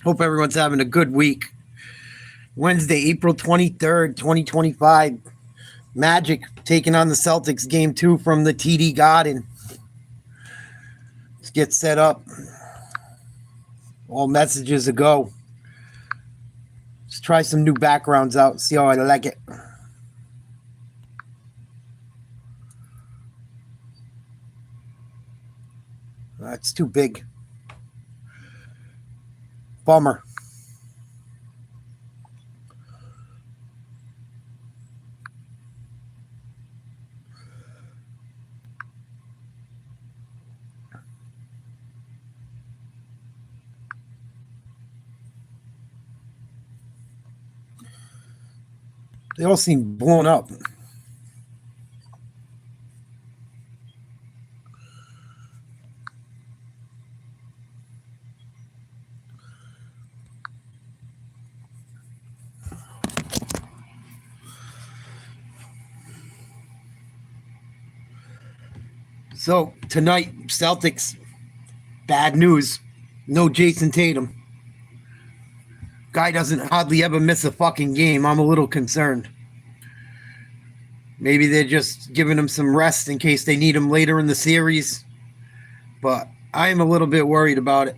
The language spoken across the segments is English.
Hope everyone's having a good week. Wednesday, April 23rd, 2025. Magic taking on the Celtics, game 2 from the TD Garden. Let's get set up. All messages a go. Let's try some new backgrounds out, see how I like it. That's too big. Bummer. They all seem blown up. So, tonight, Celtics, bad news. No Jason Tatum. Guy doesn't hardly ever miss a fucking game. I'm a little concerned. Maybe they're just giving him some rest in case they need him later in the series. But I am a little bit worried about it.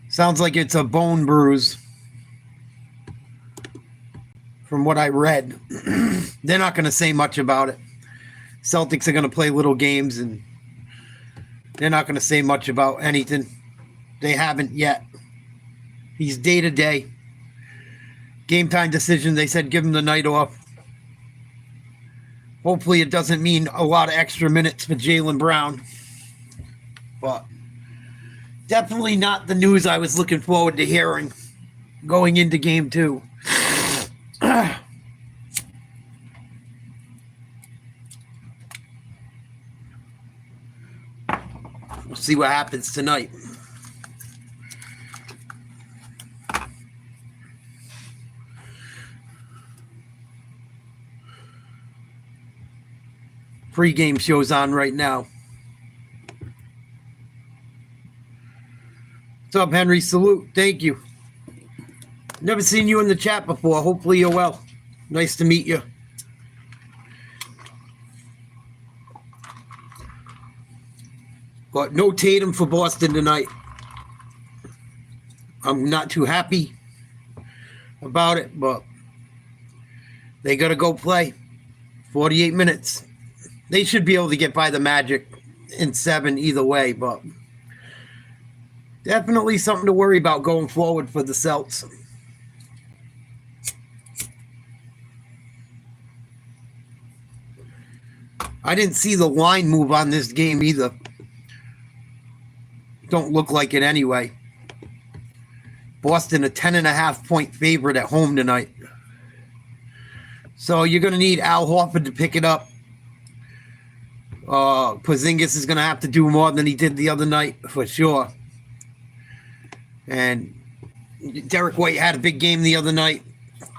Sounds like it's a bone bruise. From what I read. They're not going to say much about it. Celtics are going to play little games and they're not going to say much about anything. They haven't yet. He's day to day. Game time decision, they said give him the night off. Hopefully it doesn't mean a lot of extra minutes for Jaylen Brown. But definitely not the news I was looking forward to hearing going into game 2. We'll see what happens tonight. Pre-game show's on right now. What's up, Henry? Salute. Thank you. Never seen you in the chat before. Hopefully you're well. Nice to meet you. But no Tatum for Boston tonight. I'm not too happy about it, but they got to go play. 48 minutes. They should be able to get by the Magic in 7 either way, but definitely something to worry about going forward for the Celts. I didn't see the line move on this game either. Don't look like it anyway. Boston a 10.5 point favorite at home tonight. So you're going to need Al Horford to pick it up. Porzingis is going to have to do more than he did the other night for sure. And Derek White had a big game the other night.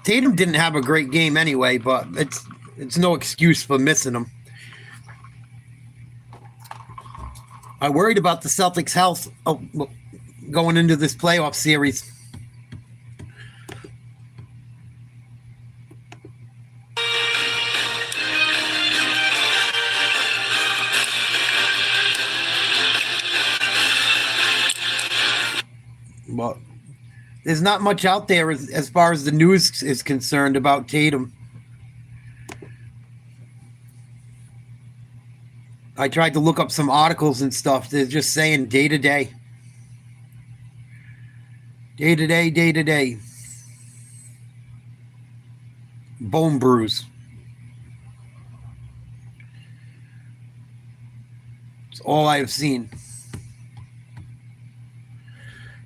Tatum didn't have a great game anyway, but it's no excuse for missing him. I worried about the Celtics' health going into this playoff series. But there's not much out there as far as the news is concerned about Tatum. I tried to look up some articles and stuff. They're just saying day to day. Day to day, day to day. Bone bruise. It's all I have seen.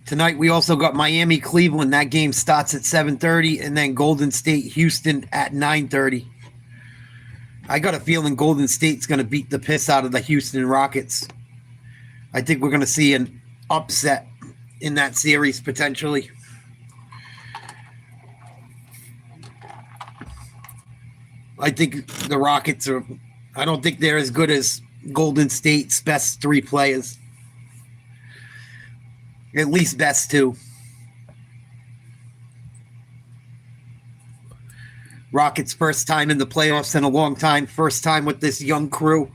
Tonight we also got Miami, Cleveland. That game starts at 7:30, and then Golden State, Houston at 9:30. I got a feeling Golden State's going to beat the piss out of the Houston Rockets. I think we're going to see an upset in that series potentially. I think the Rockets are, I don't think they're as good as Golden State's best 3 players. At least best 2. Rockets' first time in the playoffs in a long time. First time with this young crew.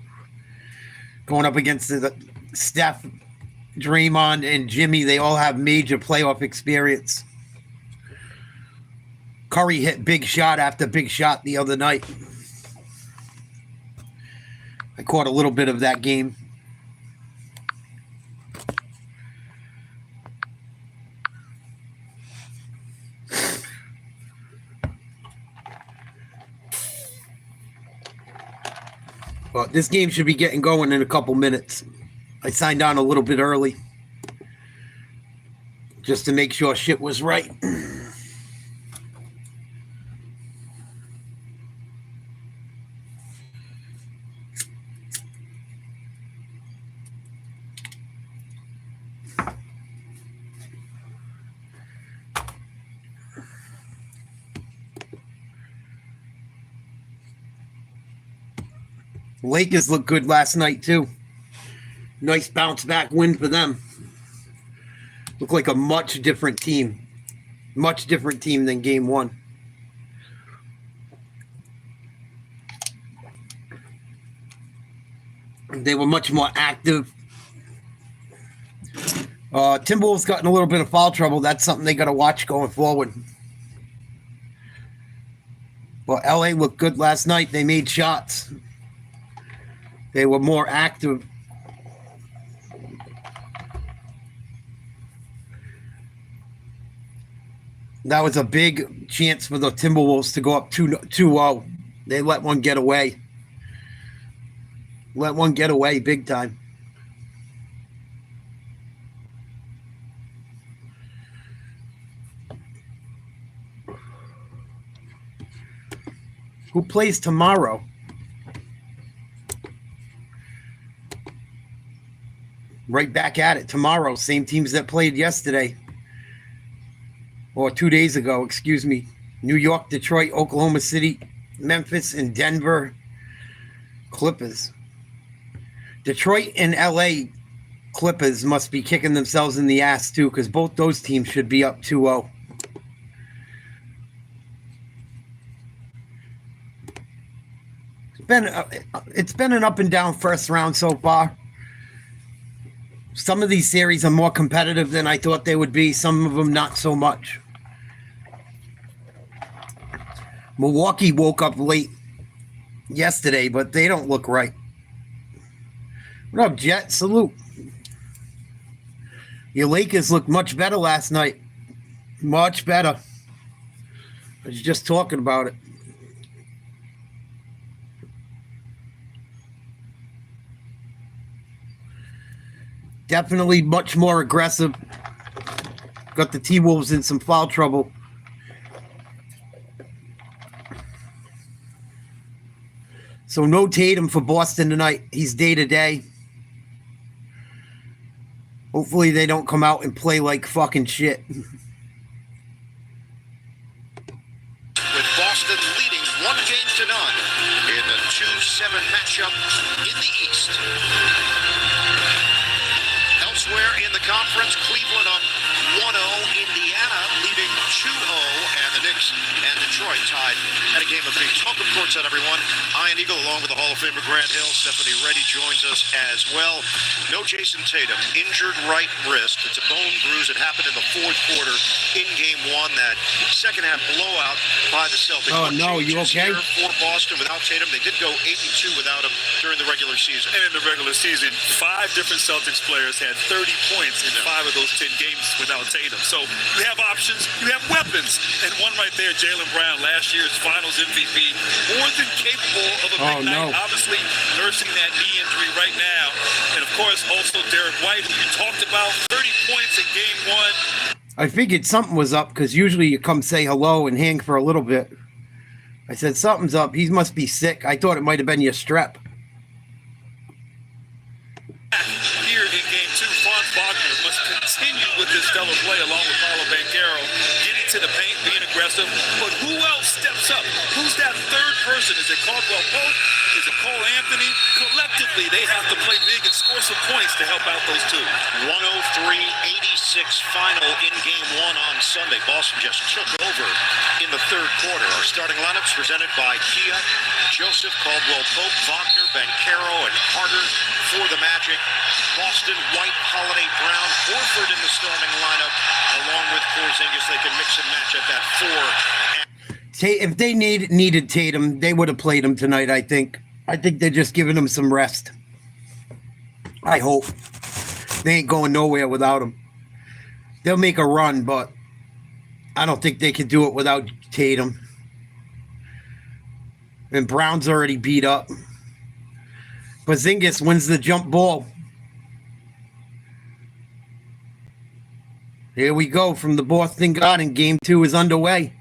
Going up against the Steph, Draymond, and Jimmy. They all have major playoff experience. Curry hit big shot after big shot the other night. I caught a little bit of that game. But this game should be getting going in a couple minutes. I signed on a little bit early just to make sure shit was right. Lakers looked good last night, too. Nice bounce back win for them. Looked like a much different team. Much different team than game one. They were much more active. Timberwolves got in a little bit of foul trouble. That's something they got to watch going forward. Well, LA looked good last night. They made shots. They were more active. That was a big chance for the Timberwolves to go up 2-0. They let one get away. Let one get away big time. Who plays tomorrow? Right back at it tomorrow. Same teams that played yesterday. Or 2 days ago, excuse me. New York, Detroit, Oklahoma City, Memphis, and Denver Clippers. Detroit and LA Clippers must be kicking themselves in the ass, too, because both those teams should be up 2-0. It's been an up and down first round so far. Some of these series are more competitive than I thought they would be. Some of them not so much. Milwaukee woke up late yesterday, but they don't look right. What up, Jet? Salute. Your Lakers looked much better last night. Much better. I was just talking about it. Definitely much more aggressive. Got the T-Wolves in some foul trouble. So no Tatum for Boston tonight. He's day-to-day. Hopefully they don't come out and play like fucking shit. With Boston leading 1-0 in the 2-7 matchup in the East. Elsewhere in the conference, Cleveland up 1-0, Indiana leading 2-0, and the Knicks and Detroit tied at a game of beach. Welcome courtside, everyone. Ian Eagle along with the Hall of Famer Grant Hill. Stephanie Reddy joins us as well. No Jason Tatum, injured right wrist. It's a bone bruise. It happened in the fourth quarter in game one. That second half blowout by the Celtics. Oh, no, you okay? For Boston without Tatum. They did go 8-2 without him during the regular season. And in the regular season, 5 different Celtics players had 30 points in 5 of those 10 games without Tatum. So you have options, you have weapons. And one right there, Jaylen Brown, last year's Finals MVP, more than capable of a big night. Obviously nursing that knee injury right now. And of course, also Derek White, who you talked about, 30 points in game one. I figured something was up because usually you come say hello and hang for a little bit. I said, something's up. He must be sick. I thought it might have been your strep. Here in game two, Franz Wagner must continue with this stellar play along with Paolo Banchero, getting to the paint, being aggressive. But who else steps up? Who's that third person? Is it Caldwell Pope? Is it Cole Anthony? Collectively, they have to play big and score some points to help out those two. 103-86 final in Game 1 on Sunday. Boston just took over in the third quarter. Our starting lineups presented by Kia, Joseph, Caldwell-Pope, Wagner, Banchero, and Carter for the Magic. Boston, White, Holiday, Brown, Horford in the starting lineup, along with Porzingis. They can mix and match at that 4. If they needed Tatum, they would have played him tonight, I think. I think they're just giving him some rest. I hope. They ain't going nowhere without him. They'll make a run, but I don't think they can do it without Tatum. And Brown's already beat up. Porzingis wins the jump ball. Here we go from the Boston Garden. Game 2 is underway.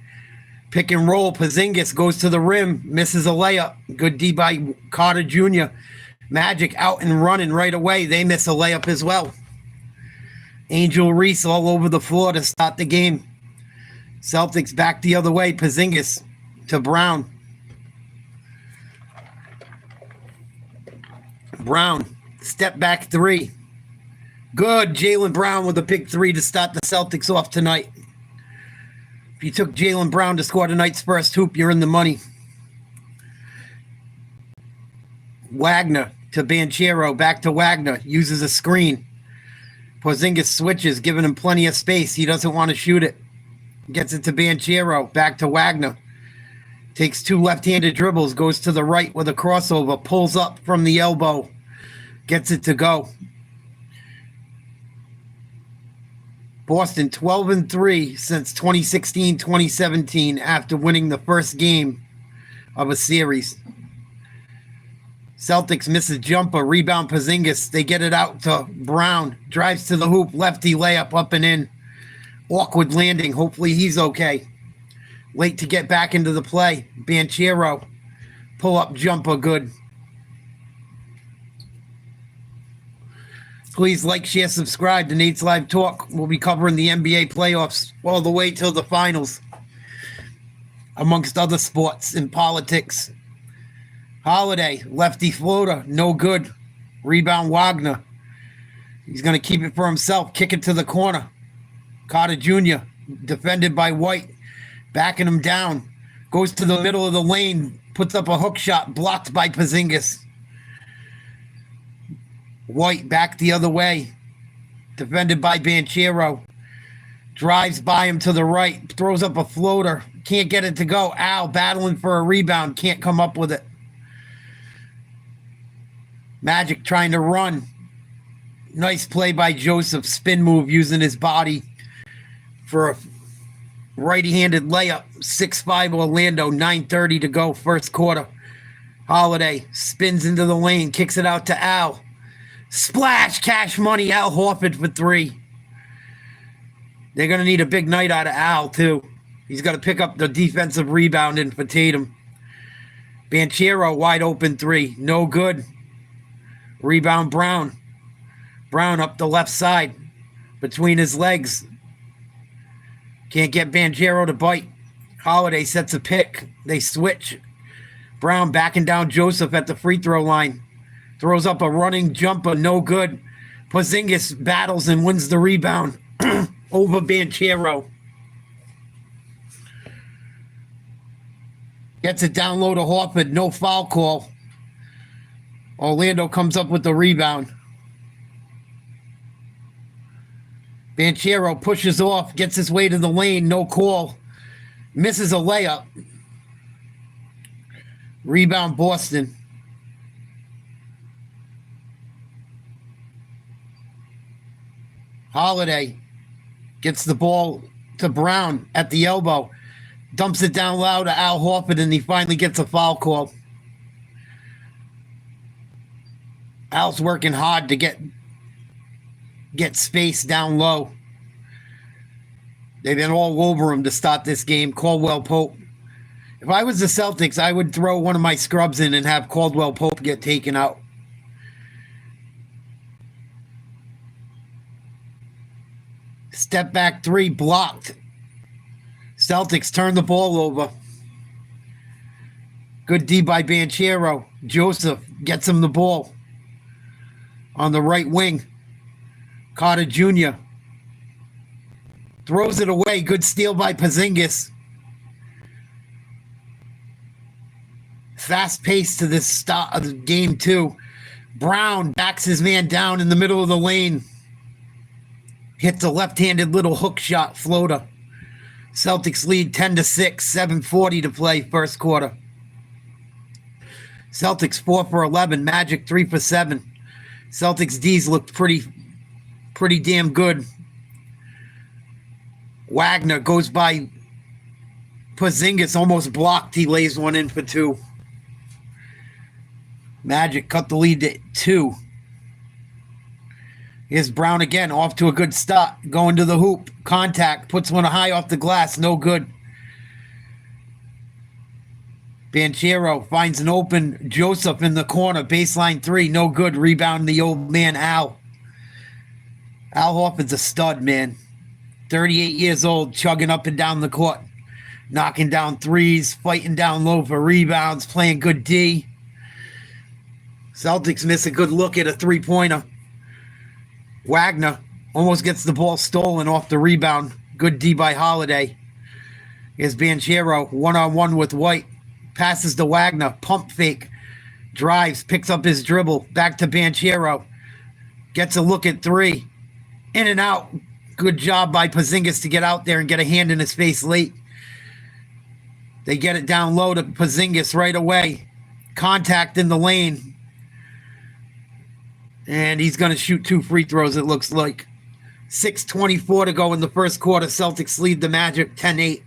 Pick and roll. Porzingis goes to the rim. Misses a layup. Good D by Carter Jr. Magic out and running right away. They miss a layup as well. Angel Reese all over the floor to start the game. Celtics back the other way. Porzingis to Brown. Brown, step back 3. Good. Jaylen Brown with a big 3 to start the Celtics off tonight. If you took Jaylen Brown to score tonight's first hoop, you're in the money. Wagner to Banchero. Back to Wagner. Uses a screen. Porzingis switches, giving him plenty of space. He doesn't want to shoot it. Gets it to Banchero. Back to Wagner. Takes 2 left-handed dribbles. Goes to the right with a crossover. Pulls up from the elbow. Gets it to go. Boston 12-3 since 2016-2017 after winning the first game of a series. Celtics miss a jumper, rebound Porzingis. They get it out to Brown. Drives to the hoop, lefty layup up and in. Awkward landing. Hopefully he's okay. Late to get back into the play. Banchero. Pull-up jumper, good. Please like, share, subscribe to Nate's Live Talk. We'll be covering the NBA playoffs all the way till the finals, amongst other sports and politics. Holiday, lefty floater, no good. Rebound Wagner. He's going to keep it for himself. Kick it to the corner. Carter Jr., defended by White, backing him down. Goes to the middle of the lane, puts up a hook shot, blocked by Porzingis. White back the other way, defended by Banchero. Drives by him to the right, throws up a floater. Can't get it to go. Al battling for a rebound, can't come up with it. Magic trying to run. Nice play by Joseph. Spin move using his body for a righty-handed layup. 6-5 Orlando, 9:30 to go, first quarter. Holiday spins into the lane, kicks it out to Al. Splash, cash money, Al Horford for 3. They're going to need a big night out of Al, too. He's got to pick up the defensive rebounding for Tatum. Banchero, wide open 3. No good. Rebound Brown. Brown up the left side. Between his legs. Can't get Banchero to bite. Holiday sets a pick. They switch. Brown backing down Joseph at the free throw line. Throws up a running jumper, no good. Porzingis battles and wins the rebound over Banchero. Gets it down low to Horford, no foul call. Orlando comes up with the rebound. Banchero pushes off, gets his way to the lane, no call. Misses a layup. Rebound Boston. Holiday gets the ball to Brown at the elbow. Dumps it down low to Al Horford, and he finally gets a foul call. Al's working hard to get space down low. They've been all over him to start this game. Caldwell-Pope. If I was the Celtics, I would throw one of my scrubs in and have Caldwell-Pope get taken out. Step back 3 blocked. Celtics turn the ball over. Good D by Banchero. Joseph gets him the ball. On the right wing. Carter Jr. Throws it away. Good steal by Porzingis. Fast pace to this start of the game, too. Brown backs his man down in the middle of the lane. Hits a left-handed little hook shot floater. Celtics lead 10-6, 7:40 to play first quarter. Celtics 4 for 11, Magic 3 for 7. Celtics D's looked pretty damn good. Wagner goes by Porzingis, almost blocked. He lays one in for 2. Magic cut the lead to 2. Here's Brown again, off to a good start. Going to the hoop. Contact. Puts one high off the glass. No good. Banchero finds an open Joseph in the corner. Baseline 3. No good. Rebound the old man, Al. Al Horford's a stud, man. 38 years old, chugging up and down the court. Knocking down threes, fighting down low for rebounds, playing good D. Celtics miss a good look at a three-pointer. Wagner almost gets the ball stolen off the rebound. Good D by Holiday. Here's Banchero, one-on-one with White. Passes to Wagner, pump fake. Drives, picks up his dribble. Back to Banchero. Gets a look at 3. In and out. Good job by Porzingis to get out there and get a hand in his face late. They get it down low to Porzingis right away. Contact in the lane. And he's going to shoot 2 free throws, it looks like. 6:24 to go in the first quarter. Celtics lead the Magic 10-8.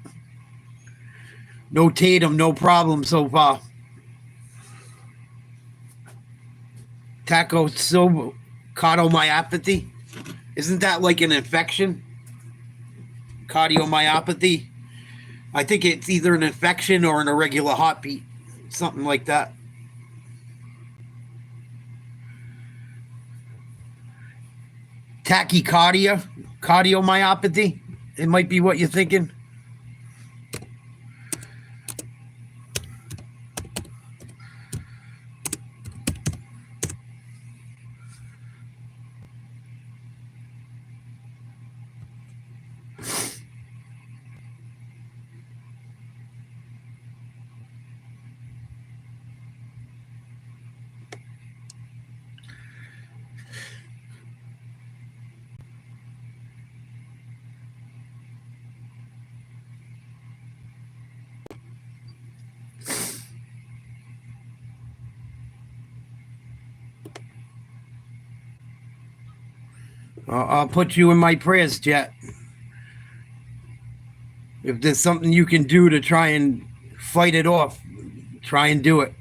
No Tatum, no problem so far. Cardiomyopathy. Isn't that like an infection? Cardiomyopathy. I think it's either an infection or an irregular heartbeat. Something like that. Tachycardia, cardiomyopathy. It might be what you're thinking. I'll put you in my prayers, Jet. If there's something you can do to try and fight it off, try and do it.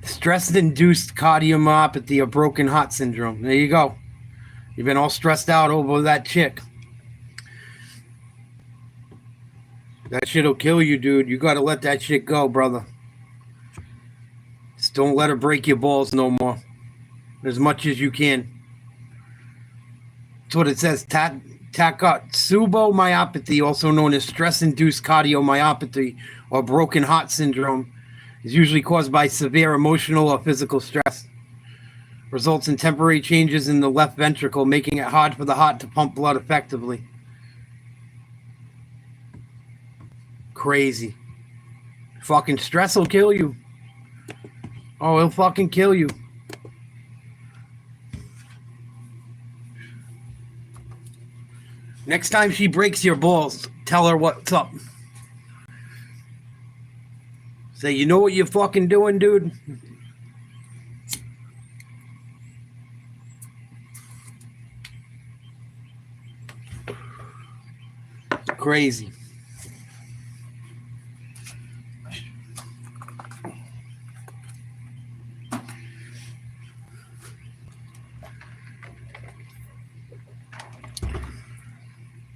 Stress-induced cardiomyopathy or broken heart syndrome. There you go. You've been all stressed out over that chick. That shit'll kill you, dude. You gotta let that shit go, brother. Just don't let her break your balls no more. As much as you can. That's what it says. Tachycardiomyopathy, also known as stress-induced cardiomyopathy or broken heart syndrome, is usually caused by severe emotional or physical stress. Results in temporary changes in the left ventricle, making it hard for the heart to pump blood effectively. Crazy. Fucking stress will kill you. Oh, it'll fucking kill you. Next time she breaks your balls, tell her what's up. Say, you know what you're fucking doing, dude? Crazy.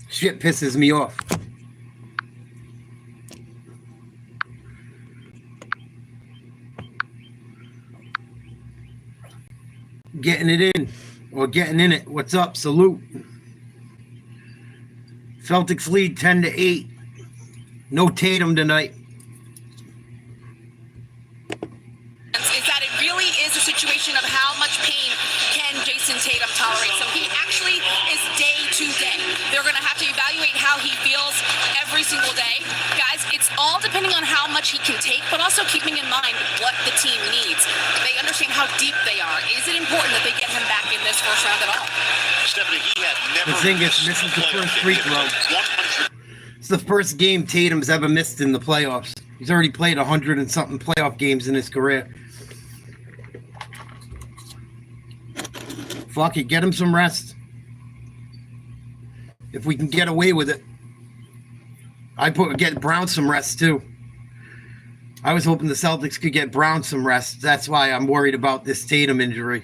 Shit pisses me off. getting it in or getting in it. What's up? Salute. Celtics lead 10-8. No Tatum tonight. Is that it really is a situation of how much pain can Jason Tatum tolerate. So he actually is day to day. They're going to have to evaluate how he feels every single day. Guys, it's all depending on how much he can take, but also keeping in mind what the team needs. They understand how deep they are. Is it important that they get him back in this first round at all? Stephanie, he had never Porzingis misses the first free throw. It's the first game Tatum's ever missed in the playoffs. He's already played 100 and something playoff games in his career. Fuck it, get him some rest. If we can get away with it. Get Brown some rest too. I was hoping the Celtics could get Brown some rest. That's why I'm worried about this Tatum injury.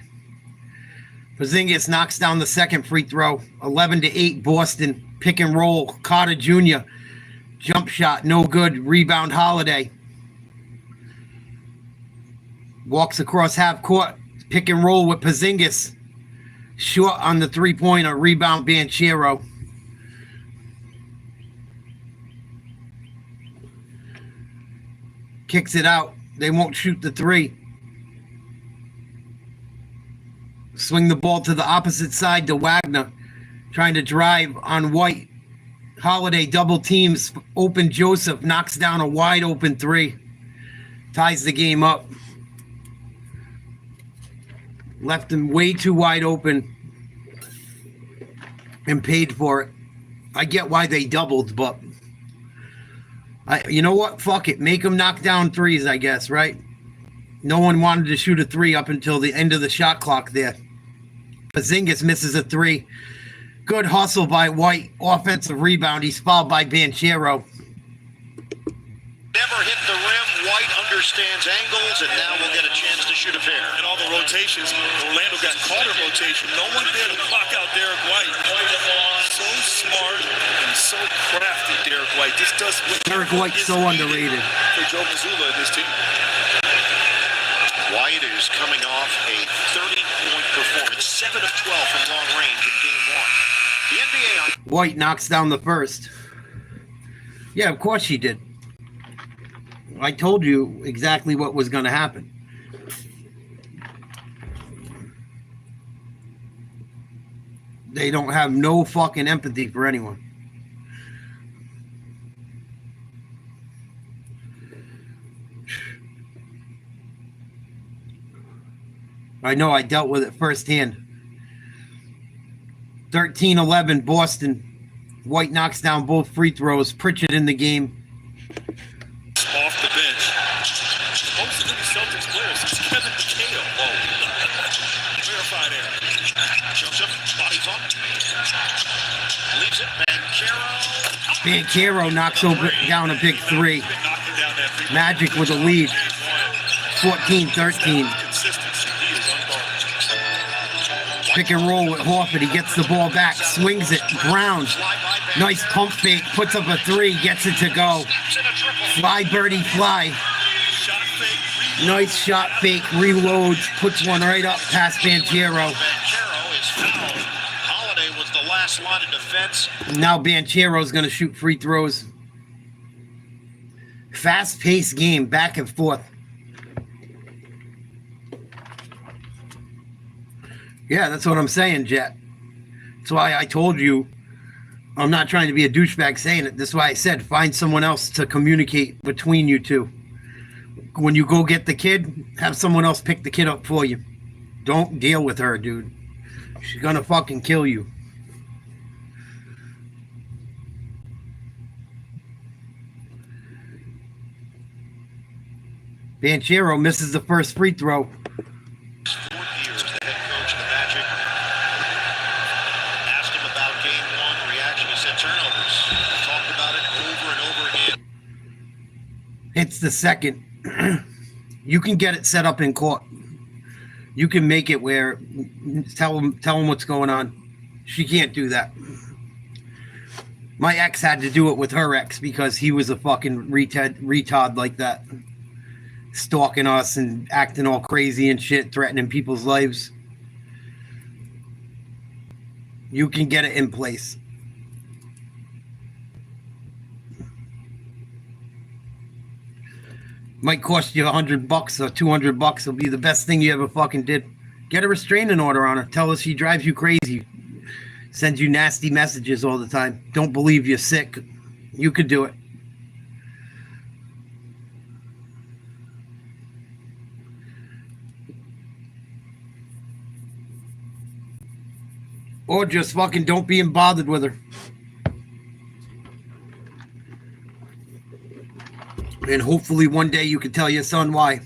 Porzingis knocks down the second free throw. 11-8 Boston. Pick and roll. Carter Jr. Jump shot, no good. Rebound Holiday. Walks across half court. Pick and roll with Porzingis. Short on the three-pointer. Rebound Banchero. Kicks it out. They won't shoot the three. Swing the ball to the opposite side to Wagner. Trying to drive on White. Holiday double teams. Open Joseph. Knocks down a wide open three. Ties the game up. Left him way too wide open. And paid for it. I get why they doubled, but... you know what? Fuck it. Make them knock down threes, I guess, right? No one wanted to shoot a three up until the end of the shot clock there. Porzingis misses a three. Good hustle by White. Offensive rebound. He's fouled by Banchero. Never hit the rim. White understands angles, and now we'll get a chance to shoot a pair. And all the rotations, Orlando got caught in rotation. No one there to block out Derek White. So smart and so crafty, Derek White. This does what Derek White's so underrated. For Joe Mazzulla and his team. White is coming off a 30-point performance, 7 of 12 from long range in Game 1. The NBA on... White knocks down the first. Yeah, of course she did. I told you exactly what was going to happen. They don't have no fucking empathy for anyone. I know, I dealt with it firsthand. 13-11 Boston. White knocks down both free throws. Pritchard in the game. Off the bench. Most of the Celtics players is Kevin McHale. Whoa. Verify there. Joseph, bodies up. Leaves it. Banchero knocks down a big three. Magic with a lead. 14-13. Pick and roll with Horford. He gets the ball back. Swings it. Brown. Nice pump fake. Puts up a three. Gets it to go. Fly, birdie, fly. Nice shot fake. Reloads. Puts one right up past Banchero. Holiday was the last line of defense. Now Banchero's going to shoot free throws. Fast-paced game. Back and forth. Yeah, that's what I'm saying, Jet. That's why I told you I'm not trying to be a douchebag saying it. That's why I said find someone else to communicate between you two. When you go get the kid, have someone else pick the kid up for you. Don't deal with her, dude. She's gonna fucking kill you. Banchero misses the first free throw. It's the second. You can get it set up in court. You can make it where tell them what's going on. She can't do that. My ex had to do it with her ex because he was a fucking retard like that. Stalking us and acting all crazy and shit, threatening people's lives. You can get it in place. Might cost you $100 or $200. It'll be the best thing you ever fucking did. Get a restraining order on her. Tell her she drives you crazy. Sends you nasty messages all the time. Don't believe you're sick. You could do it. Or just fucking don't be bothered with her. And hopefully one day you can tell your son why.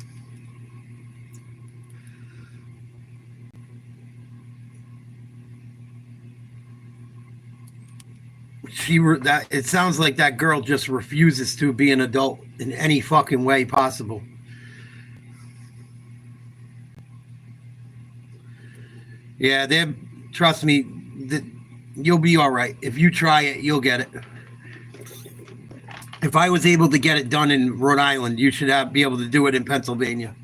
It sounds like that girl just refuses to be an adult in any fucking way possible. Yeah, trust me, you'll be all right. If you try it, you'll get it. If I was able to get it done in Rhode Island, you should be able to do it in Pennsylvania.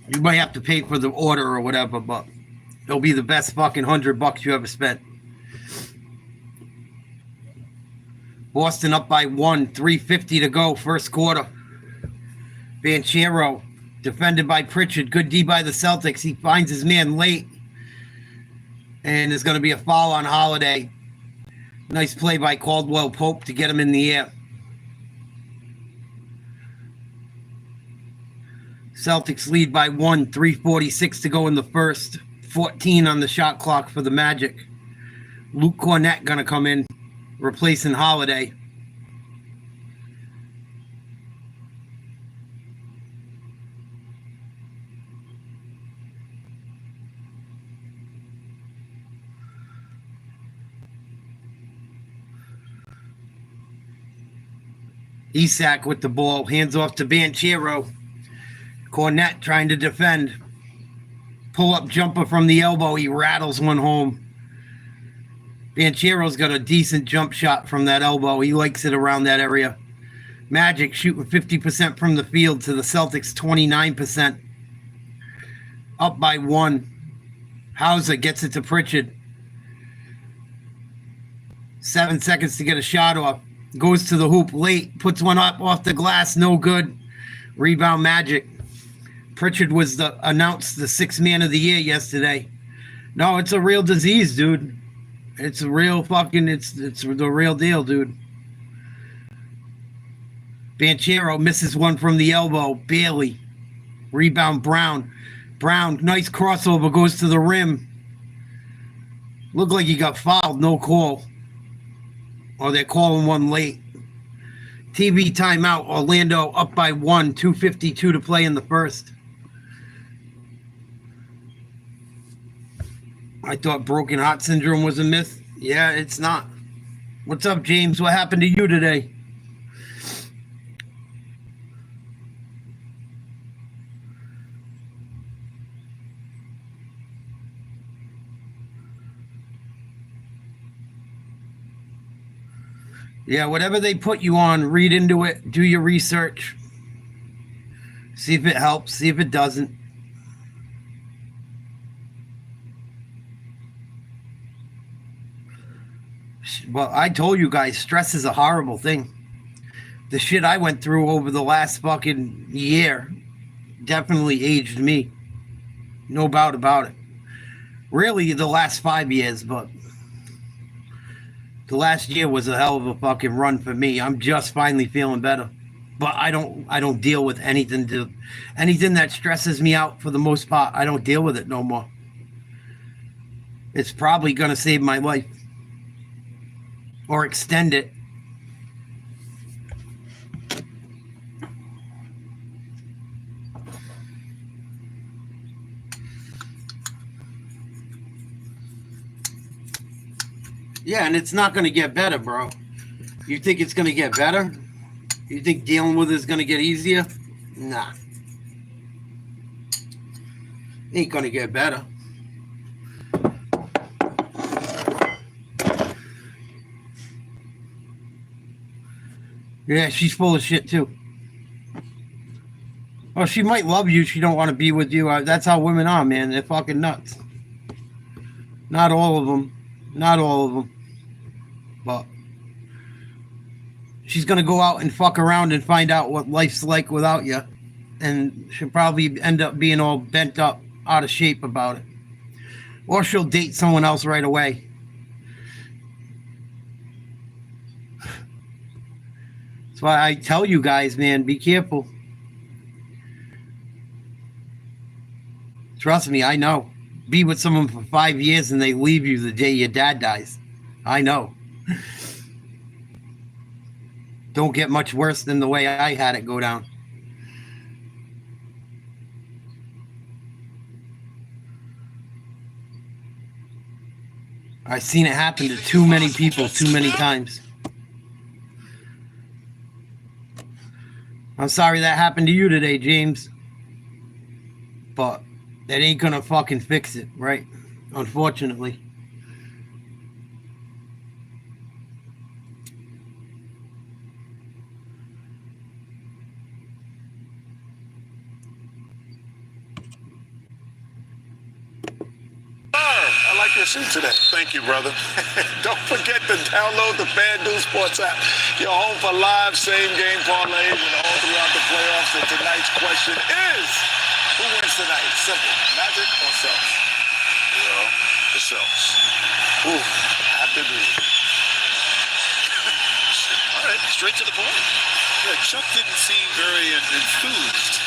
You might have to pay for the order or whatever, but it'll be the best fucking $100 you ever spent. Boston up by 1, 3:50 to go, first quarter. Banchero, defended by Pritchard. Good D by the Celtics. He finds his man late. And there's going to be a foul on Holiday. Nice play by Caldwell Pope to get him in the air. Celtics lead by 1, 3:46 to go in the first. 14 on the shot clock for the Magic. Luke Cornett going to come in, replacing Holiday. Isak with the ball, hands off to Banchero. Cornett trying to defend. Pull-up jumper from the elbow. He rattles one home. Banchero's got a decent jump shot from that elbow. He likes it around that area. Magic shooting 50% from the field to the Celtics 29%. Up by 1. Hauser gets it to Pritchard. 7 seconds to get a shot off. Goes to the hoop late. Puts one up off the glass. No good. Rebound Magic. Pritchard was announced the 6th man of the year yesterday. No, it's a real disease, dude. It's a real fucking, it's the real deal, dude. Banchero misses one from the elbow. Barely. Rebound Brown. Brown, nice crossover, goes to the rim. Looked like he got fouled. No call. Or they're calling one late. TV timeout. Orlando up by 1. 2:52 to play in the first. I thought broken heart syndrome was a myth. Yeah, it's not. What's up, James? What happened to you today? Yeah, whatever they put you on, read into it, do your research. See if it helps, see if it doesn't. Well, I told you guys, stress is a horrible thing. The shit I went through over the last fucking year definitely aged me. No doubt about it. Really, the last 5 years, but the last year was a hell of a fucking run for me. I'm just finally feeling better. But I don't deal with anything that stresses me out for the most part. I don't deal with it no more. It's probably going to save my life. Or extend it. Yeah, and it's not going to get better, bro. You think it's going to get better? You think dealing with it is going to get easier? Nah. Ain't going to get better. Yeah, she's full of shit too. Well, she might love you. She don't want to be with you. That's how women are, man. They're fucking nuts. Not all of them. Not all of them. But she's going to go out and fuck around and find out what life's like without you. And she'll probably end up being all bent up, out of shape about it. Or she'll date someone else right away. That's why I tell you guys, man, be careful. Trust me, I know. Be with someone for 5 years and they leave you the day your dad dies. I know. Don't get much worse than the way I had it go down. I've seen it happen to too many people too many times. I'm sorry that happened to you today, James. But that ain't gonna fucking fix it, right? Unfortunately. I like your suit today. Thank you, brother. Don't forget to download the FanDuel Sports app. Your home for live same-game parlays and all throughout the playoffs. And tonight's question is, who wins tonight? Simple. Magic or Celtics? Well, the Celtics. Ooh, I have to agree. All right, straight to the point. Yeah, Chuck didn't seem very enthused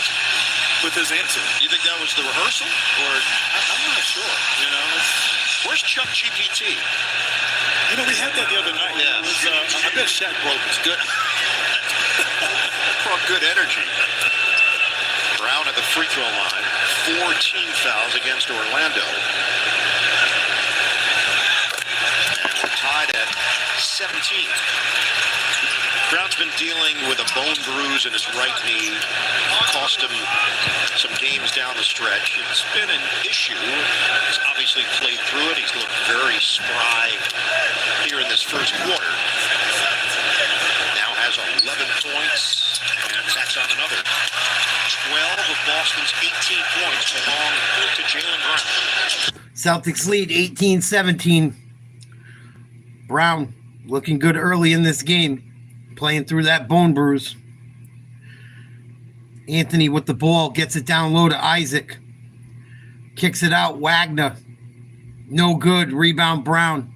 with his answer. You think that was the rehearsal, or I'm not sure. You know, where's Chuck GPT? we had that the other night. Yeah. It was, I bet Shaq broke it. Good. Brought good energy. Brown at the free throw line. 4 team fouls against Orlando. And we're tied at 17. Brown's been dealing with a bone bruise in his right knee. Cost him some games down the stretch. It's been an issue. He's obviously played through it. He's looked very spry here in this first quarter. Now has 11 points and tacks on another. 12 of Boston's 18 points belong to Jaylen Brown. Celtics lead 18-17. Brown looking good early in this game. Playing through that bone bruise. Anthony with the ball. Gets it down low to Isaac. Kicks it out. Wagner. No good. Rebound Brown.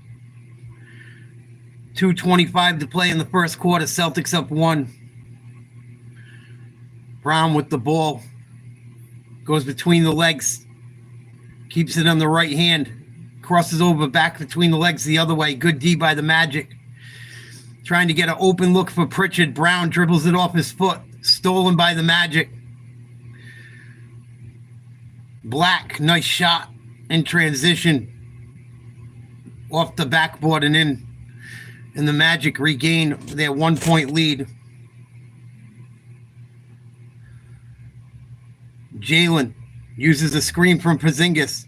2:25 to play in the first quarter. Celtics up 1. Brown with the ball. Goes between the legs. Keeps it on the right hand. Crosses over back between the legs the other way. Good D by the Magic. Trying to get an open look for Pritchard. Brown dribbles it off his foot. Stolen by the Magic. Black, nice shot in transition. Off the backboard and in. And the Magic regain their 1-point lead. Jaylen uses a screen from Porzingis.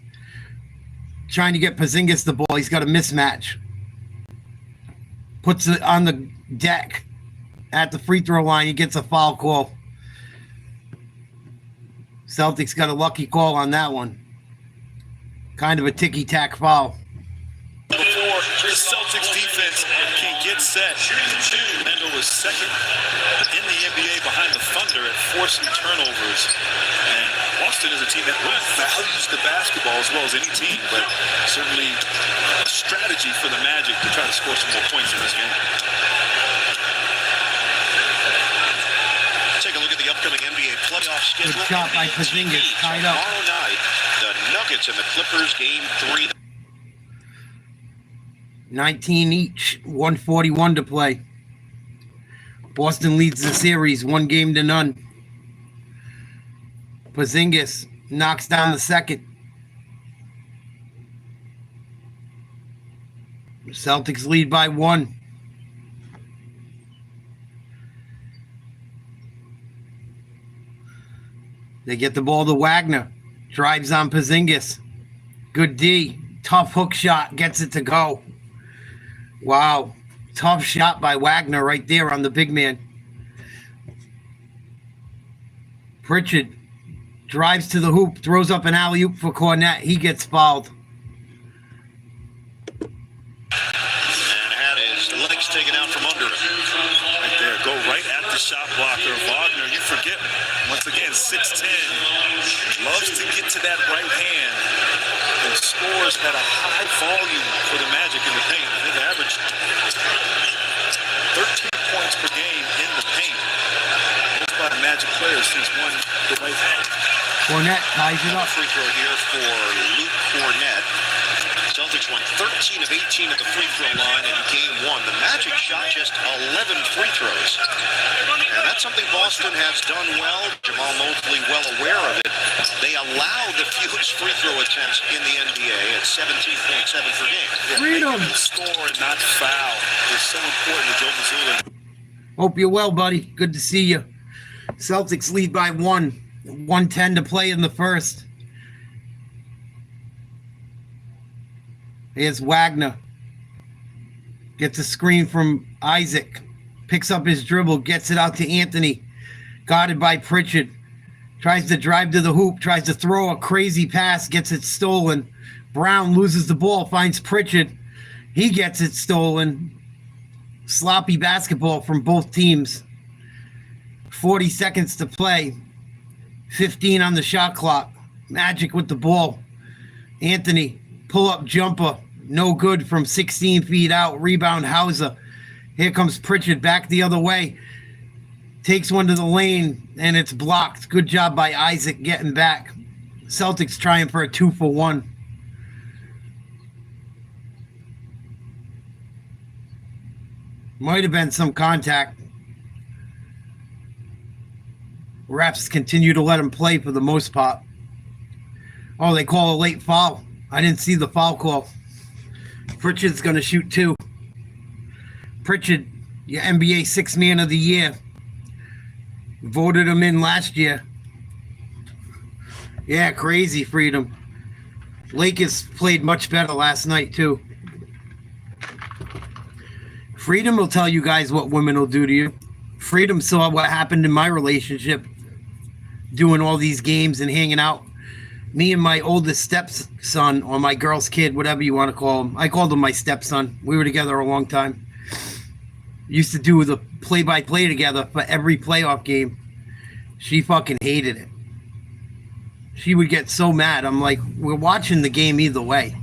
Trying to get Porzingis the ball. He's got a mismatch. Puts it on the deck at the free throw line. He gets a foul call. Celtics got a lucky call on that one. Kind of a ticky-tack foul. Before the Celtics defense can get set, Mendel was second in the NBA behind the Thunder at forcing turnovers. And Boston is a team that really values the basketball as well as any team, but certainly a strategy for the Magic to try to score some more points in this game. Take a look at the upcoming NBA playoff schedule. Good shot by Porzingis, tied up. Tomorrow night, the Nuggets and the Clippers, game 3. 19 each, 141 to play. Boston leads the series 1-0. Porzingis knocks down the second. Celtics lead by 1. They get the ball to Wagner. Drives on Porzingis. Good D. Tough hook shot. Gets it to go. Wow. Tough shot by Wagner right there on the big man. Pritchard drives to the hoop, throws up an alley-oop for Cornette. He gets fouled. And had his legs taken out from under him. Right there, go right at the shot blocker. Wagner, you forget, once again, 6'10", loves to get to that right hand and scores at a high volume for the Magic in the paint. I think they averaged 13 points per game in the paint. Most by the Magic players since won the right hand. Cornette ties it up. Free throw here for Luke Cornette. Celtics won 13 of 18 at the free throw line in game one. The Magic shot just 11 free throws. And that's something Boston has done well. Jamal Mosley well aware of it. They allow the fewest free throw attempts in the NBA at 17.7 per game. Freedom. Score and not foul is so important to Joe Mazzulla. Hope you're well, buddy. Good to see you. Celtics lead by 1:10 to play in the first. Here's Wagner. Gets a screen from Isaac. Picks up his dribble. Gets it out to Anthony. Guarded by Pritchard. Tries to drive to the hoop. Tries to throw a crazy pass. Gets it stolen. Brown loses the ball. Finds Pritchard. He gets it stolen. Sloppy basketball from both teams. 40 seconds to play. 15 on the shot clock. Magic with the ball. Anthony. Pull-up jumper. No good from 16 feet out. Rebound Hauser. Here comes Pritchard back the other way. Takes one to the lane, and it's blocked. Good job by Isaac getting back. Celtics trying for a 2-for-1. Might have been some contact. Refs continue to let him play for the most part. Oh, they call a late foul. I didn't see the foul call. Pritchard's going to shoot 2. Pritchard, your NBA Sixth Man of the Year. Voted him in last year. Yeah, crazy, Freedom. Lakers played much better last night, too. Freedom will tell you guys what women will do to you. Freedom saw what happened in my relationship, doing all these games and hanging out. Me and my oldest stepson, or my girl's kid, whatever you want to call him. I called him my stepson. We were together a long time. Used to do the play-by-play together for every playoff game. She fucking hated it. She would get so mad. I'm like, we're watching the game either way.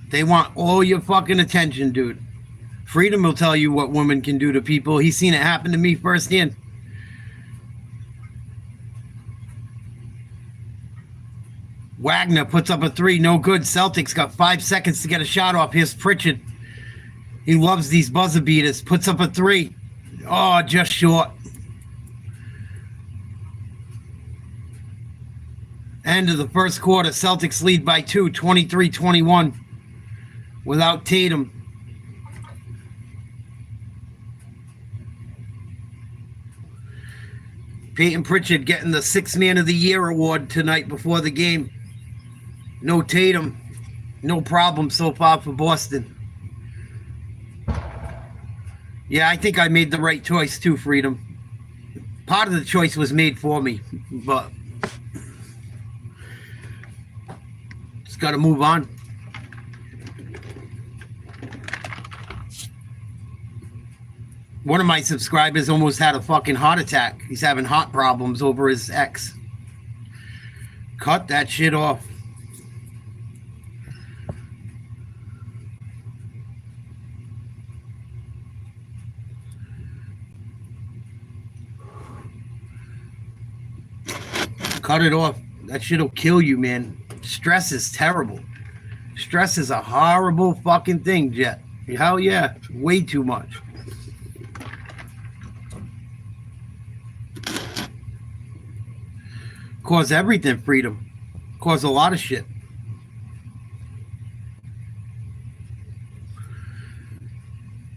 They want all your fucking attention, dude. Freedom will tell you what women can do to people. He's seen it happen to me firsthand. Wagner puts up a 3, no good. Celtics got 5 seconds to get a shot off. Here's Pritchard. He loves these buzzer beaters. Puts up a 3. Oh, just short. End of the first quarter. Celtics lead by 2, 23-21. Without Tatum. Peyton Pritchard getting the Sixth Man of the Year award tonight before the game. No Tatum. No problem so far for Boston. Yeah, I think I made the right choice too, Freedom. Part of the choice was made for me, but just got to move on. One of my subscribers almost had a fucking heart attack. He's having heart problems over his ex. Cut that shit off. Cut it off. That shit'll kill you, man. Stress is terrible. Stress is a horrible fucking thing, Jet. Hell yeah. Way too much. Cause everything, Freedom. Cause a lot of shit.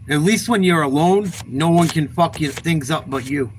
At least when you're alone, no one can fuck your things up but you.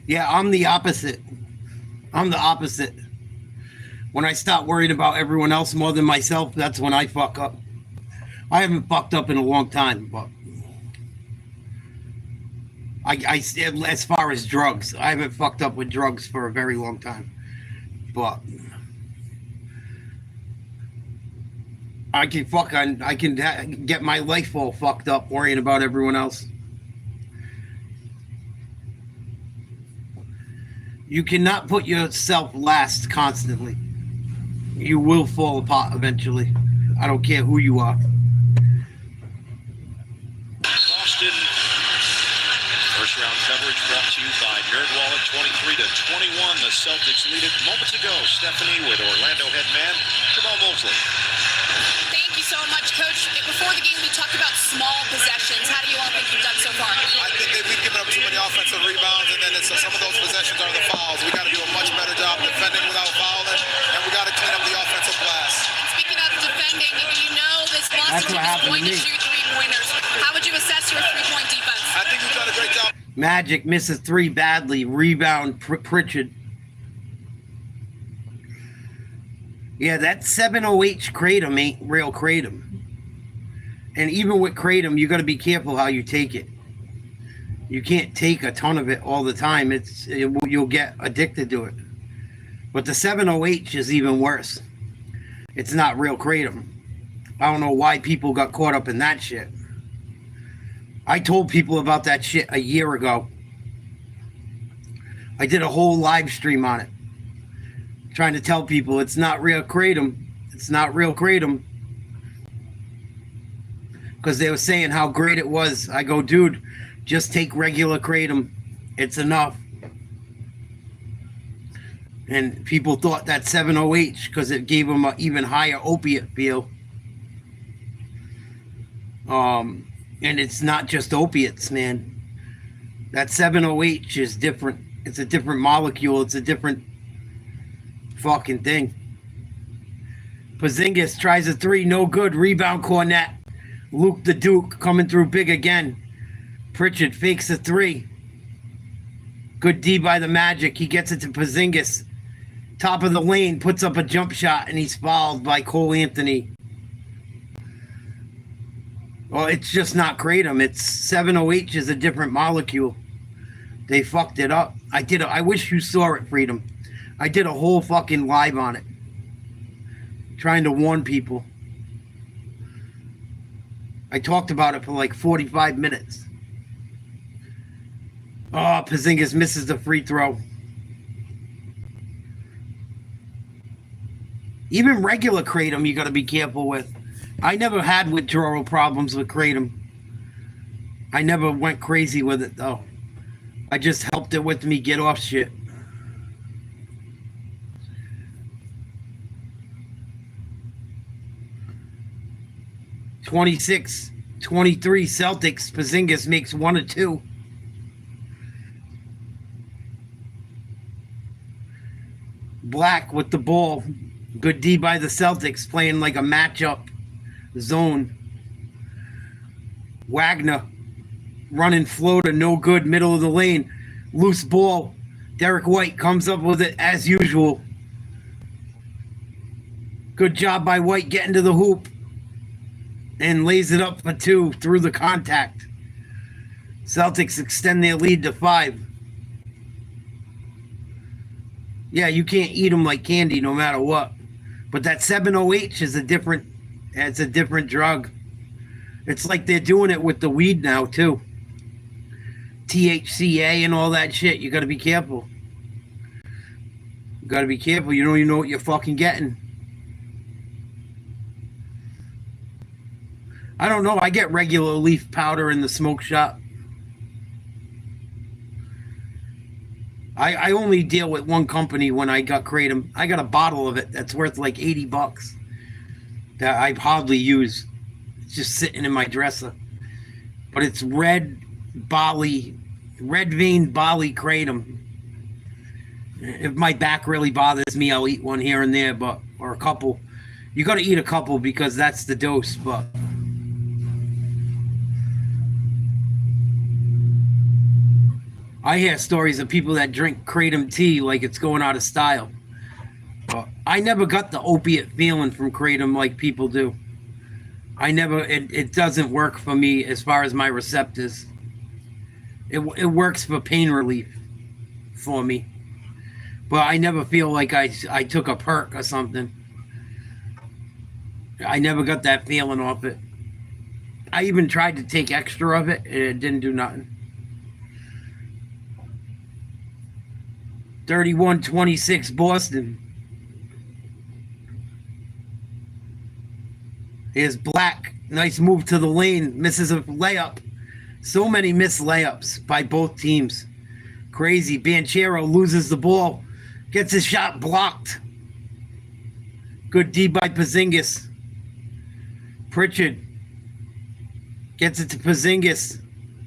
Yeah, I'm the opposite. I'm the opposite. When I start worrying about everyone else more than myself, that's when I fuck up. I haven't fucked up in a long time, but as far as drugs, I haven't fucked up with drugs for a very long time. But I can get my life all fucked up worrying about everyone else. You cannot put yourself last constantly. You will fall apart eventually. I don't care who you are. Boston. First round coverage brought to you by Nerd Wallet. 23-21. The Celtics lead it moments ago. Stephanie with Orlando head man Jamal Mosley. Thank you so much, Coach. Before the game, we talked about small possessions. How do you all think you've done so far? I think that we've given up too many offensive rebounds, and then some of those possessions are the fouls. We got to do a much better job defending without fouling, and we got to clean up the offensive glass. Speaking of defending, you know this Boston team is going to shoot three-pointers. How would you assess your three-point defense? I think we've done a great job. Magic misses three badly. Rebound Pritchard. Yeah, that 7-0H Kratom ain't real Kratom. And even with Kratom, you got to be careful how you take it. You can't take a ton of it all the time. You'll get addicted to it. But the 7-0H is even worse. It's not real Kratom. I don't know why people got caught up in that shit. I told people about that shit a year ago. I did a whole live stream on it, trying to tell people it's not real Kratom. It's not real Kratom. Because they were saying how great it was. I go, dude, just take regular Kratom. It's enough. And people thought that 7-0H because it gave them an even higher opiate feel. And it's not just opiates, man. That 7-0H is different. It's a different molecule. It's a different fucking thing. Porzingis tries a three, no good. Rebound Cornette. Luke the Duke coming through big again. Pritchard fakes a three. Good D by the Magic. He gets it to Porzingis. Top of the lane, puts up a jump shot, and he's fouled by Cole Anthony. Well, it's just not Kratom. It's 7-0H is a different molecule. They fucked it up. I wish you saw it, Freedom. I did a whole fucking live on it. Trying to warn people. I talked about it for like 45 minutes. Oh, Porzingis misses the free throw. Even regular Kratom you got to be careful with. I never had withdrawal problems with Kratom. I never went crazy with it, though. I just helped it with me get off shit. (26-23) Celtics. Porzingis makes 1 of 2. Black with the ball. Good D by the Celtics, playing like a matchup zone. Wagner running floater, no good, middle of the lane. Loose ball. Derek White comes up with it as usual. Good job by White getting to the hoop. And lays it up for 2 through the contact. Celtics extend their lead to 5. Yeah, you can't eat them like candy no matter what. But that 7-0H is a different drug. It's like they're doing it with the weed now too. THCA and all that shit. You got to be careful. You got to be careful. You don't even know what you're fucking getting. I don't know. I get regular leaf powder in the smoke shop. I only deal with one company when I got Kratom. I got a bottle of it that's worth like $80 that I hardly use. It's just sitting in my dresser. But it's red vein Bali Kratom. If my back really bothers me, I'll eat one here and there, or a couple. You got to eat a couple because that's the dose, but... I hear stories of people that drink kratom tea like it's going out of style. But I never got the opiate feeling from kratom like people do. It doesn't work for me as far as my receptors. It works for pain relief for me. But I never feel like I took a perk or something. I never got that feeling off it. I even tried to take extra of it, and it didn't do nothing. 31-26 Boston. Here's Black. Nice move to the lane. Misses a layup. So many missed layups by both teams. Crazy. Banchero loses the ball. Gets his shot blocked. Good D by Porzingis. Pritchard gets it to Porzingis.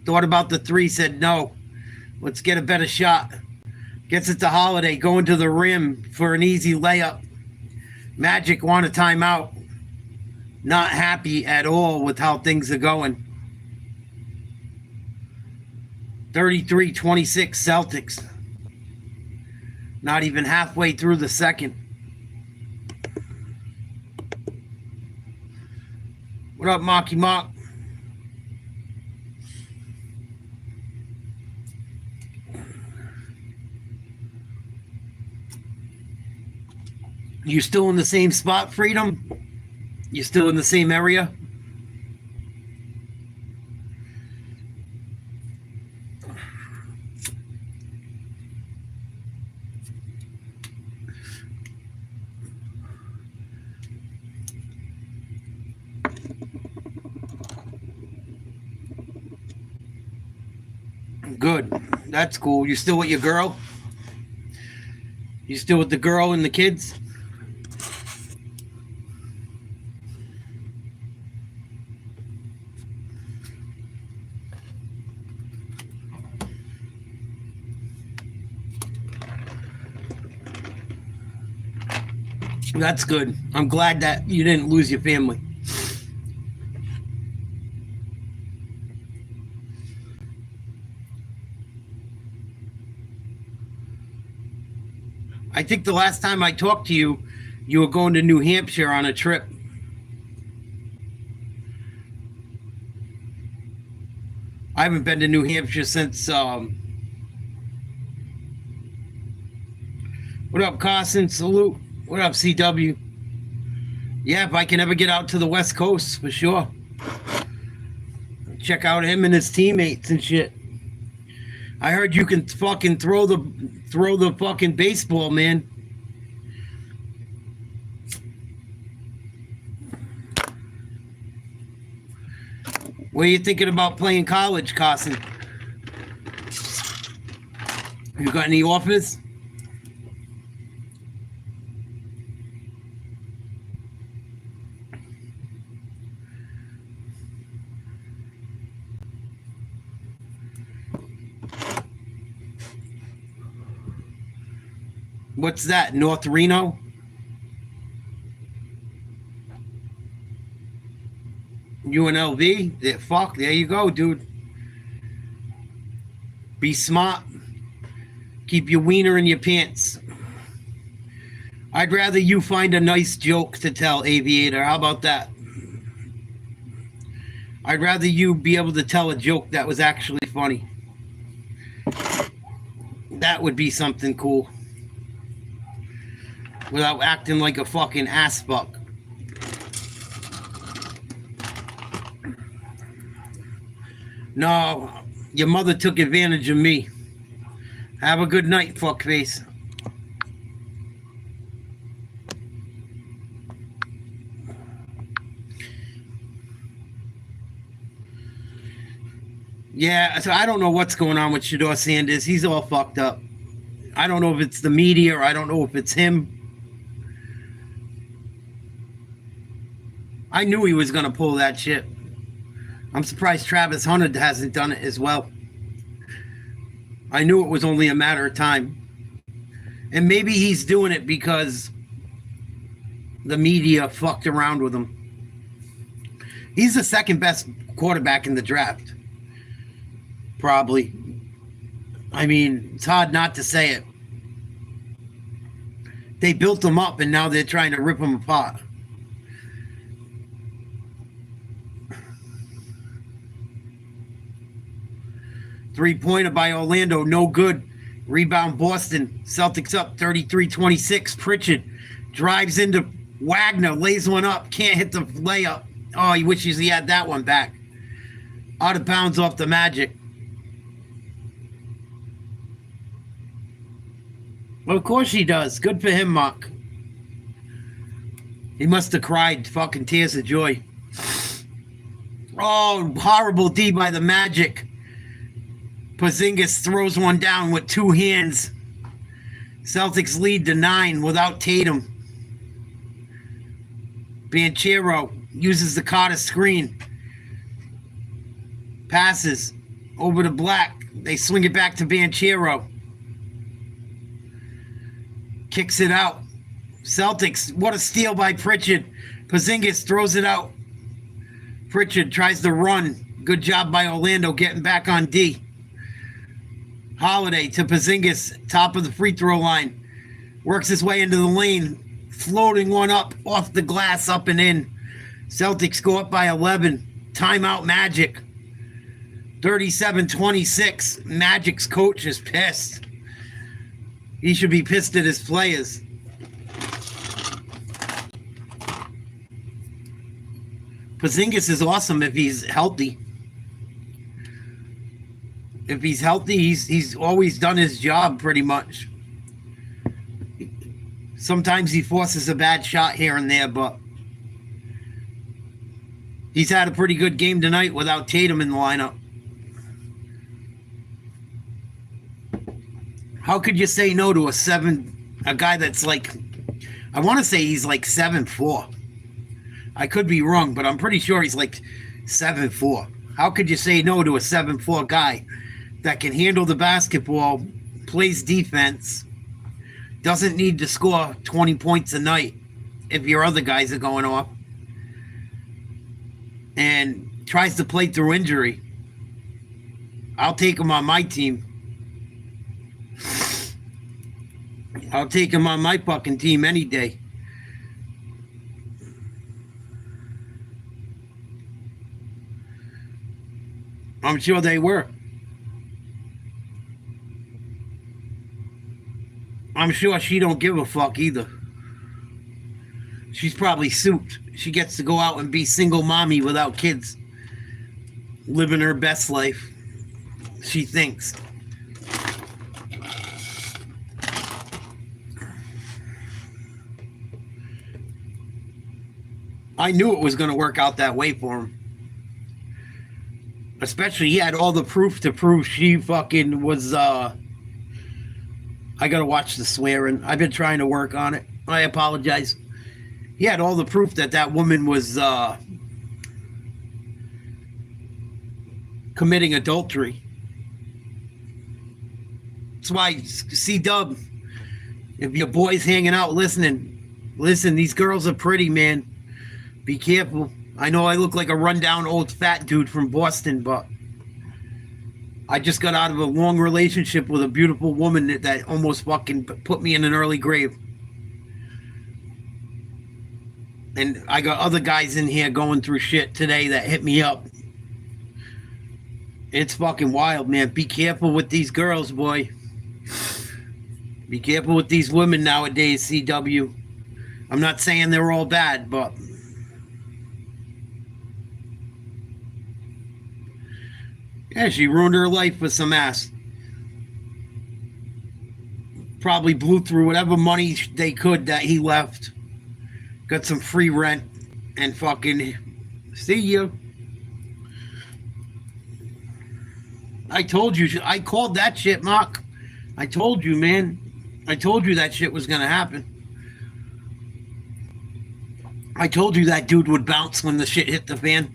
Thought about the three, said no. Let's get a better shot. Gets it to Holiday, going to the rim for an easy layup. Magic want a timeout. Not happy at all with how things are going. 33-26 Celtics. Not even halfway through the second. What up, Marky Mark? You still in the same spot, Freedom? You still in the same area? Good. That's cool. You still with your girl? You still with the girl and the kids? That's good. I'm glad that you didn't lose your family. I think the last time I talked to you, you were going to New Hampshire on a trip. I haven't been to New Hampshire since... What up, Carson? Salute. What up, CW? Yeah, if I can ever get out to the West Coast, for sure. Check out him and his teammates and shit. I heard you can fucking throw the fucking baseball, man. What are you thinking about playing college, Carson? You got any offers? What's that, North Reno? UNLV? Yeah, fuck, there you go, dude. Be smart. Keep your wiener in your pants. I'd rather you find a nice joke to tell, Aviator. How about that? I'd rather you be able to tell a joke that was actually funny. That would be something cool. Without acting like a fucking ass fuck. No, your mother took advantage of me. Have a good night, fuckface. Yeah, so I don't know what's going on with Shedeur Sanders. He's all fucked up. I don't know if it's the media or I don't know if it's him. I knew he was going to pull that shit. I'm surprised Travis Hunter hasn't done it as well. I knew it was only a matter of time. And maybe he's doing it because the media fucked around with him. He's the second best quarterback in the draft. Probably. I mean, it's hard not to say it. They built them up, and now they're trying to rip them apart. Three-pointer by Orlando, no good. Rebound Boston. Celtics up 33-26. Pritchard drives into Wagner, lays one up, can't hit the layup. Oh, he wishes he had that one back. Out of bounds off the Magic. Well, of course he does. Good for him, Mark. He must have cried fucking tears of joy. Oh, horrible D by the Magic. Porzingis throws one down with two hands. Celtics lead to 9 without Tatum. Banchero uses the Carter screen. Passes over to Black. They swing it back to Banchero. Kicks it out. Celtics, what a steal by Pritchard. Porzingis throws it out. Pritchard tries to run. Good job by Orlando getting back on D. Holiday to Porzingis, top of the free throw line. Works his way into the lane. Floating one up off the glass, up and in. Celtics go up by 11. Timeout Magic. 37-26. Magic's coach is pissed. He should be pissed at his players. Porzingis is awesome if he's healthy. If he's healthy, he's always done his job pretty much. Sometimes he forces a bad shot here and there, but he's had a pretty good game tonight without Tatum in the lineup. How could you say no to a guy that's like, I want to say he's like 7'4". I could be wrong, but I'm pretty sure he's like 7'4". How could you say no to a 7'4" guy that can handle the basketball, plays defense, doesn't need to score 20 points a night if your other guys are going off, and tries to play through injury? I'll take him on my team. I'll take him on my fucking team any day. I'm sure they were. I'm sure she don't give a fuck either. She's probably souped. She gets to go out and be single mommy without kids. Living her best life. She thinks. I knew it was going to work out that way for him. Especially he had all the proof to prove she fucking was, I got to watch the swearing. I've been trying to work on it. I apologize. He had all the proof that that woman was committing adultery. That's why, C-Dub, if your boy's hanging out listening, listen, these girls are pretty, man. Be careful. I know I look like a rundown old fat dude from Boston, but I just got out of a long relationship with a beautiful woman that almost fucking put me in an early grave. And I got other guys in here going through shit today that hit me up. It's fucking wild, man. Be careful with these girls, boy. Be careful with these women nowadays, CW. I'm not saying they're all bad, but yeah, she ruined her life with some ass. Probably blew through whatever money they could that he left. Got some free rent and fucking see you. I told you. I called that shit, Mark. I told you, man. I told you that shit was going to happen. I told you that dude would bounce when the shit hit the fan.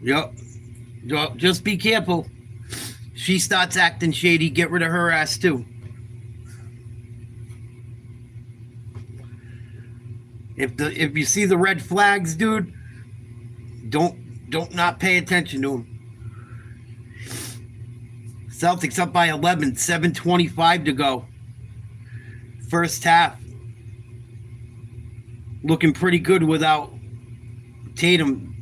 Yep. Just be careful. She starts acting shady, get rid of her ass too. If you see the red flags, dude, don't not pay attention to them. Celtics up by 11, 7:25 to go. First half. Looking pretty good without Tatum.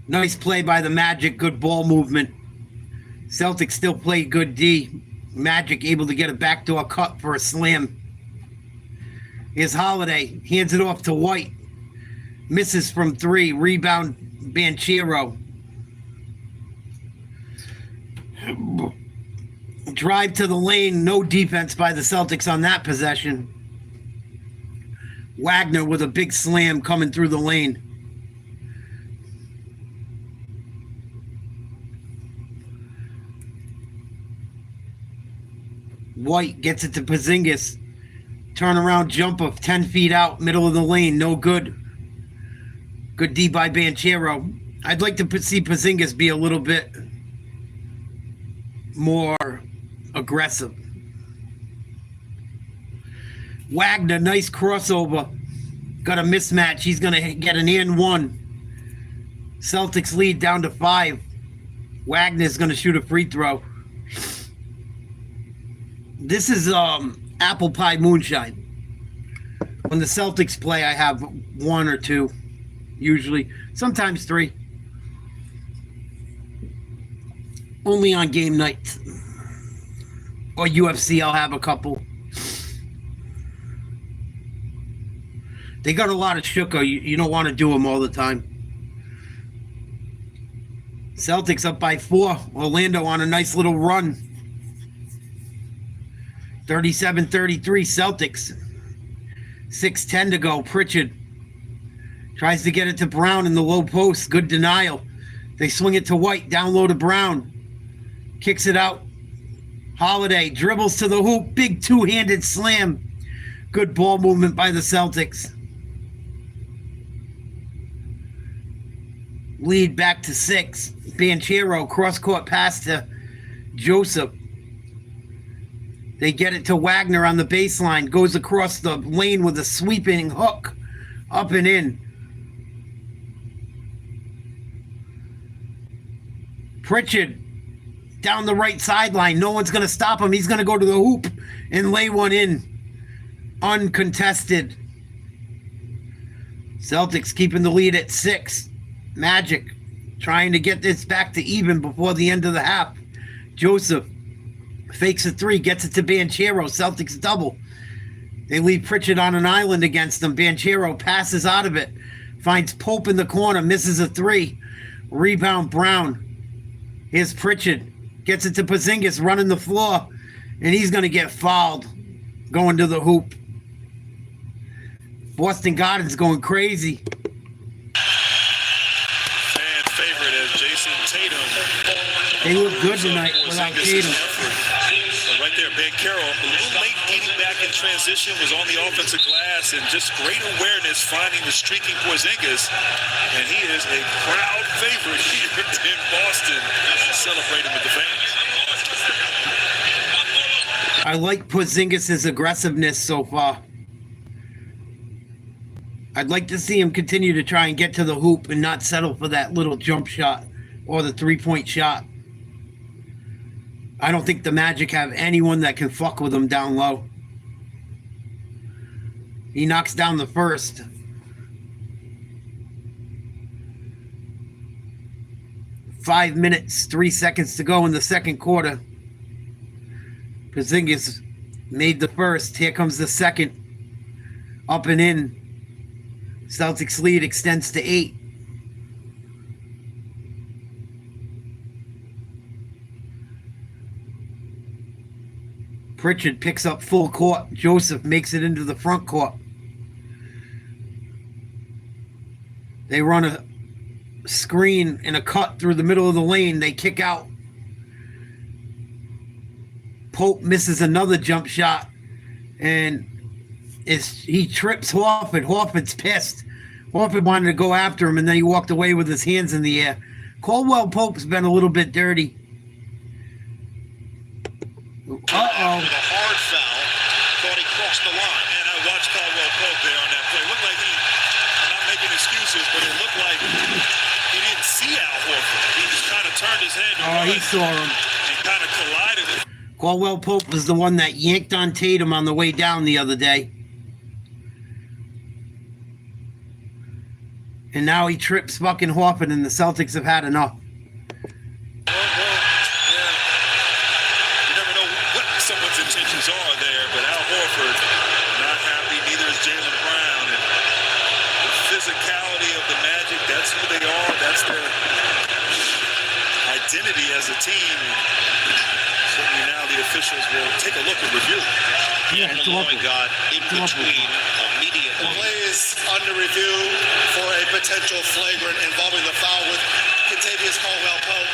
Nice play by the Magic, good ball movement. Celtics still play good D. Magic able to get a backdoor cut for a slam. Here's Holiday, hands it off to White. Misses from 3, rebound Banchero. Drive to the lane, no defense by the Celtics on that possession. Wagner with a big slam coming through the lane. White gets it to Porzingis. Turnaround jump of 10 feet out, middle of the lane, no good. Good D by Banchero. I'd like to see Porzingis be a little bit more aggressive. Wagner, nice crossover. Got a mismatch. He's going to get an and 1. Celtics lead down to 5. Wagner's going to shoot a free throw. This is apple pie moonshine. When the Celtics play, I have 1 or 2, usually. Sometimes 3. Only on game nights. Or UFC, I'll have a couple. They got a lot of sugar. You don't want to do them all the time. Celtics up by 4. Orlando on a nice little run. 37-33 Celtics. 6:10 to go. Pritchard tries to get it to Brown in the low post. Good denial. They swing it to White. Down low to Brown. Kicks it out. Holiday dribbles to the hoop. Big two-handed slam. Good ball movement by the Celtics. Lead back to 6. Banchero cross-court pass to Joseph. They get it to Wagner on the baseline. Goes across the lane with a sweeping hook. Up and in. Pritchard down the right sideline. No one's going to stop him. He's going to go to the hoop and lay one in. Uncontested. Celtics keeping the lead at 6. Magic trying to get this back to even before the end of the half. Joseph fakes a 3, gets it to Banchero. Celtics double. They leave Pritchard on an island against them. Banchero passes out of it. Finds Pope in the corner. Misses a 3. Rebound Brown. Here's Pritchard. Gets it to Porzingis running the floor. And he's going to get fouled going to the hoop. Boston Garden's going crazy. Fan favorite is Jason Tatum. They look good tonight without Tatum. Right there, Banchero, a little late getting back in transition, was on the offensive glass, and just great awareness finding the streaking Porzingis. And he is a proud favorite here in Boston, celebrating with the fans. I like Porzingis' aggressiveness so far. I'd like to see him continue to try and get to the hoop and not settle for that little jump shot or the three-point shot. I don't think the Magic have anyone that can fuck with him down low. He knocks down the first. Five minutes, 3 seconds to go in the second quarter. Porzingis made the first. Here comes the second. Up and in. Celtics lead extends to 8. Pritchard picks up full court. Joseph makes it into the front court. They run a screen and a cut through the middle of the lane. They kick out. Pope misses another jump shot. And he trips Horford. Horford's pissed. Horford wanted to go after him, and then he walked away with his hands in the air. Caldwell Pope's been a little bit dirty. A hard foul. Thought he crossed the line. And I watched turned his head to Oh, he run saw him. and kind of collided. Caldwell Pope was the one that yanked on Tatum on the way down the other day. And now he trips fucking Horford, and the Celtics have had enough. Well, yeah. You never know what someone's intentions are there, but Al Horford not happy, neither is Jaylen Brown. And the physicality of the Magic, that's who they are. That's their identity as a team. And certainly now the officials will take a look and review. Yeah, it's awful. got in between immediately. Plays under review for a potential flagrant involving the foul with Kentavious Caldwell-Pope.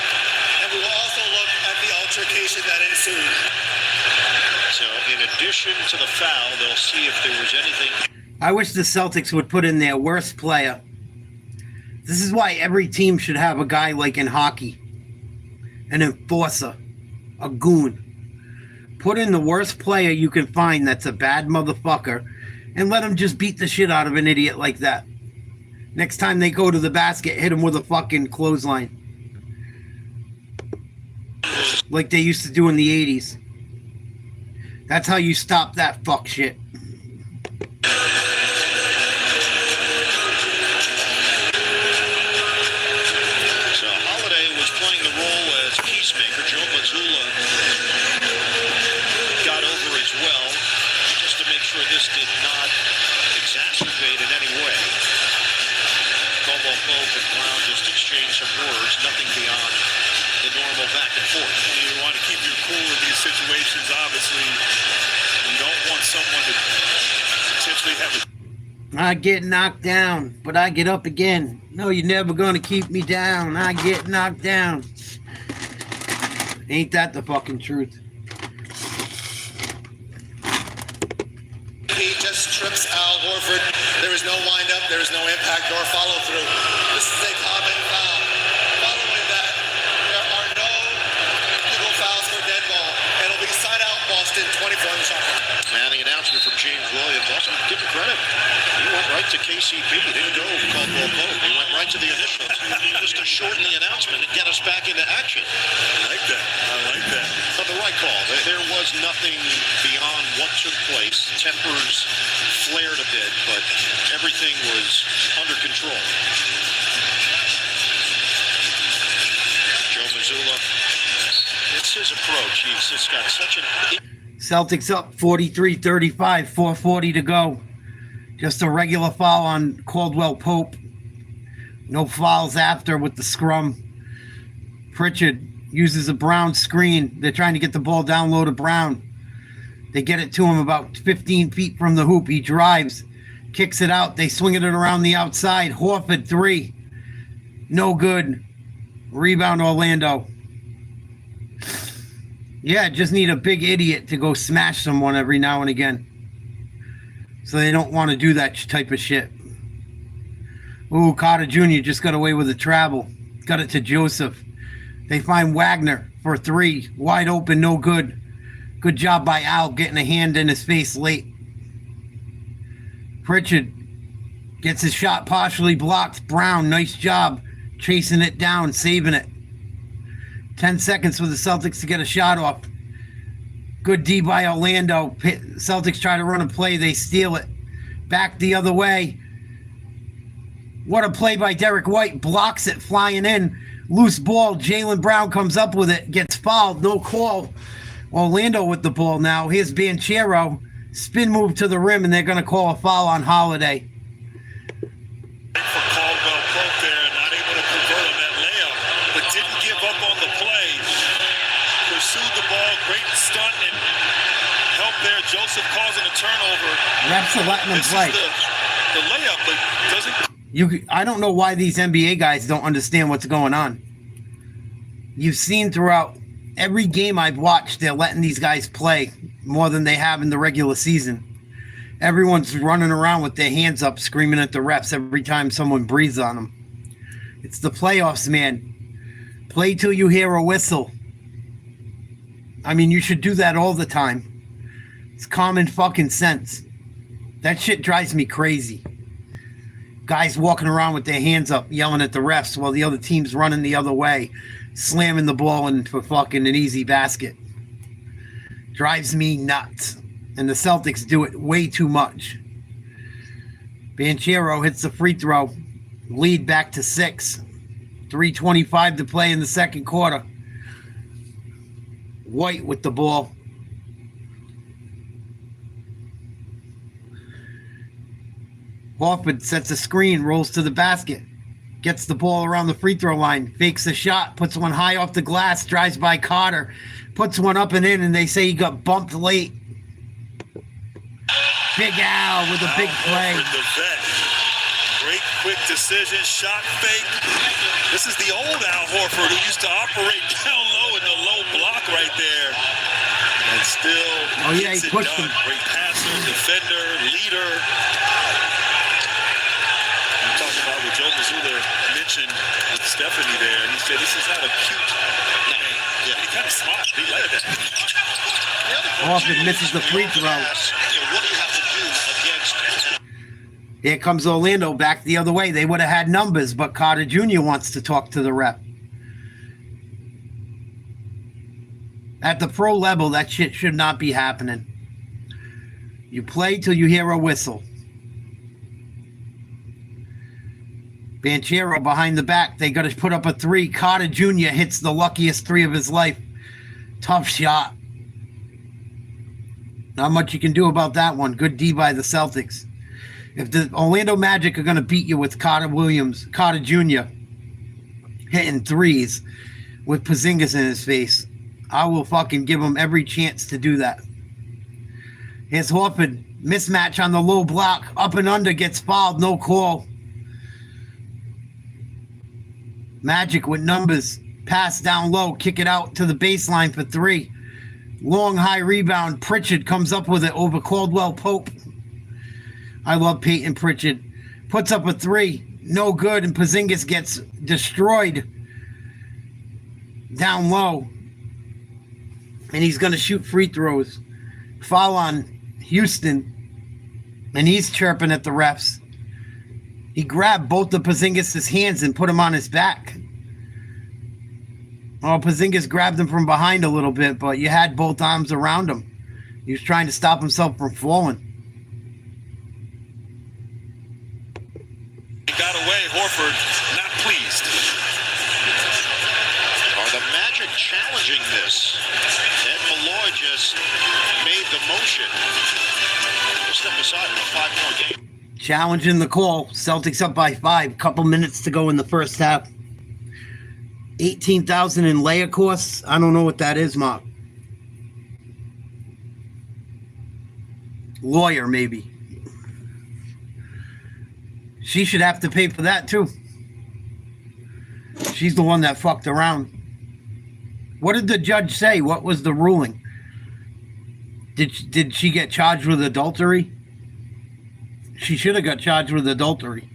And we will also look at the altercation that ensued. So in addition to the foul, they'll see if there was anything. I wish the Celtics would put in their worst player. This is why every team should have a guy like in hockey. An enforcer. A goon. Put in the worst player you can find that's a bad motherfucker and let him just beat the shit out of an idiot like that. Next time they go to the basket, hit him with a fucking clothesline. Like they used to do in the 80s. That's how you stop that fuck shit. So Holiday was playing the role as peacemaker. Joe Mazzulla got over as well, just to make sure this did not exacerbate in any way. Caldwell-Pope and Brown just exchanged some words, nothing beyond the normal back and forth. You want to keep your cool in these situations, obviously. You don't want someone to potentially have a... I get knocked down, but I get up again. No, you're never going to keep me down. I get knocked down. Ain't that the fucking truth? He just trips Al Horford. There is no wind-up, there is no impact or follow-through. This is a common foul. Following that, there are no legal fouls for dead ball. It'll be side-out Boston, 24 in the shot clock. And the announcement from James Williams, also give him credit. He went right to KCP. He didn't go Caldwell-Pope. He went right to the initials. Just to shorten the announcement and get us back into action. I like that. I like that. But the right call. There was nothing beyond what took place. Tempers flared a bit, but everything was under control. Joe Mazzulla, it's his approach. He's just got such an... Celtics up 43-35, 4:40 to go. Just a regular foul on Caldwell-Pope. No fouls after with the scrum. Pritchard uses a Brown screen. They're trying to get the ball down low to Brown. They get it to him about 15 feet from the hoop. He drives, kicks it out. They swing it around the outside. Horford, 3. No good. Rebound, Orlando. Yeah, just need a big idiot to go smash someone every now and again. So they don't want to do that type of shit. Ooh, Carter Jr. just got away with a travel. Got it to Joseph. They find Wagner for 3. Wide open, no good. Good job by Al getting a hand in his face late. Pritchard gets his shot partially blocked. Brown, nice job chasing it down, saving it. 10 seconds for the Celtics to get a shot off. Good D by Orlando. Celtics try to run a play. They steal it. Back the other way. What a play by Derek White. Blocks it, flying in. Loose ball. Jaylen Brown comes up with it. Gets fouled. No call. Orlando with the ball now. Here's Banchero. Spin move to the rim, and they're going to call a foul on Holiday. For Caldwell-Pope there, not able to convert on that layup, but didn't give up on the play. Pursued the ball, great stunt and help there. Joseph causing a turnover. Refs are letting them This play. is the layup, but doesn't... I don't know why these NBA guys don't understand what's going on. You've seen throughout every game I've watched, they're letting these guys play more than they have in the regular season. Everyone's running around with their hands up, screaming at the refs every time someone breathes on them. It's the playoffs, man. Play till you hear a whistle. I mean, you should do that all the time. It's common fucking sense. That shit drives me crazy. Guys walking around with their hands up, yelling at the refs while the other team's running the other way. slamming the ball in for fucking an easy basket. Drives me nuts. And the Celtics do it way too much. Banchero hits the free throw. Lead back to 6. 3:25 to play in the second quarter. White with the ball. Horford sets a screen, rolls to the basket. Gets the ball around the free throw line. Fakes a shot. Puts one high off the glass. Drives by Carter. Puts one up and in, and they say he got bumped late. Big Al with a big play. The vet. Great quick decision, shot fake. This is the old Al Horford who used to operate down low in the low block right there. And still he gets it pushed done. him. Great passer, defender, leader. I'm talking about what Joe Mazzulla mentioned with Stephanie there. He said this is not a cute game. Yeah, he kind of smart. He liked that. Horford misses the free throw. What do you have to do against? Here comes Orlando back the other way. They would have had numbers, but Carter Jr. wants to talk to the rep. At the pro level, that shit should not be happening. You play till you hear a whistle. Banchero behind the back. They got to put up a 3. Carter Jr. hits the luckiest 3 of his life. Tough shot. Not much you can do about that one. Good D by the Celtics. If the Orlando Magic are going to beat you with Carter Jr. hitting 3s with Porzingis in his face, I will fucking give him every chance to do that. Here's Horford. Mismatch on the low block. Up and under, gets fouled. No call. Magic with numbers. Pass down low. Kick it out to the baseline for 3. Long high rebound. Pritchard comes up with it over Caldwell Pope. I love Peyton Pritchard. Puts up a 3. No good, and Porzingis gets destroyed down low. And he's going to shoot free throws. Foul on Houston. And he's chirping at the refs. He grabbed both of Porzingis' hands and put him on his back. Oh, Porzingis grabbed him from behind a little bit, but you had both arms around him. He was trying to stop himself from falling. Got away, Horford not pleased. Are the Magic challenging this? Ed Malloy just made the motion. We'll step aside in a 5-point game. Challenging the call. Celtics up by 5. Couple minutes to go in the first half. $18,000 in layer costs. I don't know what that is, Mark. Lawyer, maybe. She should have to pay for that, too. She's the one that fucked around. What did the judge say? What was the ruling? Did she get charged with adultery? She should have got charged with adultery.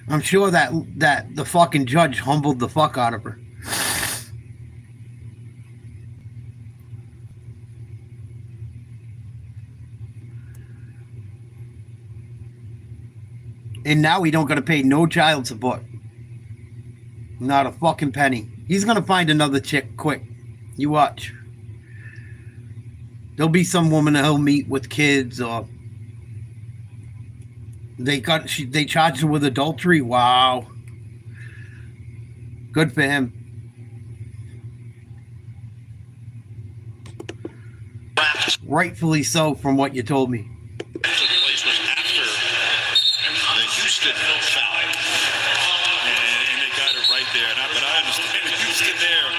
I'm sure that the fucking judge humbled the fuck out of her. And now he don't got to pay no child support. Not a fucking penny. He's going to find another chick quick. You watch. There'll be some woman that he'll meet with kids, or they charged her with adultery. Wow. Good for him. Rightfully so, from what you told me. Took place was after the Houston foul. And they got it right there. But I understand Houston there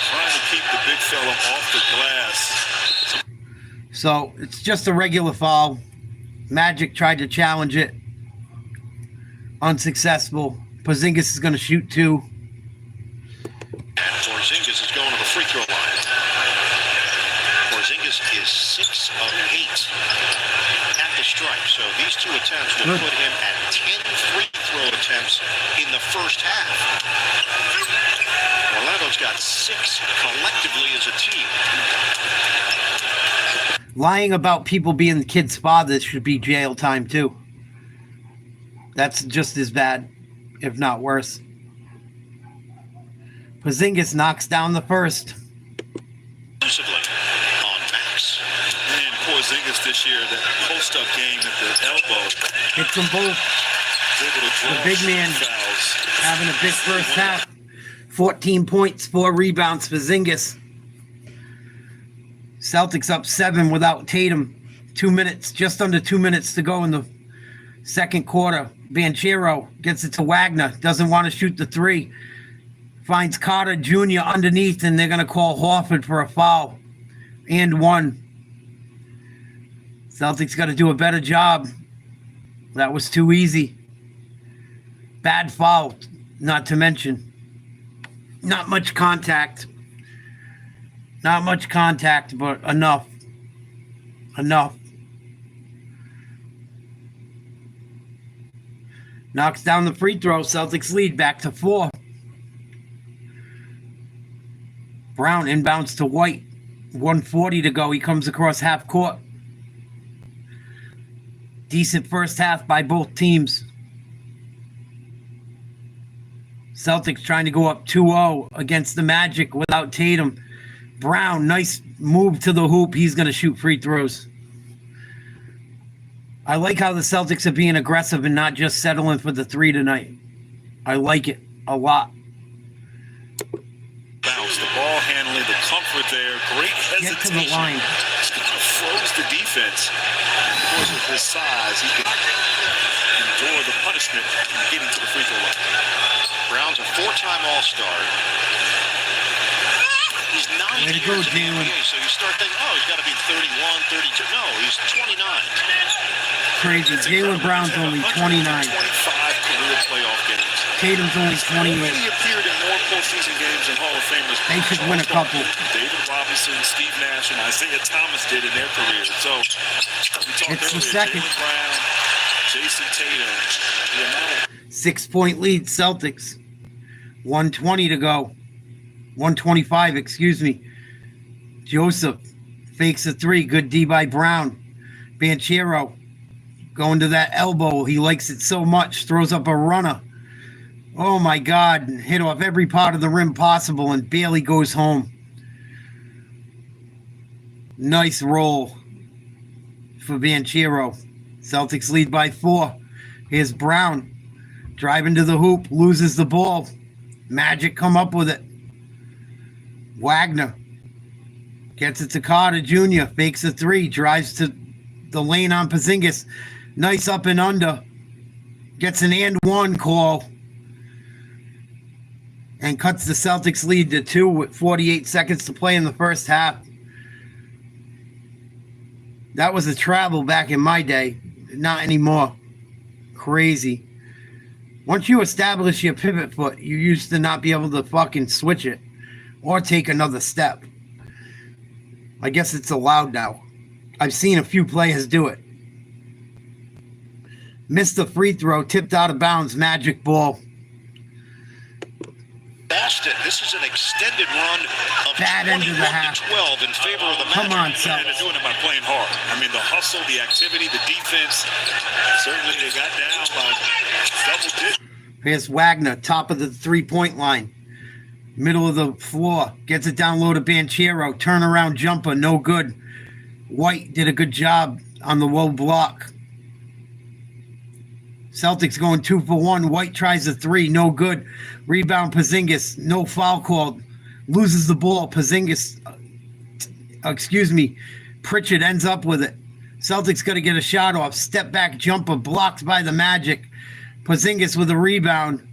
trying to keep the big fella off the glass. So it's just a regular foul. Magic tried to challenge it. Unsuccessful. Porzingis is going to shoot 2. And Porzingis is going to the free throw line. Porzingis is 6 of 8 at the stripe. So these 2 attempts will put him at 10 free throw attempts in the first half. Orlando's got 6 collectively as a team. Lying about people being the kids' fathers should be jail time, too. That's just as bad, if not worse. Porzingis knocks down the first. Exclusively on Max. And Porzingis this year, that post-up game at the elbow, Hits them both. is able to draw The big man fouls. having a big first half. 14 points, 4 rebounds for Porzingis. Celtics up 7 without Tatum. 2 minutes, just under 2 minutes to go in the second quarter. Banchero gets it to Wagner. Doesn't want to shoot the three. Finds Carter Jr. underneath, and they're going to call Horford for a foul. And one. Celtics got to do a better job. That was too easy. Bad foul, not to mention. Not much contact. Not much contact, but enough. Enough. Knocks down the free throw. Celtics lead back to 4. Brown inbounds to White. 1:40 to go. He comes across half court. Decent first half by both teams. Celtics trying to go up 2-0 against the Magic without Tatum. Brown, nice move to the hoop. He's going to shoot free throws. I like how the Celtics are being aggressive and not just settling for the 3 tonight. I like it a lot. Bounce, the ball handling, the comfort there, great hesitation. Get to the line. Just kind of froze the defense. Because of his size, he could endure the punishment and getting to the free throw line. Brown's a 4-time All-Star. He's 19 Way to go, years in the Jalen. NBA, so you start thinking, oh, he's got to be 31, 32. No, he's 29. Crazy. Jalen Brown's only 29. 25 career playoff games. Tatum's only 28. He appeared in more postseason games than Hall of Famers. They should win a couple. David Robinson, Steve Nash, and Isaiah Thomas did in their careers. So we talked It's the earlier, second. Jaylen Brown, Jason Tatum. The amount of 6-point lead, Celtics. 1:20 to go. 1:25, excuse me. Joseph fakes a 3. Good D by Brown. Banchero going to that elbow. He likes it so much. Throws up a runner. Oh, my God. Hit off every part of the rim possible and barely goes home. Nice roll for Banchero. Celtics lead by 4. Here's Brown. Driving to the hoop. Loses the ball. Magic come up with it. Wagner gets it to Carter Jr. Fakes a 3. Drives to the lane on Porzingis. Nice up and under. Gets an and one call. And cuts the Celtics lead to 2 with 48 seconds to play in the first half. That was a travel back in my day. Not anymore. Crazy. Once you establish your pivot foot, you used to not be able to fucking switch it or take another step. I guess it's allowed now. I've seen a few players do it. Missed the free throw, tipped out of bounds, Magic ball. Boston, this is an extended run of Bad end of the 21 half. to 12 in favor of the Magic. Come on, and Celtics. they're doing it by playing hard. I mean, the hustle, the activity, the defense. Certainly they got down by double digits. Here's Wagner, top of the three-point line. Middle of the floor. Gets it down low to Banchero. Turnaround jumper, no good. White did a good job on the low block. Celtics going 2 for 1. White tries a 3, no good. Rebound Porzingis, no foul called. Loses the ball. Porzingis, Pritchard ends up with it. Celtics got to get a shot off. Step back jumper blocked by the Magic. Porzingis with a rebound.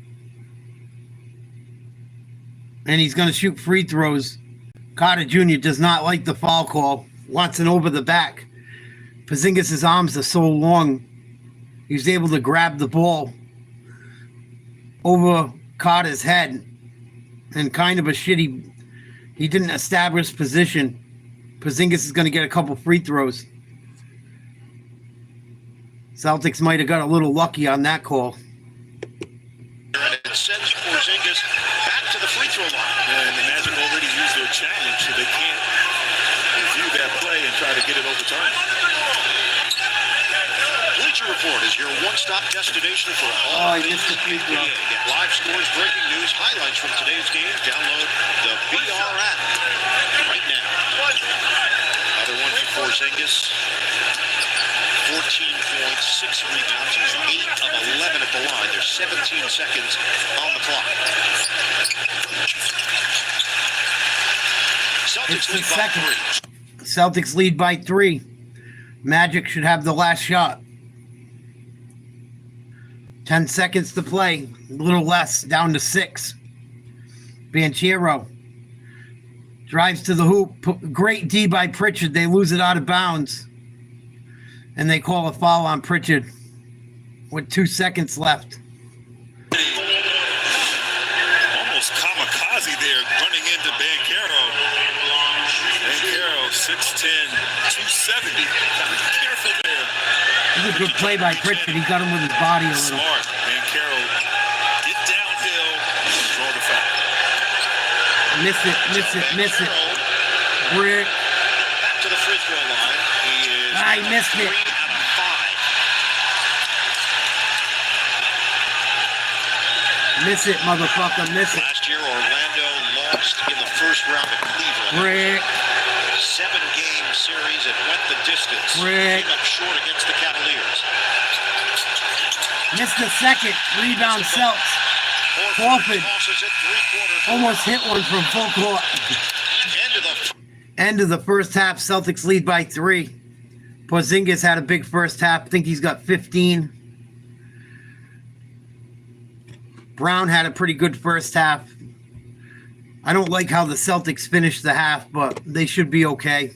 And he's going to shoot free throws. Carter Jr. does not like the foul call. Wants it over the back. Porzingis' arms are so long. He was able to grab the ball over Carter's head. And kind of a shitty... He didn't establish position. Porzingis is going to get a couple free throws. Celtics might have got a little lucky on that call. And it sends Porzingis back to the free throw line. And the Magic already used their challenge, so they can't review that play and try to get it overturned. Bleacher Bleacher Report is your one-stop destination for all things NBA. Get live scores, breaking news, highlights from today's games. Download the BR app right now. Another one for Porzingis. 14 points, 6 rebounds. He's 8 of 11 at the line. There's 17 seconds on the clock. It's Celtics the lead by second. 3. Celtics lead by 3. Magic should have the last shot. 10 seconds to play. A little less, down to 6. Banchero drives to the hoop. Great D by Pritchard. They lose it out of bounds. And they call a foul on Pritchard with 2 seconds left. Almost kamikaze there, running into Banchero. Banchero, 6'10", 270. Careful there. It was a good play by Pritchard. He got him with his body a little. Smart. Banchero, get downhill, draw the foul. Miss it. Brick. Back to the free throw line. He is I missed it. 3 out of 5. Miss it, motherfucker. Miss it. Last year, Orlando lost in the first round of Cleveland. Brick. 7-game series. It went the distance. Brick. Came up short against the Cavaliers. Missed the second. Rebound Celts. Horford Tosses it three-quarter. almost hit one from full court. End of the first half. Celtics lead by 3. Porzingis had a big first half. I think he's got 15. Brown had a pretty good first half. I don't like how the Celtics finished the half, but they should be okay.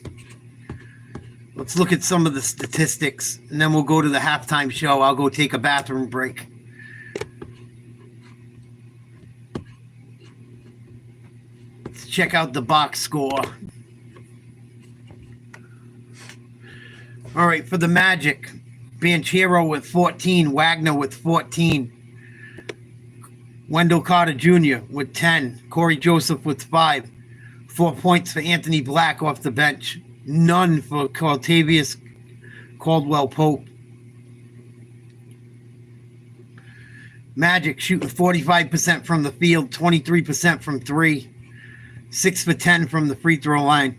Let's look at some of the statistics, and then we'll go to the halftime show. I'll go take a bathroom break. Let's check out the box score. All right, for the Magic, Banchero with 14, Wagner with 14, Wendell Carter Jr. with 10, Corey Joseph with 5, 4 points for Anthony Black off the bench, none for Contavious Caldwell-Pope. Magic shooting 45% from the field, 23% from 3, 6 for 10 from the free throw line.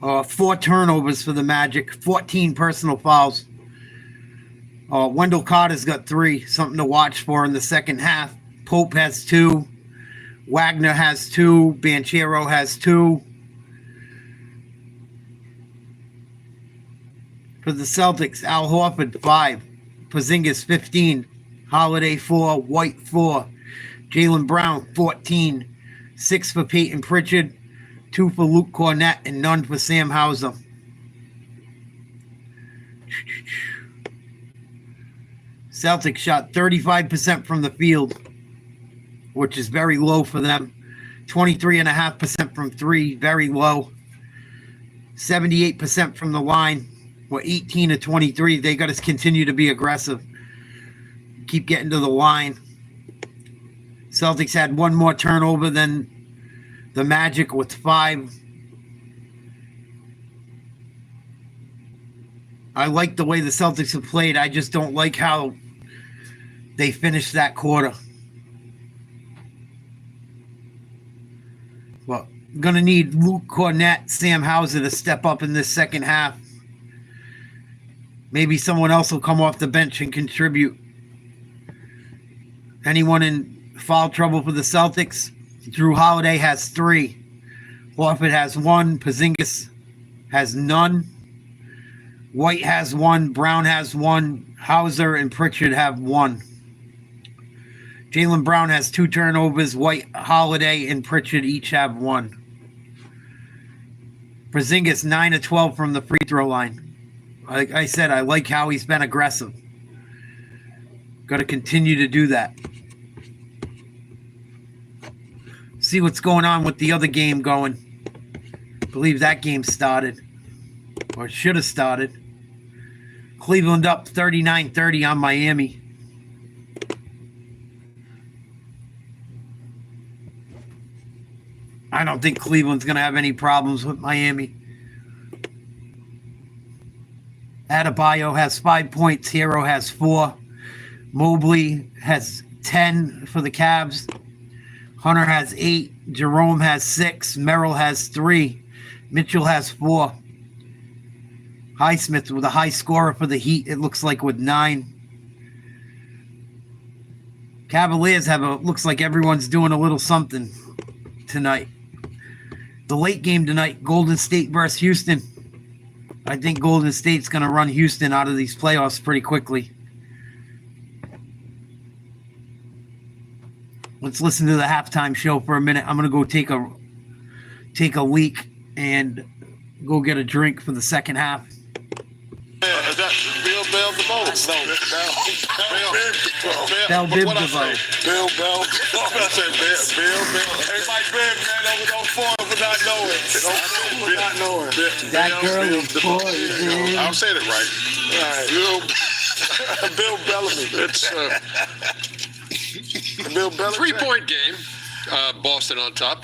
4 turnovers for the Magic, 14 personal fouls. Wendell Carter's got 3, something to watch for in the second half. Pope has 2. Wagner has 2. Banchero has 2. For the Celtics, Al Horford 5. Porzingis 15. Holiday 4. White 4. Jaylen Brown 14. 6 for Peyton Pritchard. 2 for Luke Cornett and none for Sam Hauser. Celtics shot 35% from the field, which is very low for them. 23.5% from 3, very low. 78% from the line. We're 18 to 23. They got to continue to be aggressive. Keep getting to the line. Celtics had 1 more turnover than the Magic with 5. I like the way the Celtics have played. I just don't like how they finished that quarter. Well, going to need Luke Cornett, Sam Hauser to step up in this second half. Maybe someone else will come off the bench and contribute. Anyone in foul trouble for the Celtics? Drew Holiday has 3. Horford has 1. Porzingis has none. White has 1. Brown has 1. Hauser and Pritchard have 1. Jaylen Brown has 2 turnovers. White, Holiday, and Pritchard each have 1. Porzingis 9 of 12 from the free throw line. Like I said, I like how he's been aggressive. Got to continue to do that. See what's going on with the other game going. I believe that game started. Or should have started. Cleveland up 39-30 on Miami. I don't think Cleveland's going to have any problems with Miami. Adebayo has 5 points. Hero has 4. Mobley has 10 for the Cavs. Hunter has 8. Jerome has 6. Merrill has 3. Mitchell has 4. Highsmith with a high scorer for the Heat, it looks like, with 9. Cavaliers looks like everyone's doing a little something tonight. The late game tonight, Golden State versus Houston. I think Golden State's going to run Houston out of these playoffs pretty quickly. Let's listen to the halftime show for a minute. I'm going to go take a leak and go get a drink for the second half. Is that Bill Bell DeVoe? Bell Biv DeVoe. Bill Bell. I said Bill. Hey, Mike Bibb, man, don't fall for not knowing. Don't not knowing. That girl is poison. I'll say it right. Bill Bellamy. It's Bill Bellamy. 3-point game. Boston on top.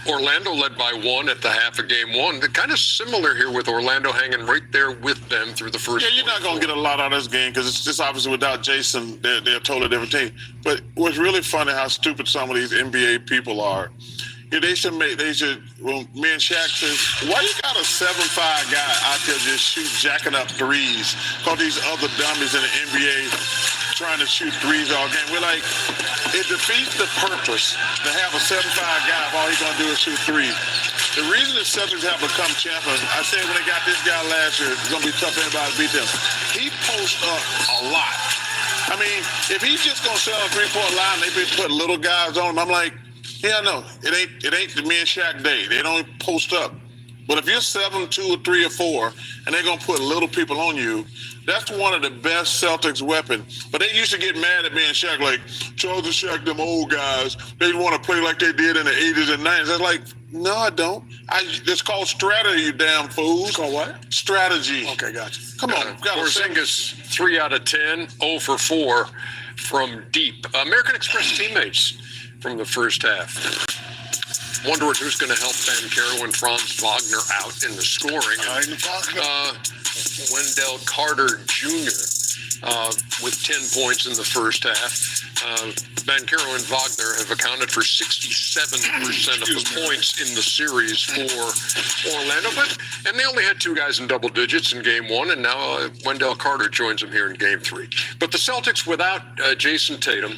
Orlando led by 1 at the half of game 1. They're kind of similar here with Orlando hanging right there with them through the first. Yeah, you're not going to get a lot out of this game because it's just obviously without Jason, they're a totally different team. But what's really funny how stupid some of these NBA people are. Yeah, me and Shaq says, why you got a 7'5" guy out there just jacking up threes? Because these other dummies in the NBA trying to shoot threes all game. We're like, it defeats the purpose to have a 7'5" guy if all he's going to do is shoot threes. The reason the Celtics have become champions, I said when they got this guy last year, it's going to be tough for anybody to beat them. He posts up a lot. I mean, if he's just going to sit on a 3-point line, they've been putting little guys on him. I'm like, yeah, no, it ain't the me and Shaq day. They don't post up. But if you're 7, 2, or 3, or 4, and they're going to put little people on you, that's one of the best Celtics weapons. But they used to get mad at me and Shaq, like, Charles and Shaq, them old guys, they want to play like they did in the 80s and 90s. I was like, no, I don't. It's called strategy, you damn fools. It's called what? Strategy. Okay, gotcha. Come on. Porzingis, 3 out of 10, 0 for 4 from deep. American Express teammates from the first half. Wonder who's going to help Banchero and Franz Wagner out in the scoring. Wendell Carter Jr. With 10 points in the first half. Banchero and Wagner have accounted for 67% of the points in the series for Orlando. And they only had 2 guys in double digits in game 1, and now Wendell Carter joins them here in game 3. But the Celtics without Jason Tatum,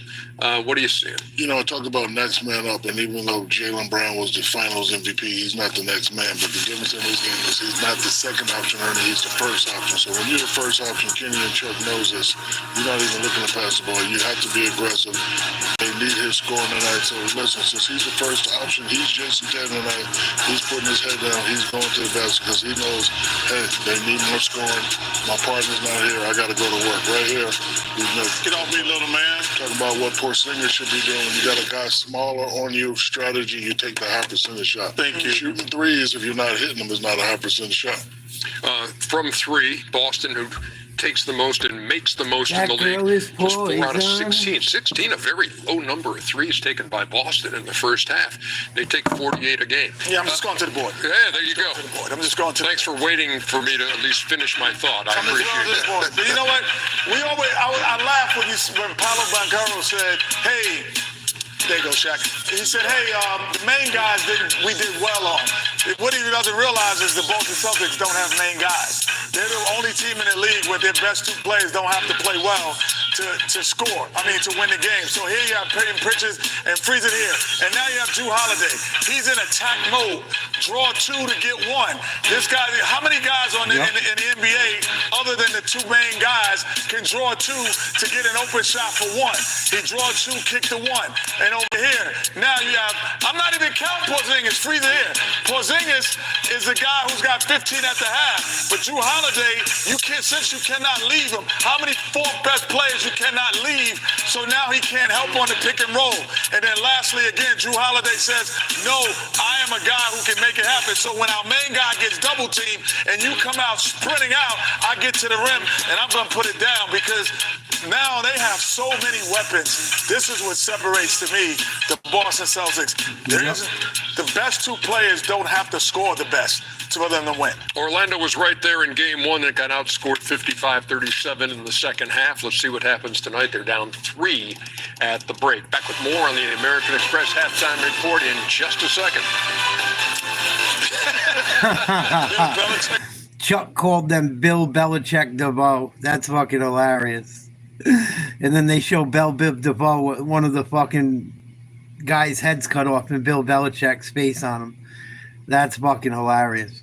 what are you seeing? You know, I talked about next man up, and even though Jaylen Brown was the finals MVP, he's not the next man. But the difference in this game is he's not the second option earner, he's the first option. So when you're the first option, Kenny and Chuck knows this, you're not even looking to pass the ball. You have to be aggressive. They need his scoring tonight. So listen, since he's the first option, he's Jason Tatum tonight. He's putting his head down. He's going to the basket because he knows, hey, they need more scoring. My partner's not here. I got to go to work. Right here, Get off me, little man. Talking about what Porzingis should be doing. You got a guy smaller on you, strategy, you take the high percentage shot. Thank you. Shooting threes, if you're not hitting them, is not a high percentage shot. From 3, Boston, who takes the most and makes the most in the league, is just 4 out of 16. 16, a very low number of threes taken by Boston in the first half. They take 48 a game. Yeah, I'm just going to the board. Yeah, there you go. I'm just going to. Thanks for waiting for me to at least finish my thought. I appreciate that. But you know what? I laughed when Paolo Banchero said, hey, there you go, Shaq. He said, hey, the main guys we did well on. What he doesn't realize is the Boston Celtics don't have main guys. They're the only team in the league where their best 2 players don't have to play well to score. To win the game. So here you have Peyton Pritchard and freeze it here. And now you have Drew Holiday. He's in attack mode. Draw 2 to get 1. This guy, how many guys in the NBA, other than the 2 main guys, can draw 2 to get an open shot for 1? He draw 2, kick to 1. And over here, now you have, I'm not even counting Porzingis, freeze it here. Porzingis is the guy who's got 15 at the half. But Drew Holiday, since you cannot leave him, how many 4th best players you cannot leave? So now he can't help on the pick and roll. And then lastly, again, Drew Holiday says, no, I am a guy who can make it happen. So when our main guy gets double teamed and you come out sprinting out, I get to the rim and I'm going to put it down because now they have so many weapons. This is what separates, to me, the Boston Celtics. The best 2 players don't have to score the best. for them to win. Orlando was right there in game one and got outscored 55-37 in the second half. Let's see what happens tonight. They're down 3 at the break. Back with more on the American Express halftime report in just a second. Chuck called them Bill Belichick DeVoe. That's fucking hilarious. And then they show Bell Biv DeVoe with one of the fucking guy's heads cut off and Bill Belichick's face on him. That's fucking hilarious.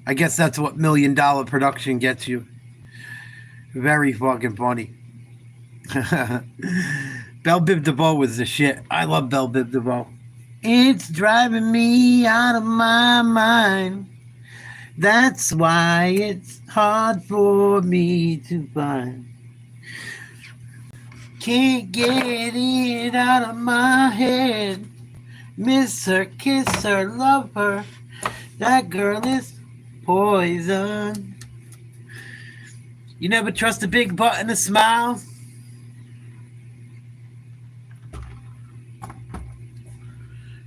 I guess that's what $1 million production gets you. Very fucking funny. Bell Biv DeVoe was the shit. I love Bell Biv DeVoe. It's driving me out of my mind. That's why it's hard for me to find. Can't get it out of my head. Miss her, kiss her, love her. That girl is poison. You never trust a big butt and a smile.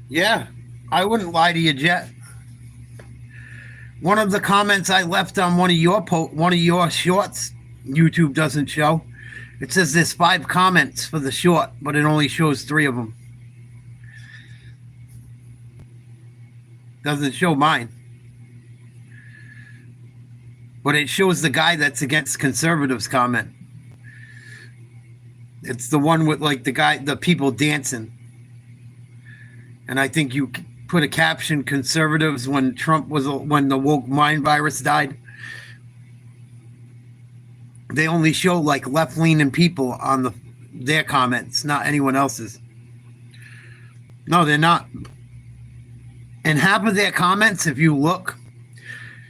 Yeah, I wouldn't lie to you, Jet. One of the comments I left on one of your shorts, YouTube doesn't show. It says there's 5 comments for the short, but it only shows 3 of them. Doesn't show mine. But it shows the guy that's against conservatives comment. It's the one with like the people dancing. And I think you put a caption, conservatives when the woke mind virus died. They only show like left-leaning people on their comments, not anyone else's. No, they're not. And half of their comments, if you look,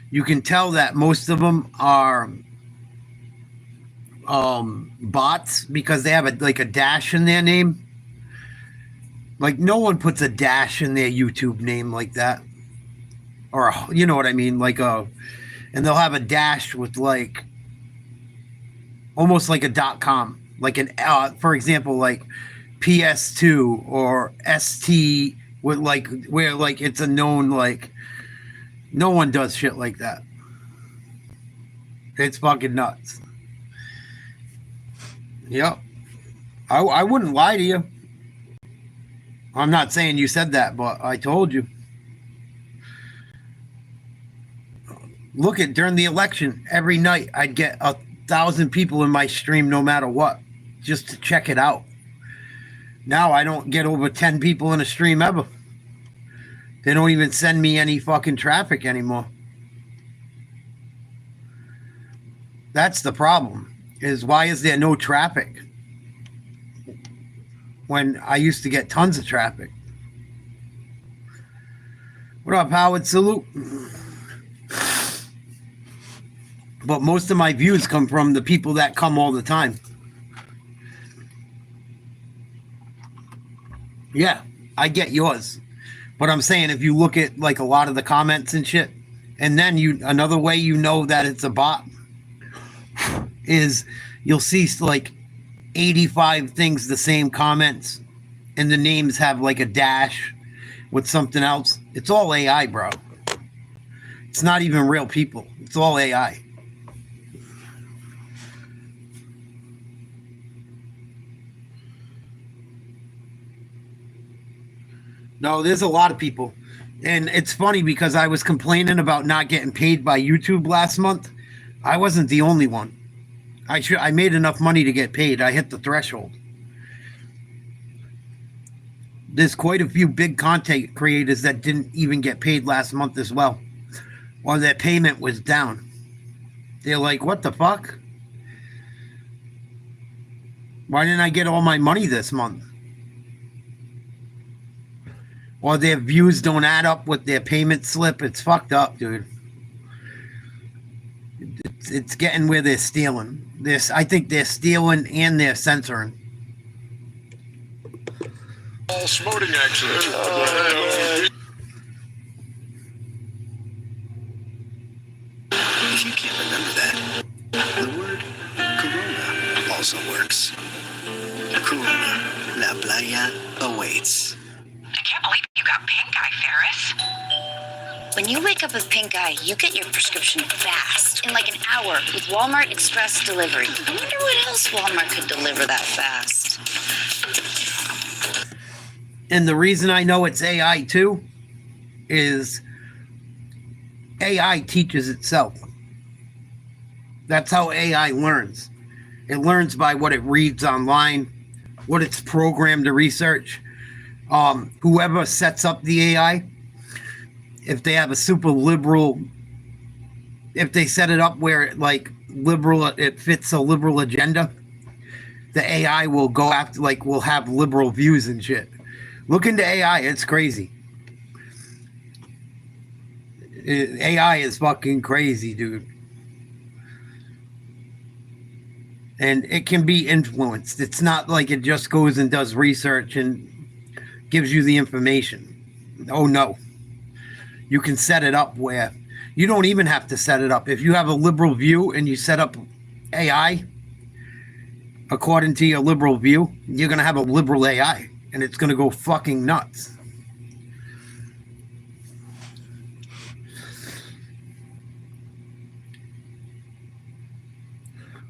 you can tell that most of them are bots because they have a dash in their name. Like no one puts a dash in their YouTube name like that, or you know what I mean, and they'll have a dash with like almost like a .com, like an for example, like PS2 or ST with like where like it's a known like no one does shit like that. It's fucking nuts. Yep. I wouldn't lie to you. I'm not saying you said that, but I told you. Look at during the election, every night I'd get 1,000 people in my stream no matter what, just to check it out. Now I don't get over 10 people in a stream ever. They don't even send me any fucking traffic anymore. That's the problem, is why is there no traffic? When I used to get tons of traffic. What up, Howard? Salute. But most of my views come from the people that come all the time. Yeah, I get yours. But I'm saying if you look at like a lot of the comments and shit, and then another way you know that it's a bot is you'll see like 85 things the same comments and the names have like a dash with something else. It's all AI, bro. It's not even real people. It's all AI. No, there's a lot of people. And it's funny because I was complaining about not getting paid by YouTube last month. I wasn't the only one. I made enough money to get paid. I hit the threshold. There's quite a few big content creators that didn't even get paid last month as well. Or their payment was down. They're like, what the fuck? Why didn't I get all my money this month? Or their views don't add up with their payment slip. It's fucked up, dude. It's getting where they're stealing. I think they're stealing and they're censoring. All smoting accident. If you can't remember that, the word Corona also works. Corona, La Playa awaits. I can't believe you got pink eye, Ferris. When you wake up with pink eye, you get your prescription fast, in like an hour, with Walmart Express Delivery. I wonder what else Walmart could deliver that fast. And the reason I know it's AI too is AI teaches itself. That's how AI learns. It learns by what it reads online, what it's programmed to research. Whoever sets up the AI, if they have a super liberal, if they set it up where it fits a liberal agenda, the AI will go after, will have liberal views and shit. Look into AI, it's crazy. AI is fucking crazy, dude. And it can be influenced. It's not like it just goes and does research and gives you the information. Oh, no. You can set it up where you don't even have to set it up. If you have a liberal view and you set up AI according to your liberal view, you're going to have a liberal AI, and it's going to go fucking nuts.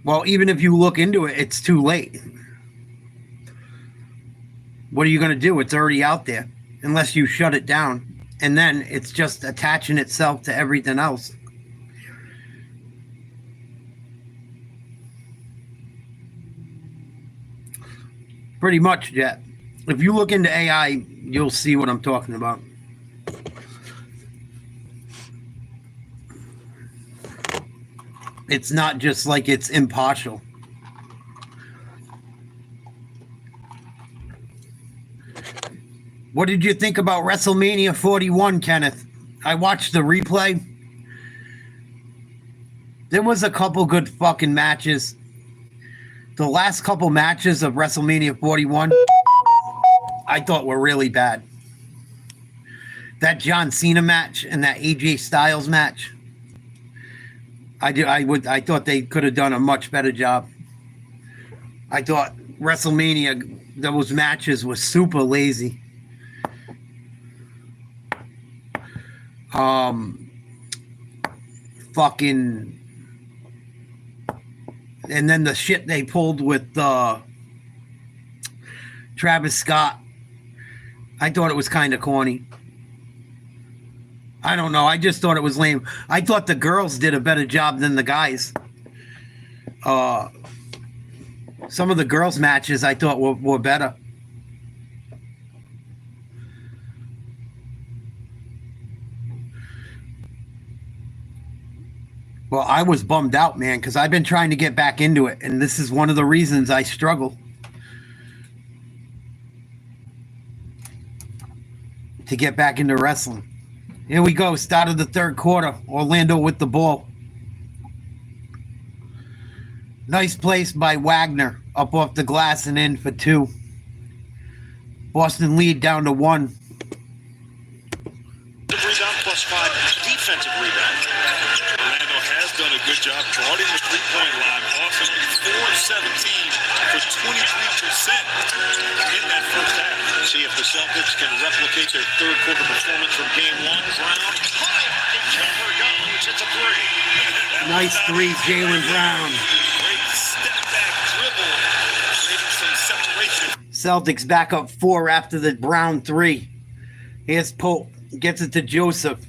Well, even if you look into it, it's too late. What are you going to do? It's already out there, unless you shut it down. And then it's just attaching itself to everything else. Pretty much, Jet. If you look into AI, you'll see what I'm talking about. It's not just like it's impartial. What did you think about WrestleMania 41, Kenneth? I watched the replay. There was a couple good fucking matches. The last couple matches of WrestleMania 41, I thought were really bad. That John Cena match and that AJ Styles match, I thought they could have done a much better job. I thought WrestleMania, those matches were super lazy. Fucking, and then the shit they pulled with Travis Scott, I thought it was kind of corny. I don't know. I just thought it was lame. I thought the girls did a better job than the guys. Some of the girls' matches I thought were better. Well, I was bummed out, man, because I've been trying to get back into it, and this is one of the reasons I struggle to get back into wrestling. Here we go, start of the third quarter. Orlando with the ball. Nice place by Wagner, up off the glass and in for 2. Boston lead down to 1. Rebound plus 5 defensive rebound. Orlando has done a good job guarding the three-point line. Boston 4-17 for 23% in that first half. See if the Celtics can replicate their third quarter performance from game 1. Brown, high, it never goes. It's a 3. Nice 3, Jaylen Brown. Great step-back dribble, creating some separation. Celtics back up 4 after the Brown 3. Here's Pope. Gets it to Joseph.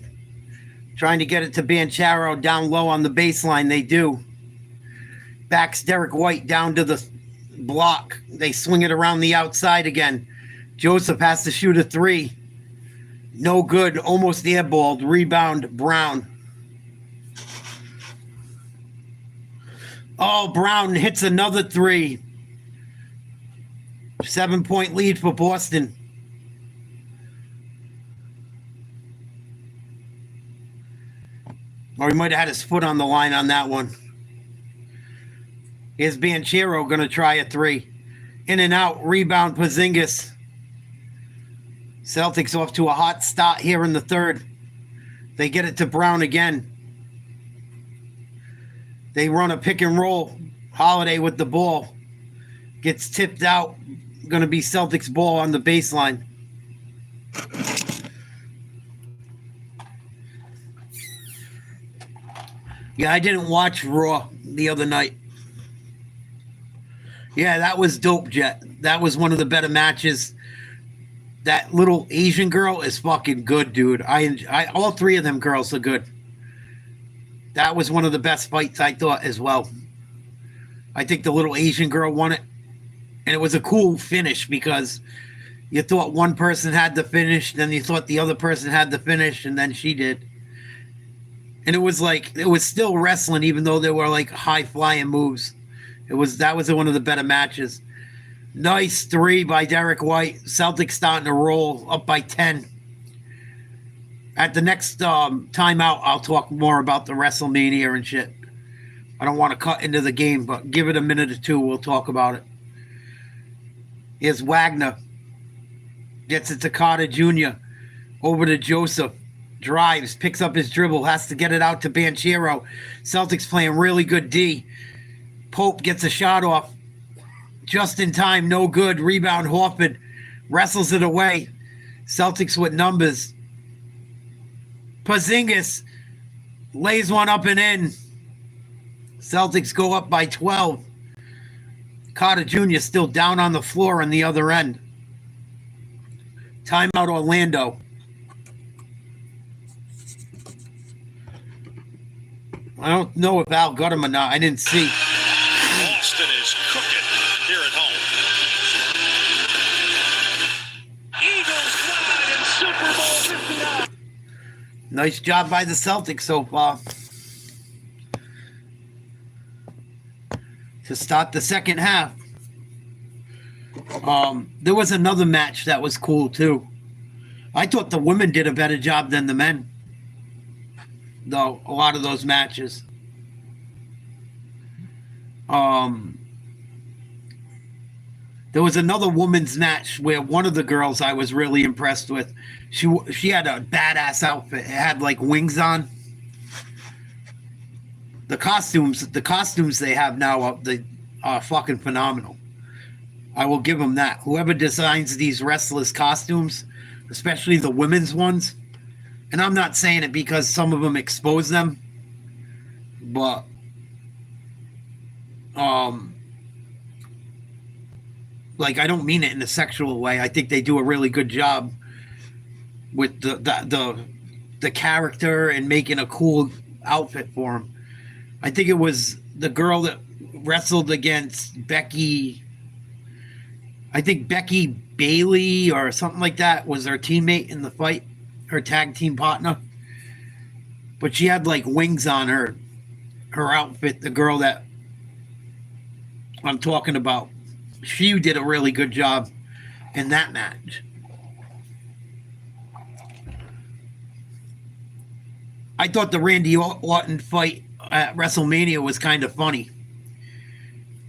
Trying to get it to Banchero down low on the baseline. They do. Backs Derek White down to the block. They swing it around the outside again. Joseph has to shoot a 3. No good. Almost airballed. Rebound, Brown. Oh, Brown hits another 3. 7-point lead for Boston. Or he might have had his foot on the line on that one. Here's Banchero going to try a 3. In and out. Rebound, Porzingis. Celtics off to a hot start here in the third. They get it to Brown again. They run a pick and roll. Holiday with the ball. Gets tipped out. Going to be Celtics ball on the baseline. Yeah, I didn't watch Raw the other night. Yeah, that was dope, Jet. That was one of the better matches. That little Asian girl is fucking good, dude. All three of them girls are good. That was one of the best fights, I thought, as well. I think the little Asian girl won it. And it was a cool finish because you thought one person had the finish, then you thought the other person had the finish, and then she did. And it was still wrestling, even though there were like high flying moves. That was one of the better matches. Nice 3 by Derek White. Celtics starting to roll up by 10. At the next timeout, I'll talk more about the WrestleMania and shit. I don't want to cut into the game, but give it a minute or two. We'll talk about it. Here's Wagner. Gets it to Carter Jr. Over to Joseph. Drives. Picks up his dribble. Has to get it out to Banchero. Celtics playing really good D. Pope gets a shot off. Just in time. No good. Rebound Horford. Wrestles it away. Celtics with numbers. Porzingis lays one up and in. Celtics go up by 12. Carter Jr. still down on the floor on the other end. Timeout Orlando. I don't know if Al got him or not. I didn't see. Boston is cooking here at home. Eagles fly in Super Bowl 59. Nice job by the Celtics so far. To start the second half. There was another match that was cool too. I thought the women did a better job than the men. Though a lot of those matches. There was another women's match where one of the girls I was really impressed with. She had a badass outfit. It had like wings on. The costumes they have now are fucking phenomenal. I will give them that. Whoever designs these wrestlers' costumes, especially the women's ones, and I'm not saying it because some of them expose them, but like I don't mean it in a sexual way. I think they do a really good job with the character and making a cool outfit for them. I think it was the girl that wrestled against Becky. I think Becky Bailey or something like that was her teammate in the fight, her tag team partner. But she had like wings on her outfit, the girl that I'm talking about. She did a really good job in that match. I thought the Randy Orton fight at WrestleMania was kind of funny.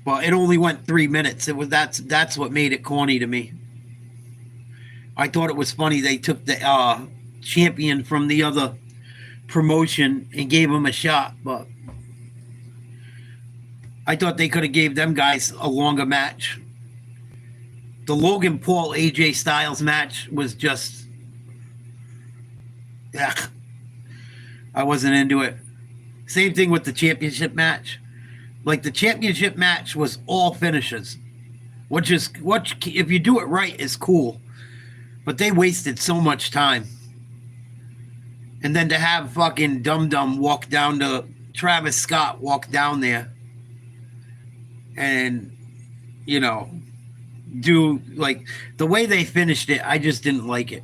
But it only went 3 minutes. That's what made it corny to me. I thought it was funny they took the champion from the other promotion and gave him a shot, but I thought they could have gave them guys a longer match. The Logan Paul AJ Styles match was just I wasn't into it. Same thing with the championship match. Like the championship match was all finishes, which if you do it right is cool, but they wasted so much time. And then to have fucking Dum Dum walk down to Travis Scott walk down there and do like the way they finished it, I just didn't like it.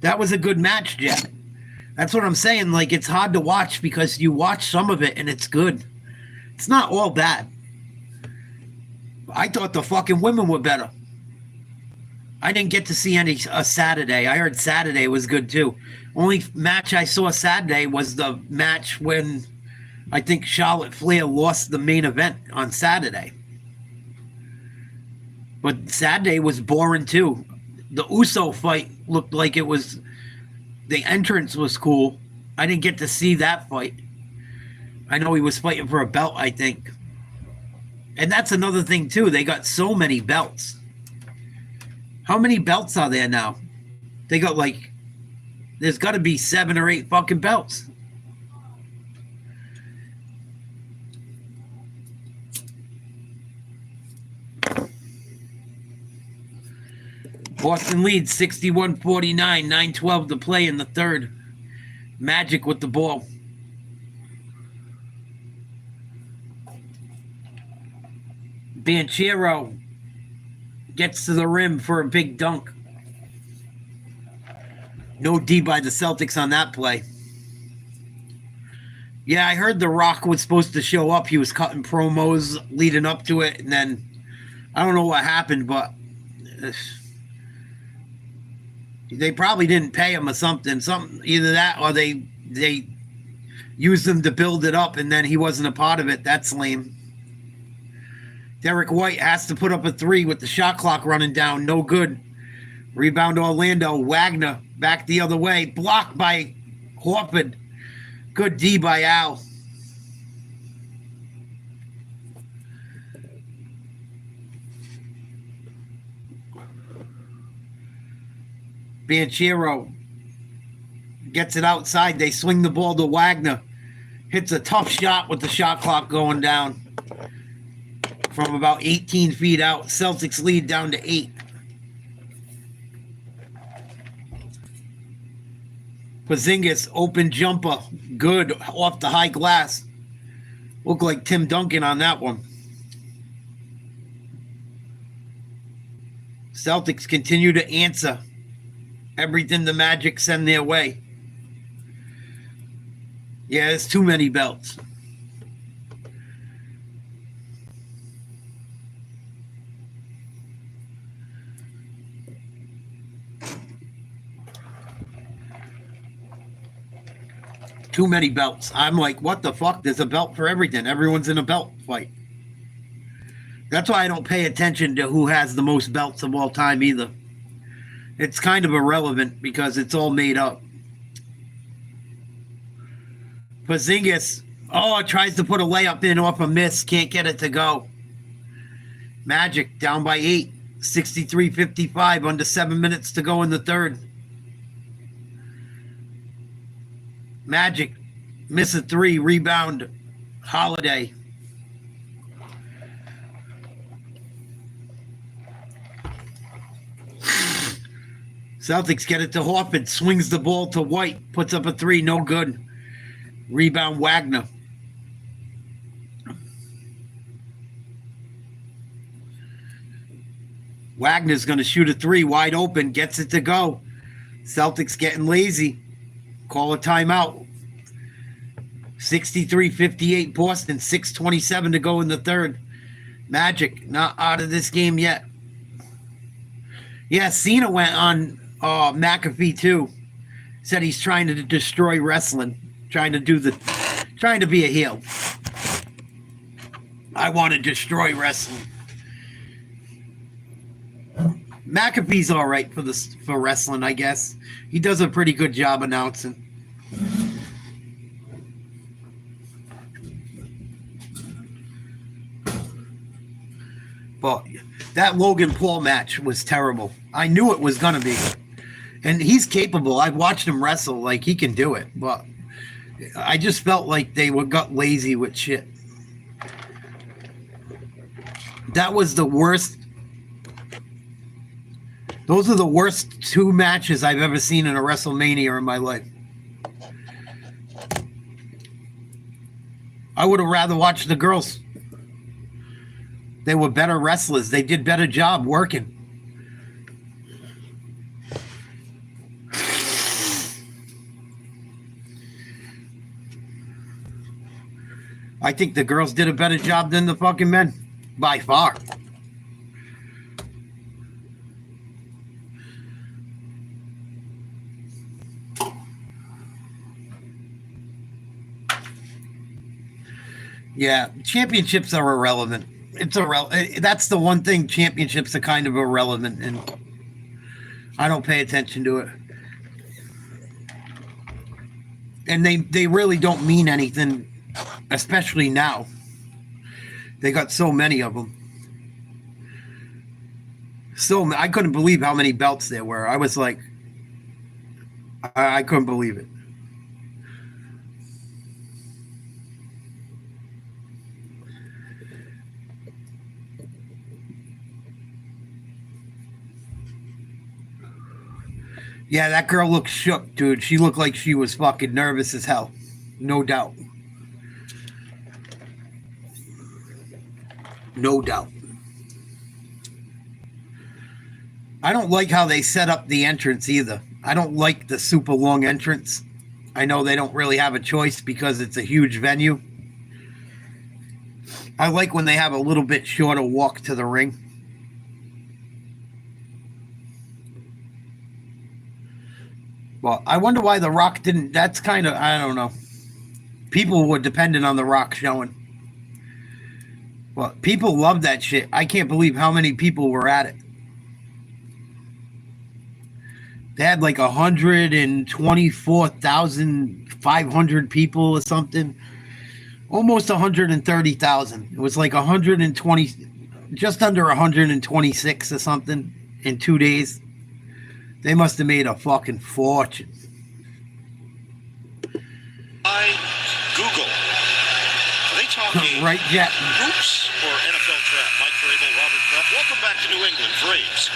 That was a good match, Jack. That's what I'm saying. Like, it's hard to watch because you watch some of it and it's good. It's not all bad. I thought the fucking women were better. I didn't get to see any Saturday. I heard Saturday was good too. Only match I saw Saturday was the match when I think Charlotte Flair lost the main event on Saturday. But Saturday was boring too. The Uso fight looked like it was... The entrance was cool. I didn't get to see that fight. I know he was fighting for a belt, I think. And that's another thing, too. They got so many belts. How many belts are there now? They There's got to be 7 or 8 fucking belts. Boston leads 61-49, 9:12 to play in the third. Magic with the ball. Banchero gets to the rim for a big dunk. No D by the Celtics on that play. Yeah, I heard The Rock was supposed to show up. He was cutting promos leading up to it, and then I don't know what happened, but they probably didn't pay him or something. Either that or they used him to build it up, and then he wasn't a part of it. That's lame. Derek White has to put up a 3 with the shot clock running down. No good. Rebound Orlando. Wagner back the other way. Blocked by Horford. Good D by Al. Banchero gets it outside. They swing the ball to Wagner. Hits a tough shot with the shot clock going down from about 18 feet out. Celtics lead down to 8. Porzingis, open jumper. Good off the high glass. Looked like Tim Duncan on that one. Celtics continue to answer everything the Magic send their way. Yeah, there's too many belts. Too many belts. I'm like, what the fuck? There's a belt for everything. Everyone's in a belt fight. That's why I don't pay attention to who has the most belts of all time either. It's kind of irrelevant because it's all made up. Porzingis, tries to put a layup in off a miss. Can't get it to go. Magic down by 8. 63-55, under 7 minutes to go in the third. Magic miss a 3, rebound Holiday. Celtics get it to Horford, swings the ball to White, puts up a 3, no good. Rebound Wagner. Wagner's going to shoot a 3, wide open, gets it to go. Celtics getting lazy. Call a timeout. 63-58 Boston, 6:27 to go in the third. Magic not out of this game yet. Yeah, Cena went on McAfee too. Said he's trying to destroy wrestling, trying to be a heel. I want to destroy wrestling. McAfee's all right for wrestling, I guess. He does a pretty good job announcing. But that Logan Paul match was terrible. I knew it was going to be. And he's capable. I've watched him wrestle. Like, he can do it. But I just felt like they got lazy with shit. That was the worst. Those are the worst 2 matches I've ever seen in a WrestleMania in my life. I would have rather watched the girls. They were better wrestlers. They did better job working. I think the girls did a better job than the fucking men. By far. Yeah, championships are irrelevant. That's the one thing. Championships are kind of irrelevant, and I don't pay attention to it. And they really don't mean anything, especially now. They got so many of them. I couldn't believe how many belts there were. I was like, I couldn't believe it. Yeah, that girl looked shook, dude. She looked like she was fucking nervous as hell. No doubt. No doubt. I don't like how they set up the entrance either. I don't like the super long entrance. I know they don't really have a choice because it's a huge venue. I like when they have a little bit shorter walk to the ring. Well, I wonder why The Rock didn't. That's kind of, I don't know. People were dependent on The Rock showing. Well, people love that shit. I can't believe how many people were at it. They had like 124,500 people or something. Almost 130,000. It was like 120, just under 126 or something in 2 days. They must have made a fucking fortune. I Google. Are they talking right, Jet? Hoops or NFL draft? Mike Vrabel, Robert Kraft. Welcome back to New England, Braves.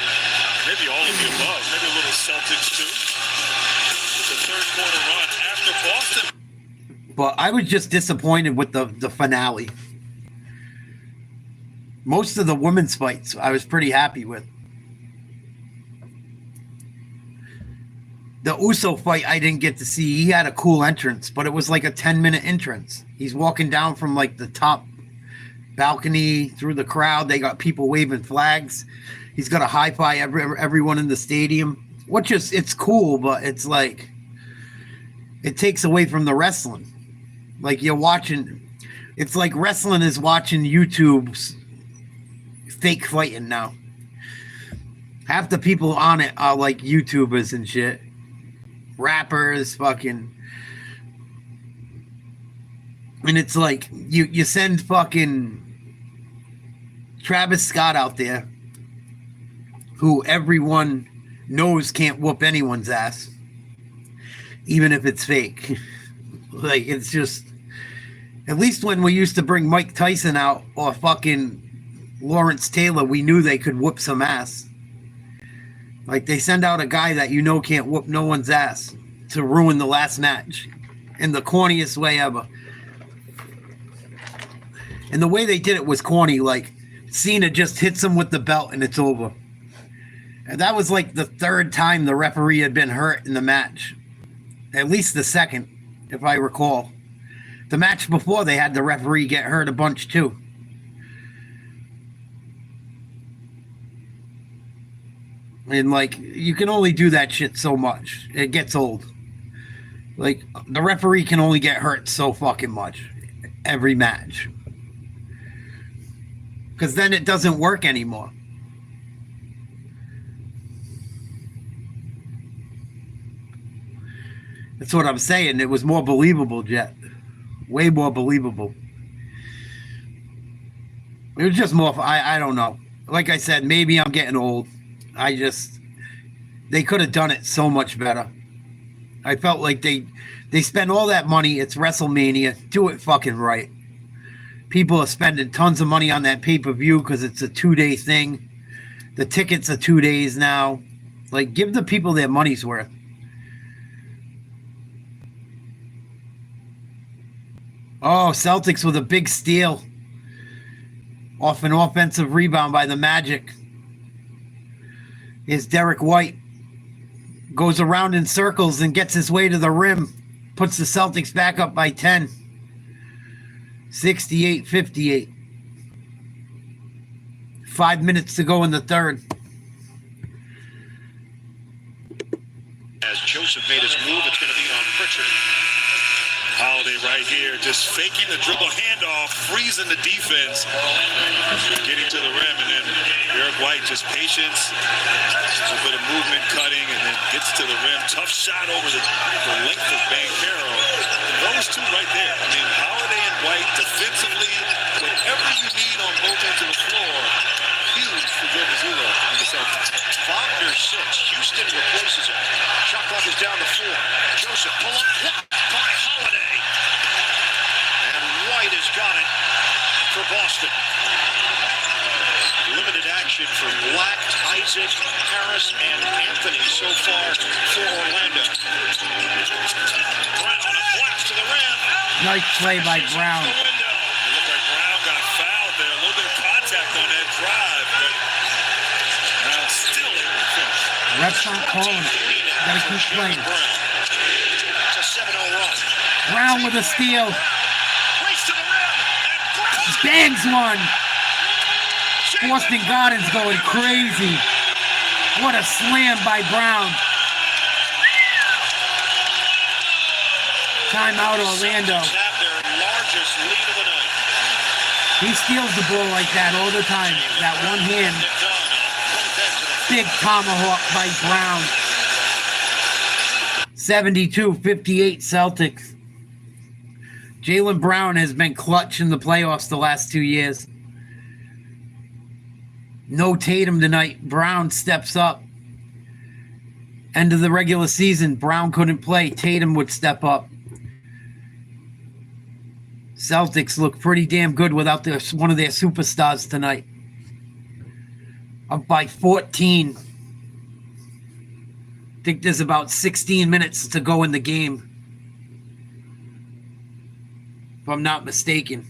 Maybe all of the above. Maybe a little Celtics too. It's a third quarter run after Boston. But I was just disappointed with the finale. Most of the women's fights I was pretty happy with. The Uso fight I didn't get to see. He had a cool entrance, but it was like a 10-minute entrance. He's walking down from like the top balcony through the crowd. They got people waving flags. He's got to high-five everyone in the stadium. Which is, it's cool, but it's like, it takes away from the wrestling. Like you're watching, it's like wrestling is watching YouTube's fake fighting now. Half the people on it are like YouTubers and shit. Rappers, fucking. And it's like, you send fucking Travis Scott out there, who everyone knows can't whoop anyone's ass, even if it's fake. Like, it's just, at least when we used to bring Mike Tyson out or fucking Lawrence Taylor, we knew they could whoop some ass. Like, they send out a guy that you know can't whoop no one's ass to ruin the last match in the corniest way ever. And the way they did it was corny. Like, Cena just hits him with the belt and it's over. And that was like the third time the referee had been hurt in the match. At least the second, if I recall. The match before, they had the referee get hurt a bunch too. And like, you can only do that shit so much. It gets old. Like, the referee can only get hurt so fucking much every match. Because then it doesn't work anymore. That's what I'm saying. It was more believable, Jet. Way more believable. It was just more, I don't know. Like I said, maybe I'm getting old. They could have done it so much better. I felt like they spent all that money. It's WrestleMania. Do it fucking right. People are spending tons of money on that pay-per-view because it's a 2-day thing. The tickets are 2 days now. Like, give the people their money's worth. Oh, Celtics with a big steal. Off an offensive rebound by the Magic. Is Derek White. Goes around in circles and gets his way to the rim. Puts the Celtics back up by 10. 68-58. 5 minutes to go in the third. As Joseph made his move, it's going to be on Pritchard. Holiday right here, just faking the dribble handoff, freezing the defense, getting to the rim, and then Derek White just patience, a bit of movement, cutting, and then gets to the rim. Tough shot over the length of Banchero. Those two right there. I mean, Holiday and White defensively, whatever you need on both ends of the floor, huge for Joe Mazzulla and the Celtics. Wagner 6. Houston replaces him. Shot clock is down to 4. White has got it for Boston. Limited action for Black, Isaac, Harris, and Anthony so far for Orlando. Brown, a blast to the rim. Nice play by Brown. It looked like Brown got fouled there. A little bit of contact on that drive, but Brown still able to finish. Refs aren't calling. Gotta keep playing. It's a 7-0 run. Brown with a steal. Race to the rim. And Brown. Bangs one. Boston Gardens going crazy. What a slam by Brown. Timeout Orlando. Have their largest lead of the night. He steals the ball like that all the time. That one hand. Big tomahawk by Brown. 72-58 Celtics. Jaylen Brown has been clutch in the playoffs the last 2 years. No Tatum tonight. Brown steps up. End of the regular season, Brown couldn't play. Tatum would step up. Celtics look pretty damn good without one of their superstars tonight. Up by 14. I think there's about 16 minutes to go in the game, if I'm not mistaken.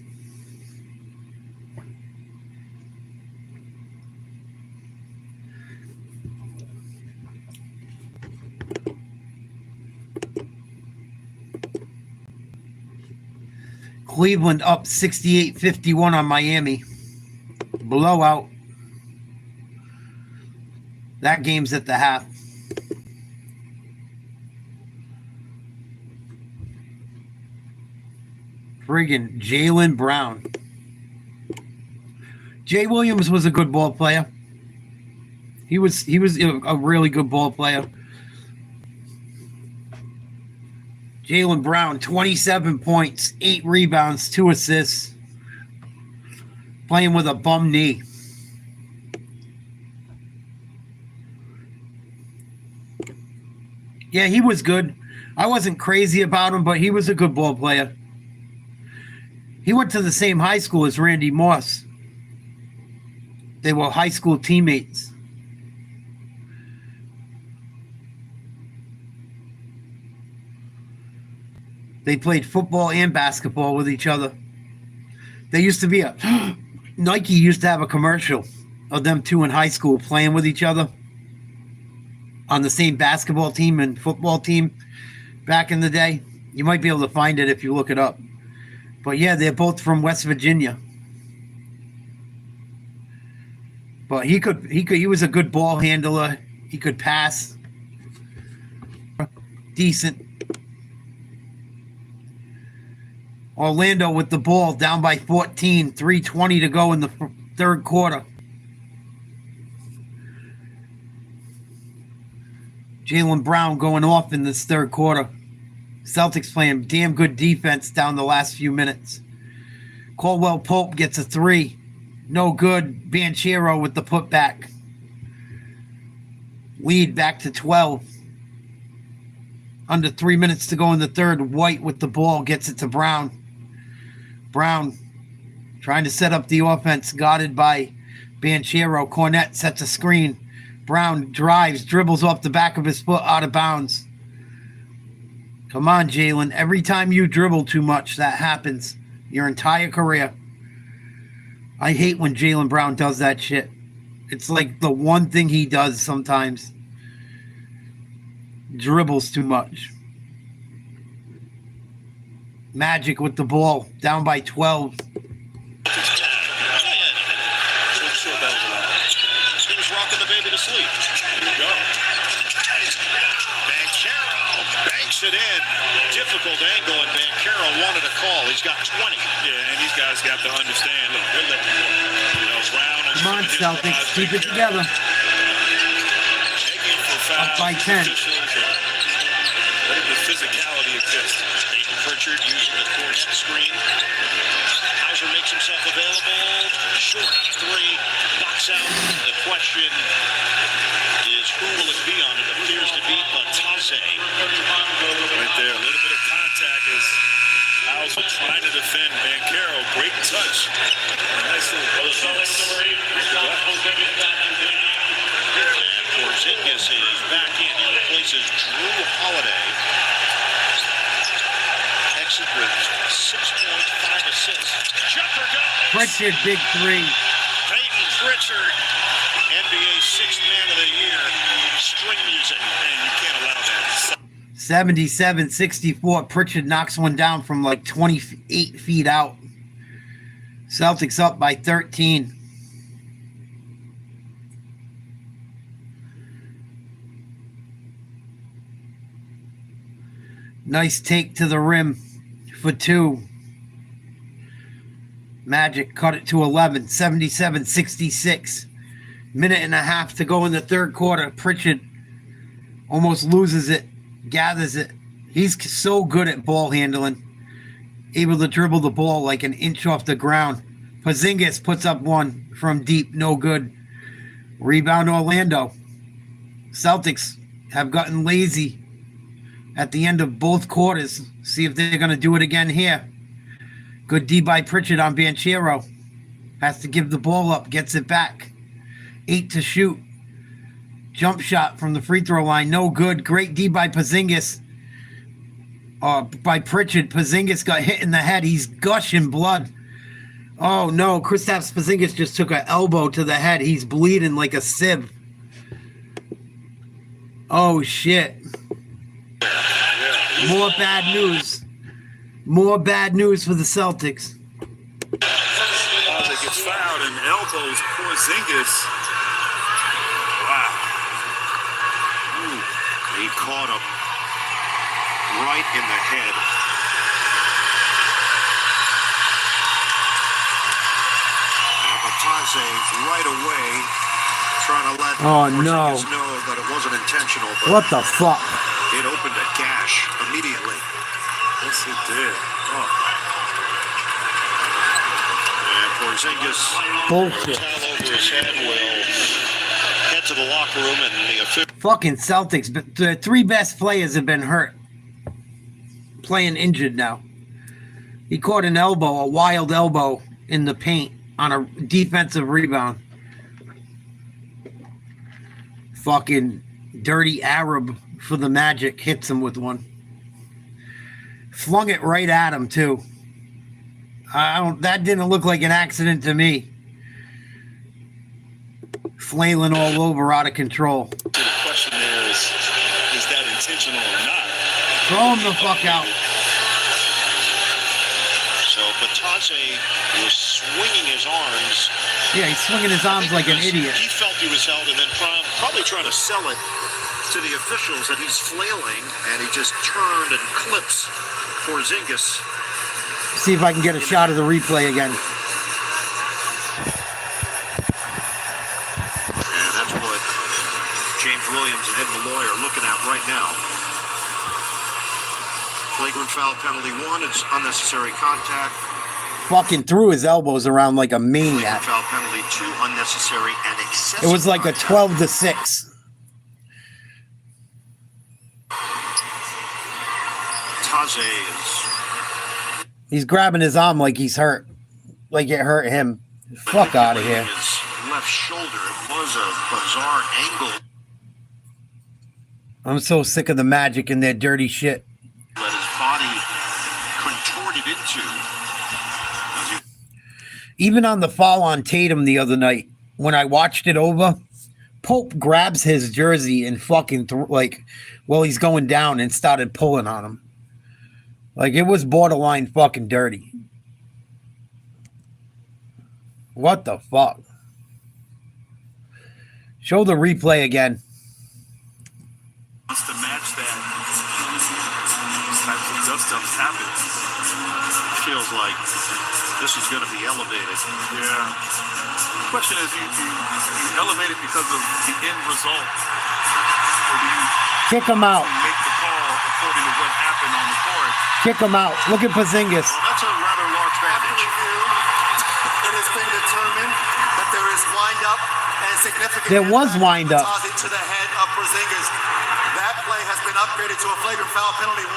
Cleveland up 68-51 on Miami. Blowout. That game's at the half. Friggin' Jaylen Brown. Jay Williams was a good ball player. He was a really good ball player. Jaylen Brown, 27 points, 8 rebounds, 2 assists. Playing with a bum knee. Yeah, he was good. I wasn't crazy about him, but he was a good ball player. He went to the same high school as Randy Moss. They were high school teammates. They played football and basketball with each other. There used to be Nike used to have a commercial of them two in high school playing with each other on the same basketball team and football team back in the day. You might be able to find it if you look it up. But yeah, they're both from West Virginia. But he was a good ball handler. He could pass. Decent. Orlando with the ball down by 14, 3:20 to go in the third quarter. Jaylen Brown going off in this third quarter. Celtics playing damn good defense down the last few minutes. Caldwell Pope gets a 3. No good. Banchero with the putback. Lead back to 12. Under 3 minutes to go in the third. White with the ball gets it to Brown. Brown trying to set up the offense, guarded by Banchero. Cornette sets a screen. Brown drives, dribbles off the back of his foot, out of bounds. Come on, Jaylen. Every time you dribble too much, that happens your entire career. I hate when Jaylen Brown does that shit. It's like the one thing he does sometimes. Dribbles too much. Magic with the ball, down by 12. He was rocking the baby to sleep. Here we go. Banchero banks it in. Difficult angle, and Banchero wanted a call. He's got 20. Yeah, and these guys got to understand. Look, they're looking for, Brown. Come on, Celtics, keep it together. Up by 10. Where the physicality exists. Pritchard using the Cornette screen. Hauser makes himself available. Short 3. Box out. The question is, who will it be on? It appears to be Batase. Right there. A little bit of contact as Fouls are trying to defend Banchero. Great touch. Nice little Porzingis is back in. He replaces Drew Holiday. Exit with 6.5 assists. Jumper goes. Pritchard, big three. Peyton Pritchard, NBA Sixth Man of the Year. String music, and you can't allow that. 77-64. Pritchard knocks one down from like 28 feet out. Celtics up by 13. Nice take to the rim for two. Magic cut it to 11. 77-66. Minute and a half to go in the third quarter. Pritchard almost loses it. Gathers it. He's so good at ball handling. Able to dribble the ball like an inch off the ground. Porzingis puts up one from deep. No good. Rebound Orlando. Celtics have gotten lazy at the end of both quarters. See if they're going to do it again here. Good D by Pritchard on Banchero. Has to give the ball up. Gets it back. 8 to shoot. Jump shot from the free throw line. No good. Great D by Porzingis. By Pritchard. Porzingis got hit in the head. He's gushing blood. Oh, no. Kristaps Porzingis just took an elbow to the head. He's bleeding like a sieve. Oh, shit. More bad news. More bad news for the Celtics. It gets fouled and elbows Porzingis. Wow. He caught him right in the head. Abataze right away trying to let Porzingis know that it wasn't intentional. But what the fuck? it opened a gash immediately. Yes, it did. Oh. And Porzingis, Bullshit. towel over his head, will head to the locker room, and the official. Fucking Celtics, but the three best players have been hurt. Playing injured now. He caught an elbow, a wild elbow in the paint on a defensive rebound. Fucking dirty Arab for the Magic hits him with one. Flung it right at him too. That didn't look like an accident to me. Flailing all over, out of control. The question there is that intentional or not? Throw him the fuck out. So Batase was swinging his arms. Yeah, he's swinging his arms like an idiot. He felt he was held, and then probably trying to sell it to the officials that he's flailing, and he just turned and clips Porzingis. See if I can get a shot of the replay again. And that's what James Williams and Ed Malloy are looking at right now. Flagrant foul penalty 1, it's unnecessary contact. Fucking threw his elbows around like a maniac. Foul penalty 2, unnecessary and excessive. It was like a 12-6. Taze is. He's grabbing his arm like he's hurt. Like it hurt him. Fuck out of here. His left shoulder. It was a bizarre angle. I'm so sick of the Magic and their dirty shit. That his body contorted into. Even on the foul on Tatum the other night, when I watched it over, Pope grabs his jersey and fucking while he's going down and started pulling on him. Like, it was borderline fucking dirty. What the fuck? Show the replay again. Wants to match that. These types of dust-ups happen. Feels like this is going to be elevated. Yeah. The question is, you elevate it because of the end result, or do you Kick him out. make the call according to what happened on the court? Kick him out. Look at Porzingis. Well, that's a rather large bandage. It has been determined that there is wind-up and significant. There was wind-up. To the head of Porzingis. That play has been upgraded to a flagrant foul penalty 1.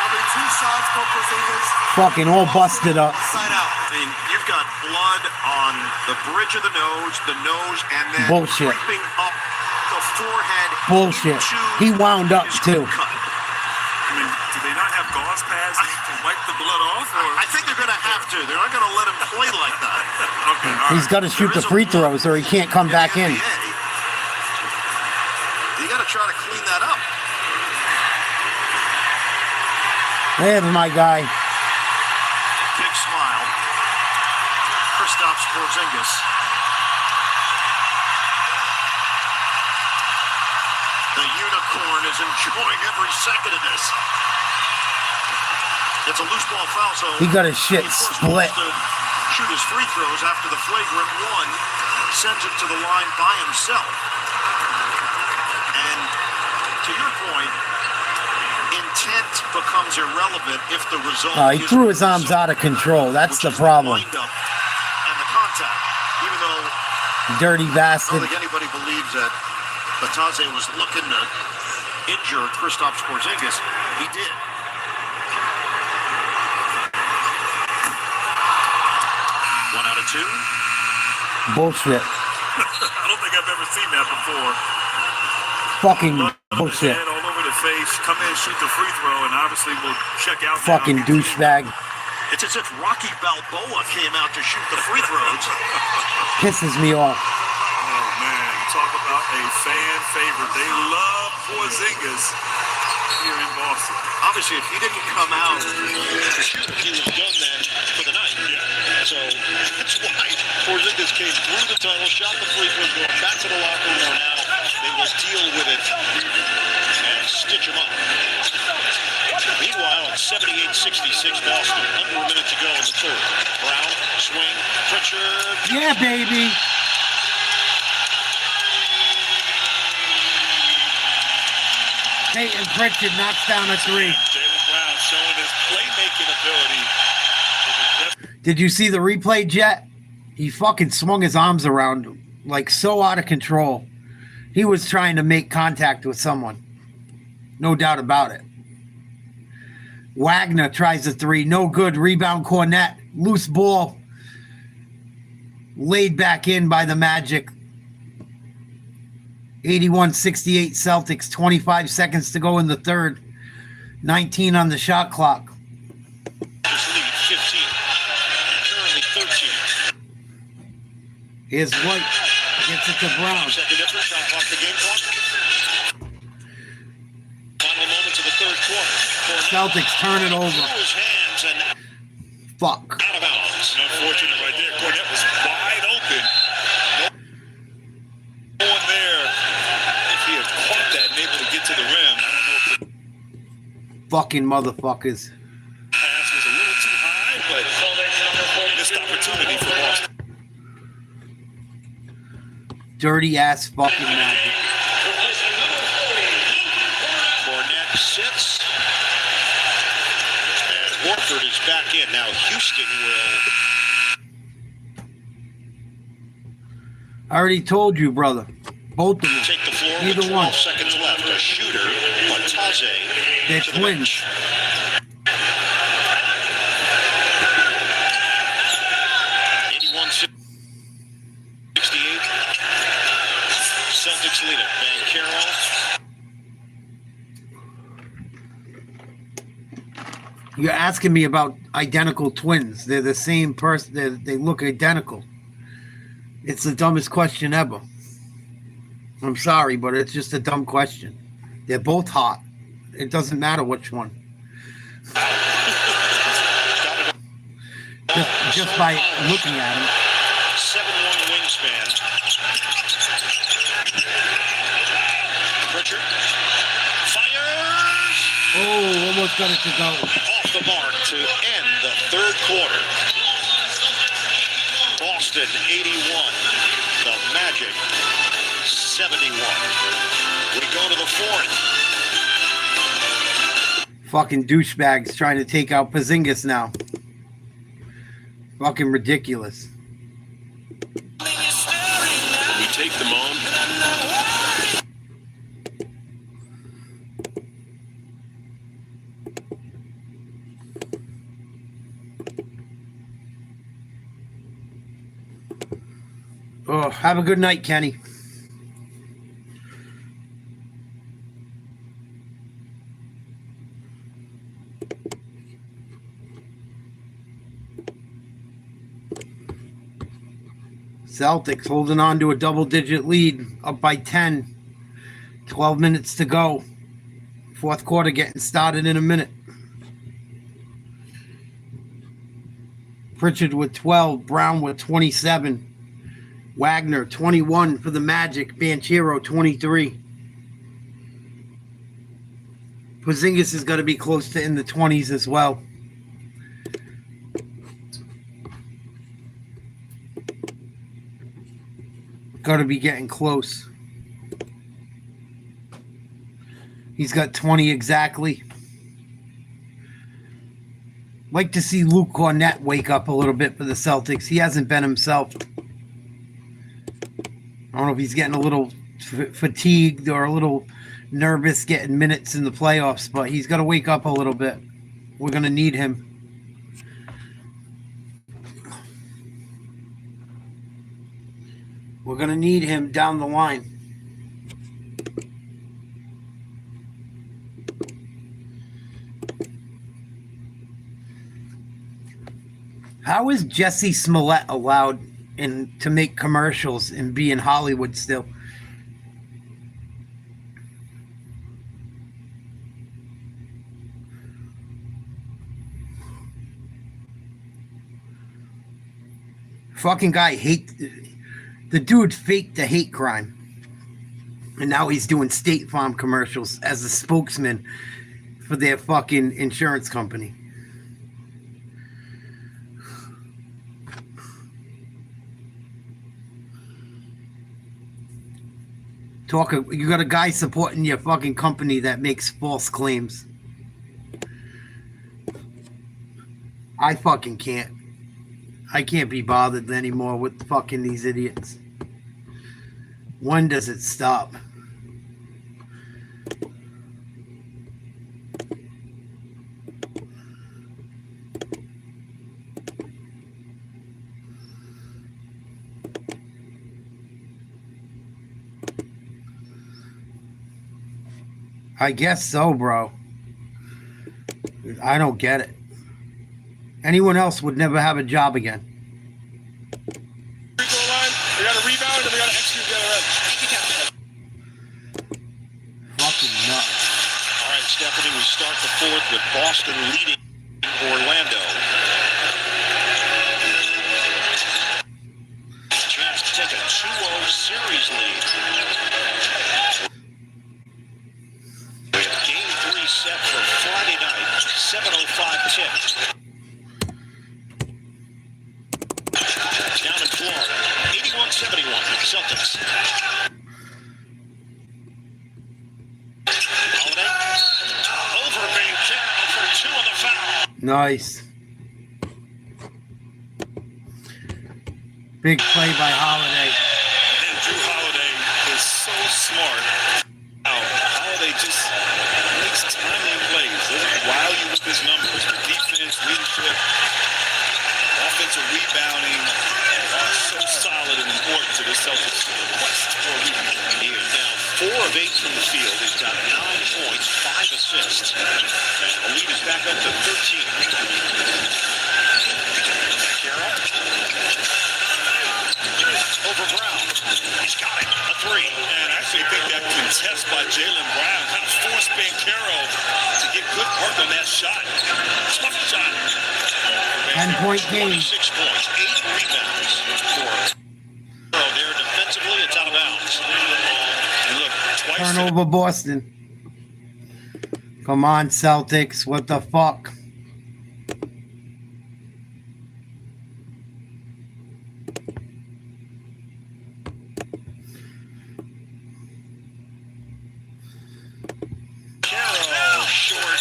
be two shots for Porzingis. Fucking all busted up. Side out. I mean, you've got blood on the bridge of the nose, and then Bullshit. creeping up the forehead. Bullshit. to He wound up his too. cut. I mean, do they not have gauze pads to wipe the blood off? Or? I think they're going to have to. They're not going to let him play like that. Okay, all He's right. got to shoot the free throws or he can't come back in. You got to try to clean that up. There's my guy. Big smile. Kristaps Porzingis. The unicorn is enjoying every second of this. It's a loose ball foul, so He got his shit he forced split. Wolves to shoot his free throws after the flagrant one sends him to the line by himself. And to your point, intent becomes irrelevant if the result He is threw his the arms result, out of control. That's which the is problem. wind-up and the contact. Even though Dirty I bastard. don't think anybody believes that Batadze was looking to injure Kristaps Porzingis. He did. One out of two. Bullshit. I don't think I've ever seen that before. Fucking Blood on the bullshit. head, all over the face. Come in, shoot the free throw, and obviously we'll check out. Fucking now. douchebag. It's as if Rocky Balboa came out to shoot the free throws. Pisses me off. Oh man, talk about a fan favorite. They love Porzingis here in Boston. Obviously, if he didn't come out to shoot, he was done then for the night. Yeah. So that's why Porzingis came through the tunnel, shot the free throws, going back to the locker room. Now they will deal with it and stitch him up. Meanwhile, at 78-66 Boston, under a minute to go in the third. Brown, swing, Pritchard. Yeah, baby. Tatum Pritchard knocks down a three. Jaylen Brown showing his playmaking ability. Did you see the replay, Jet? He fucking swung his arms around like so out of control. He was trying to make contact with someone. No doubt about it. Wagner tries a three. No good. Rebound Cornette. Loose ball. Laid back in by the Magic. 81-68 Celtics. 25 seconds to go in the third. 19 on the shot clock. This lead 15. Currently 13. Here's White. Gets it to Brown. Second difference, shot clock, the game clock. Final moments of the third quarter. Celtics turn it over. Through his hands and Fuck. out of bounds. Unfortunate right there. Cornette was wide open. No one there. If he had caught that and able to get to the rim, I don't know if the Fucking motherfuckers. pass was a little too high, but missed opportunity for Boston. Dirty ass fucking Magic. Cornette sits. And Horford is back in. Now Houston will. I already told you, brother. Both of them. Take the floor Either with 12 one. seconds left. A shooter, Batadze. They're to the twins. bench. 81-68. Celtics lead it. Banchero. You're asking me about identical twins. They're the same person. They look identical. It's the dumbest question ever. I'm sorry, but it's just a dumb question. They're both hot. It doesn't matter which one. Just by looking at them. 7'1" wingspan. Pritchard fires Oh, almost got it to go. off the mark to end the third quarter. Boston 81, the Magic 71. We go to the fourth. Fucking douchebags trying to take out Porzingis now. Fucking ridiculous. We take them on. Oh, have a good night, Kenny. Celtics holding on to a double-digit lead, up by 10. 12 minutes to go. Fourth quarter getting started in a minute. Pritchard with 12, Brown with 27, Wagner 21 for the Magic, Banchero 23. Porzingis is going to be close to in the 20s as well. Got to be getting close. He's got 20 exactly. Like to see Luke Cornett wake up a little bit for the Celtics. He hasn't been himself. I don't know if he's getting a little fatigued or a little nervous getting minutes in the playoffs, but he's got to wake up a little bit. We're going to need him. We're going to need him down the line. How is Jesse Smollett allowed to make commercials and be in Hollywood still? Fucking guy the dude faked the hate crime. And now he's doing State Farm commercials as a spokesman for their fucking insurance company. You got a guy supporting your fucking company that makes false claims. I fucking can't. I can't be bothered anymore with fucking these idiots. When does it stop? I guess so, bro. I don't get it. Anyone else would never have a job again. Free throw line, we got a rebound and we got to execute the other end. Fucking nuts. All right, Stephanie, we start the fourth with Boston leading Orlando. Chance to take a 2-0 series lead. We have game 3 set for Friday night, 7:05 tip. Down in Florida, 81-71, Celtics. Holiday, over Banchero for 2 on the foul. Nice. Big play by Holiday. And Drew Holiday is so smart. Holiday just makes timely plays. Doesn't wow you with his numbers. The defense, leadership, offensive rebounding are so solid and important to the Celtics' quest for a rebound. He is now 4 of 8 from the field. He's got 9 points, 5 assists. The lead is back up to 13. Carroll. Over Brown. He's got it. A 3. And I actually think that contest by Jaylen Brown kind of forced Banchero to get good work on that shot. Tough shot. 10-point game. 6 points, 8 rebounds for there defensively. It's out of bounds. And look, twice Turnover Boston. Come on, Celtics. What the fuck? Carroll short.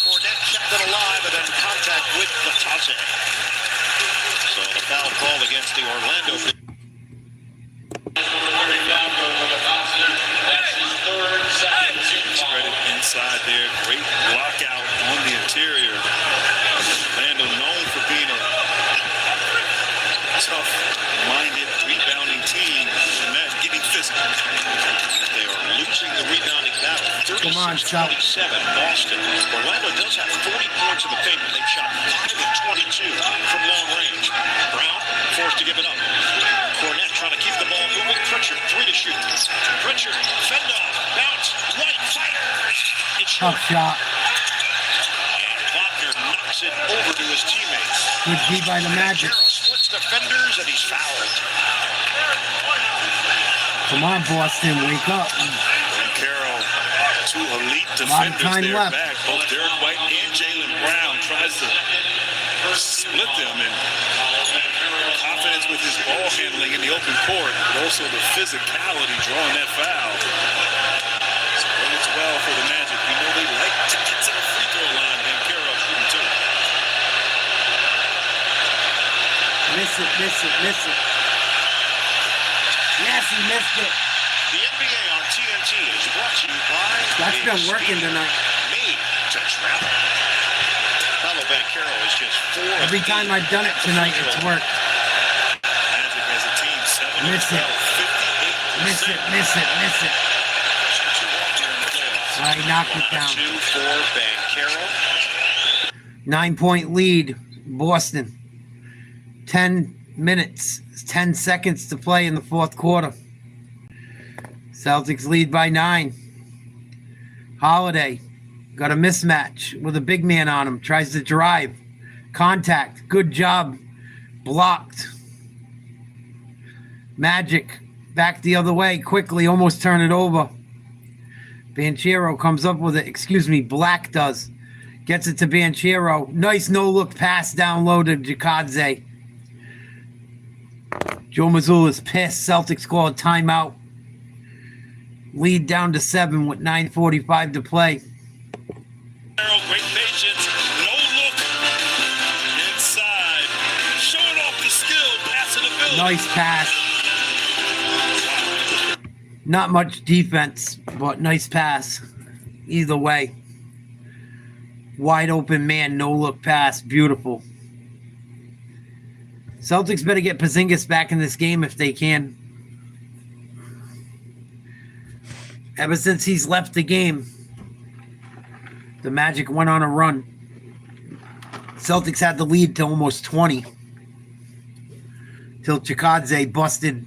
Cornett kept it alive and then contact with Batase. So the foul called against the Orlando. Spread it inside there. Great block out on the interior. Orlando known for being a tough-minded, rebounding team. on, South. 46-27, Boston. Orlando does have 40 points in the paint, but they've shot 5 of 22 from long range. Brown forced to give it up. Cornette trying to keep the ball moving. Pritchard, 3 to shoot. Pritchard, fend off, bounce, White fires. It's short. Tough shot. And Wagner knocks it over to his teammates. Good D by the Magic. Carroll splits defenders, and he's fouled. Come on, Boston, wake up. Carroll, 2 elite Lot of defenders time there left. back. Both Derek White and Jaylen Brown tries to split them, and confidence with his ball handling in the open court, but also the physicality drawing that foul. So it's well for the Magic. We know they like to get to the free throw line, and Carroll shooting too. Miss it, miss it, miss it. Yes, he missed it. The NBA on TNT is brought to you by... That's been working tonight. Made to travel. Paolo Banchero is just 4 of Every time I've done it tonight, it's worked. Magic as a team, 7 Miss it. 58%. Miss it, miss it, miss it. I knocked it down. 2 for Banchero. 9-point lead, Boston. 10 minutes, 10 seconds to play in the fourth quarter. Celtics lead by 9. Holiday got a mismatch with a big man on him. Tries to drive. Contact. Good job. Blocked. Magic back the other way. Quickly, almost turn it over. Banchero comes up with it. Black does. Gets it to Banchero. Nice no-look pass down low to Jakadze. Joe Mazzulla's pissed. Celtics call a timeout. Lead down to 7 with 9:45 to play. Great patience. No look. Inside. Showing off the skill. Passing ability. Nice pass. Not much defense, but nice pass. Either way. Wide open man, no look pass. Beautiful. Celtics better get Porzingis back in this game if they can. Ever since he's left the game, the Magic went on a run. Celtics had the lead to almost 20. Till Chikadze busted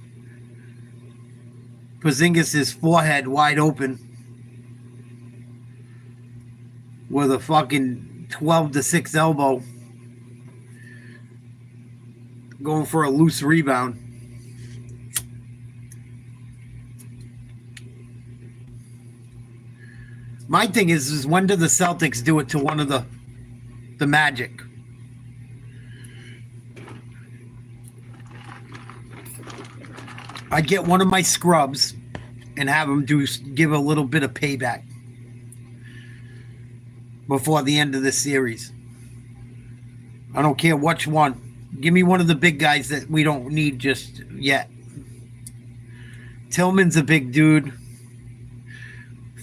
Porzingis' forehead wide open with a fucking 12-6 elbow. Going for a loose rebound. My thing is when do the Celtics do it to one of the Magic? I'd get one of my scrubs and have them give a little bit of payback before the end of the series. I don't care which one. Give me one of the big guys that we don't need just yet. Tillman's a big dude.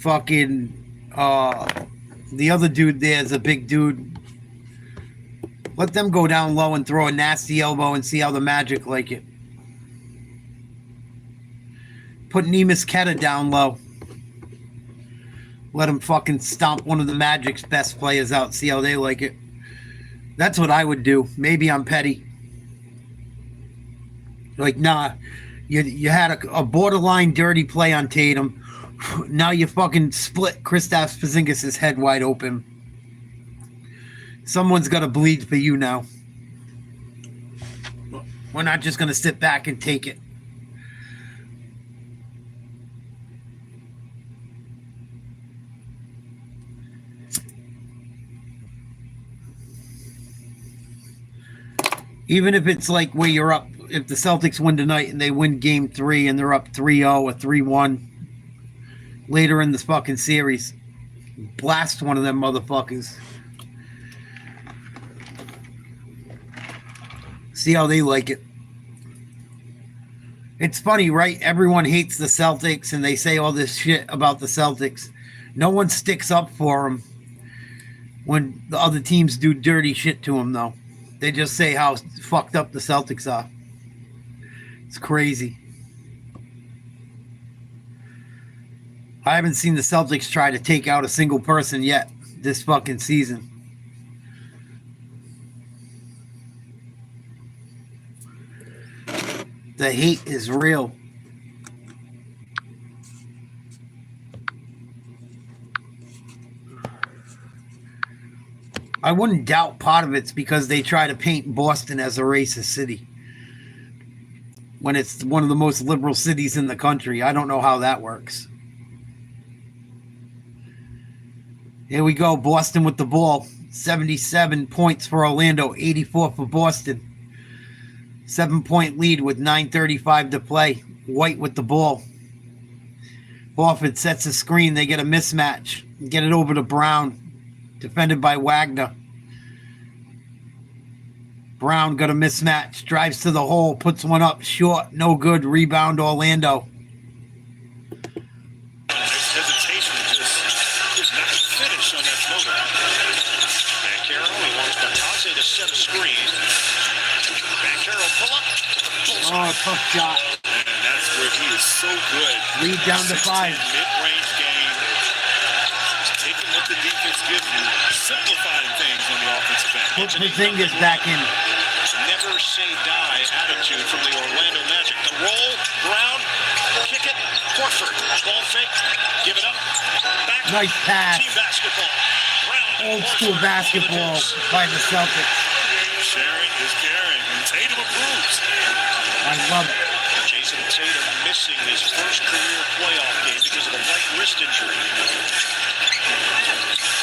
Fucking the other dude there is a big dude. Let them go down low and throw a nasty elbow and see how the Magic like it. Put Neemias Queta down low. Let him fucking stomp one of the Magic's best players out. See how they like it. That's what I would do. Maybe I'm petty. Like, nah. You had a borderline dirty play on Tatum. Now you fucking split Kristaps Porzingis' head wide open. Someone's got to bleed for you now. We're not just going to sit back and take it. Even if it's like where you're up, if the Celtics win tonight and they win game 3 and they're up 3-0 or 3-1 later in this fucking series, blast one of them motherfuckers. See how they like it. It's funny, right? Everyone hates the Celtics and they say all this shit about the Celtics. No one sticks up for them when the other teams do dirty shit to them, though. They just say how fucked up the Celtics are. It's crazy. I haven't seen the Celtics try to take out a single person yet this fucking season. The hate is real. I wouldn't doubt part of it's because they try to paint Boston as a racist city when it's one of the most liberal cities in the country. I don't know how that works. Here we go. Boston with the ball. 77 points for Orlando, 84 for Boston. 7-point lead with 9:35 to play. White with the ball. Horford sets a screen. They get a mismatch. Get it over to Brown. Defended by Wagner. Brown got a mismatch. Drives to the hole. Puts one up short. No good. Rebound Orlando. Hesitation just not finish on that floater. Bankero, he wants Batase to set a screen. Bankero pull up. Oh, tough shot. And that's where he is so good. Lead down to 5. Mid-range game. Taking what the defense gives you. Simplifying things on the offensive end. Put Porzingis back in. Never say die attitude from the Orlando Magic. The roll, Brown, kick it, Horford, ball fake, give it up, back. Nice pass. Team basketball. Brown, Old school basketball by the Celtics. Sharing is caring. And Tatum approves. I love it. Jason Tatum missing his first career playoff game because of a right wrist injury.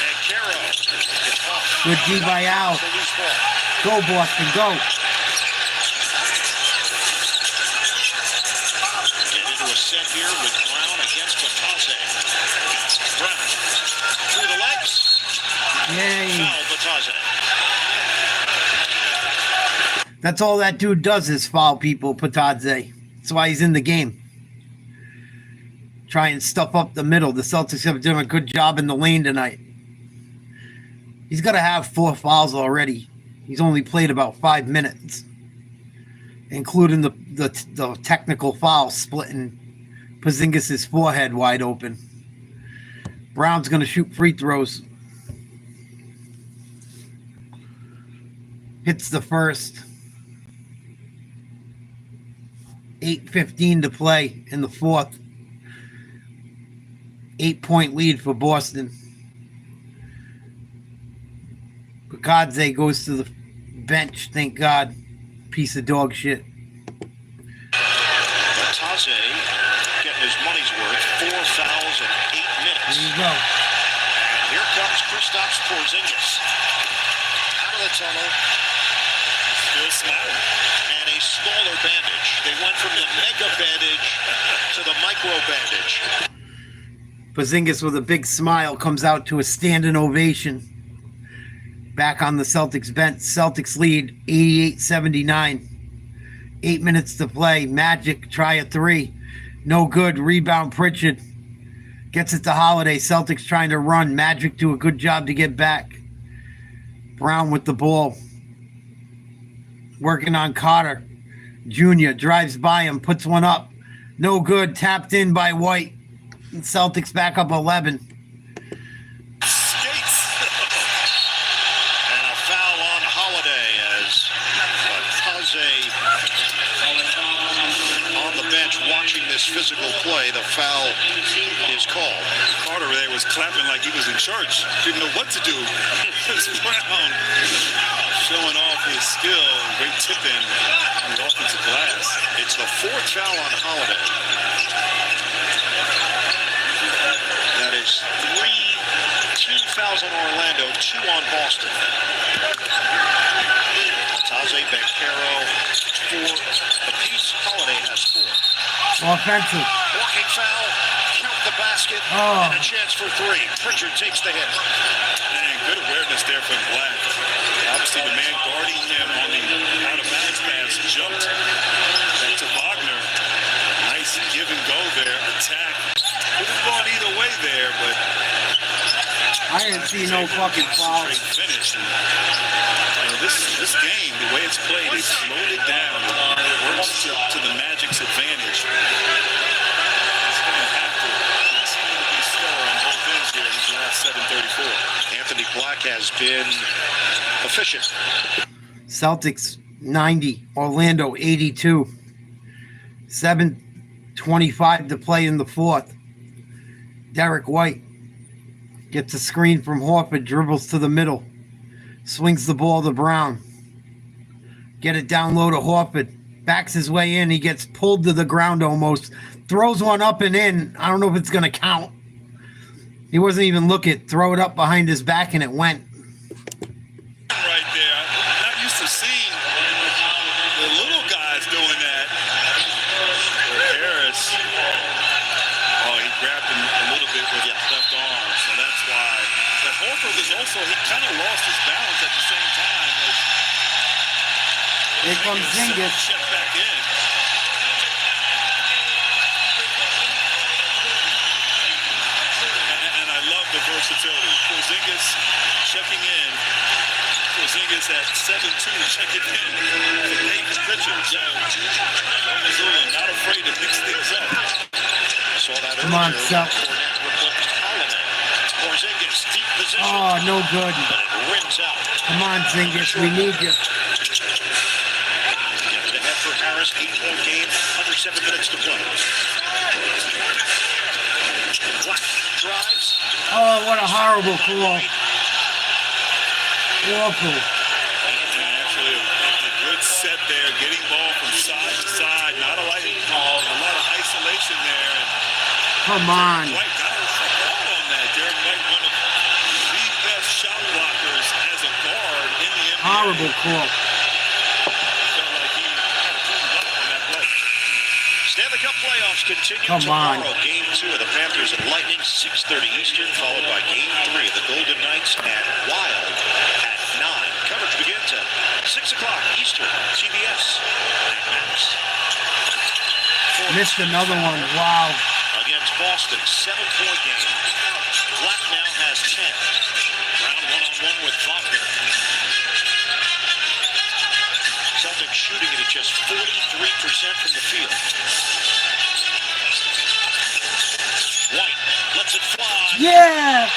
Bankero, it's off. Good D by Al. The loose ball. Go, Boston, go. Get into a set here with Brown against Batase. Brown through the legs. Yay. Foul Batase. That's all that dude does is foul people, Patadze. That's why he's in the game. Try and stuff up the middle. The Celtics have done a good job in the lane tonight. He's got to have 4 fouls already. He's only played about 5 minutes, including the technical foul splitting Porzingis' forehead wide open. Brown's going to shoot free throws. Hits the first. 8:15 to play in the fourth. 8-point lead for Boston. Bakadze goes to the bench, thank God. Piece of dog shit. Batase getting his money's worth. 4 fouls in 8 minutes. There you go. And here comes Kristaps Porzingis. Out of the tunnel. Still smiling. And a smaller bandage. They went from the mega bandage to the micro bandage. Porzingis with a big smile comes out to a standing ovation. Back on the Celtics bench. Celtics lead 88-79. 8 minutes to play. Magic try a 3. No good. Rebound Pritchard. Gets it to Holiday. Celtics trying to run. Magic do a good job to get back. Brown with the ball. Working on Carter. Jr. drives by him. Puts one up. No good. Tapped in by White. Celtics back up 11. Skates. And a foul on Holiday as Batase on the bench watching this physical play. The foul is called. Carter there was clapping like he was in church. Didn't know what to do. It's Brown showing off his skill. Great tip in on the offensive glass. It's the 4th foul on Holiday. That is 3 team fouls on Orlando, 2 on Boston. Batase, Bankero, 4 apiece. Holiday has 4. Offensive. Walking foul, count the basket, Oh. and a chance for 3. Pritchard takes the hit. Man, good awareness there from Black. Obviously, the man guarding him on the out-of-bounds pass jumped back to Wagner. Nice give and go there. Attack. Could have gone either way there, but I didn't see no fucking fouls. straight finish. And, this game, the way it's played, they slowed it down. It works to the Magic's advantage. It's going to have to continue to be has been efficient. Celtics 90, Orlando 82. 7:25 to play in the fourth. Derek White gets a screen from Horford, dribbles to the middle, swings the ball to Brown. Get it down low to Horford. Backs his way in. He gets pulled to the ground almost. Throws one up and in. I don't know if it's going to count. He wasn't even looking. Throw it up behind his back and it went. Right there. I'm not used to seeing the little guys doing that. Harris. Oh, he grabbed him a little bit with his left arm. So that's why. But Horford was also, he kind of lost his balance at the same time. Here comes Zingis. Check back in. And I love the versatility. Porzingis checking in. Porzingis at 7'2", checking in. The Tatum pitcher. So Missoula not afraid to mix things up. Saw that Come on, earlier. Sel. Fournette replaced Holiday. Porzingis deep position. Oh, no good. But it rims out. Come on, Zingis. We need you. For Harris, 8-point game, under 7 minutes to play. Black drives. Oh, what a horrible call. Awful. Actually, a good set there, getting ball from side to side. Not a lot of isolation there. Come on. White got a ball on that. Derek White, one of the best shot blockers as a guard in the NBA. Horrible call. Stanley Cup playoffs continue Come on. tomorrow. Game 2 of the Panthers and Lightning, 6:30 Eastern, followed by Game 3 of the Golden Knights and Wild at 9. Coverage begins at 6 o'clock Eastern, CBS at Max. Missed another one. Wow. Against Boston, 7-point game. Black now has 10. Brown one-on-one with Wagner. Celtics shooting it at just 43% from the field. White lets it fly. Yeah.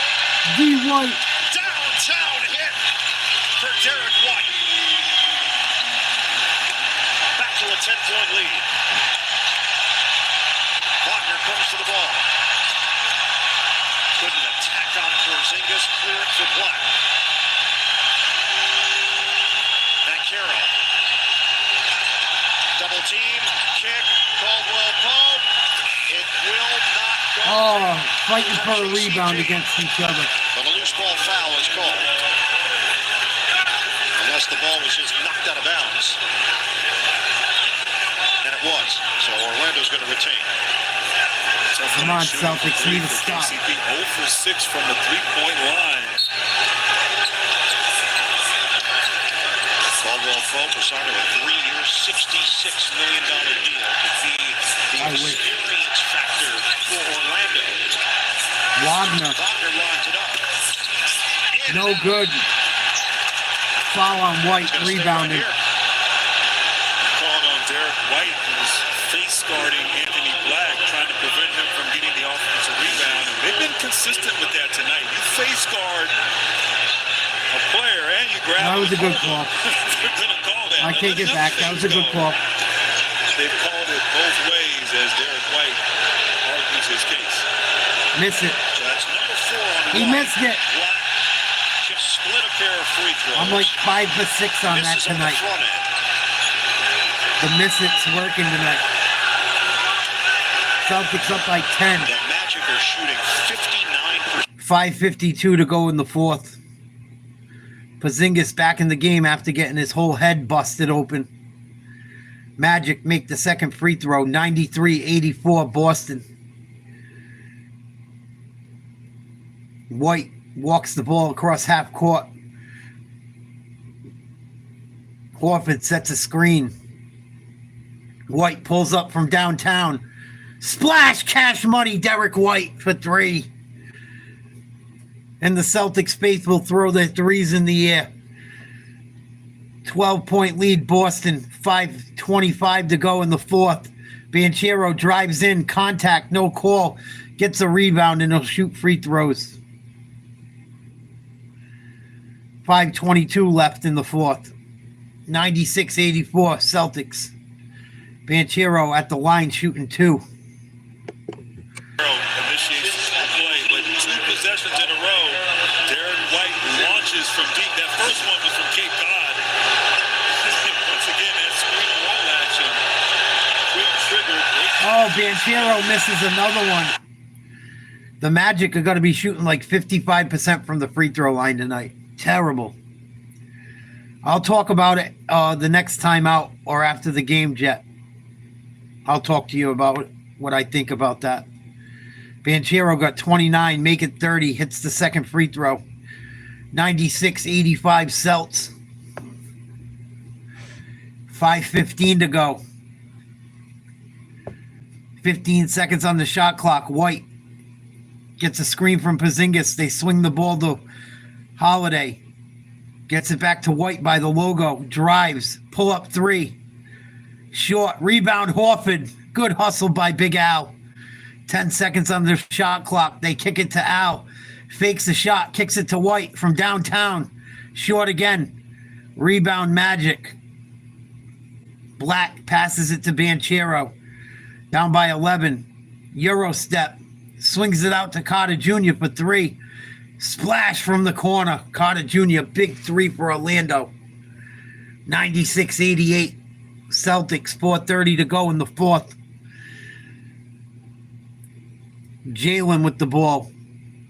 D. White. Downtown hit for Derek White. Back to a 10-point lead. Wagner comes to the ball. Couldn't attack on Porzingis. Clear it for Black. Banchero. Double team, kick, Caldwell Pope. It will not go. Oh, fighting for a rebound against each other. But a loose ball foul is called. Unless the ball was just knocked out of bounds. And it was. So Orlando's going to retain. Come on, Celtics, need to stop. KCP 0 for 6 from the three-point line. Caldwell Pope was signed to a 3-year, $66 million deal to be the experience factor for Orlando. Wagner. Wagner lines it up. No good. Foul on White, rebounding. Calling on Derek White, who was face guarding Anthony Black, trying to prevent him from getting the offensive rebound. And they've been consistent with that tonight. You face guard a player and you grab That was a good call. They're going to call that. I take it back. That was a good call. They've called it both ways as Derek White argues his case. Miss it. So that's number 4 on He White. missed it. Black just split a pair of free throws. I'm like 5 for 6 on that Misses on the tonight. front end. The miss it's working tonight. Celtics up by 10. The Magic are shooting 59%. 5:52 to go in the fourth. Porzingis back in the game after getting his whole head busted open. Magic make the second free throw, 93-84 Boston. White walks the ball across half court. Horford sets a screen. White pulls up from downtown. Splash cash money, Derek White for 3. And the Celtics faithful throw their threes in the air. 12-point lead, Boston. 5:25 to go in the fourth. Banchero drives in, contact, no call. Gets a rebound and he'll shoot free throws. 5:22 left in the fourth. 96-84 Celtics. Banchero at the line shooting 2. Initiates the play, but 2 possessions in a row. Derek White launches from deep. That first one was from Cape Cod. Once again, that screen and roll action. Quick trigger. Oh, Banchero misses another one. The Magic are going to be shooting like 55% from the free throw line tonight. Terrible. I'll talk about it the next time out or after the game, Jet. I'll talk to you about what I think about that. Banchero got 29, make it 30, hits the second free throw. 96-85 Celts. 5:15 to go. 15 seconds on the shot clock. White gets a screen from Porzingis. They swing the ball to Holiday. Gets it back to White by the logo. Drives. Pull up 3. Short. Rebound Horford. Good hustle by Big Al. 10 seconds on the shot clock. They kick it to Al. Fakes the shot. Kicks it to White from downtown. Short again. Rebound Magic. Black passes it to Banchero. Down by 11. Euro step. Swings it out to Carter Jr. for 3. Splash from the corner. Carter Jr. Big 3 for Orlando. 96-88. Celtics. 4:30 to go in the fourth. Jalen with the ball.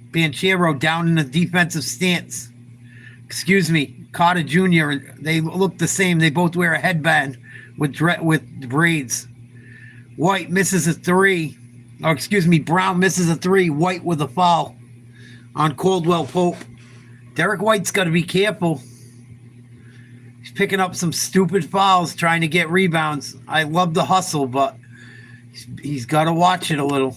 Banchero down in the defensive stance. Excuse me. Carter Jr. They look the same. They both wear a headband with braids. White misses a 3. Or excuse me, Brown misses a 3. White with a foul on Caldwell Pope. Derek White's got to be careful. He's picking up some stupid fouls trying to get rebounds. I love the hustle, but he's got to watch it a little.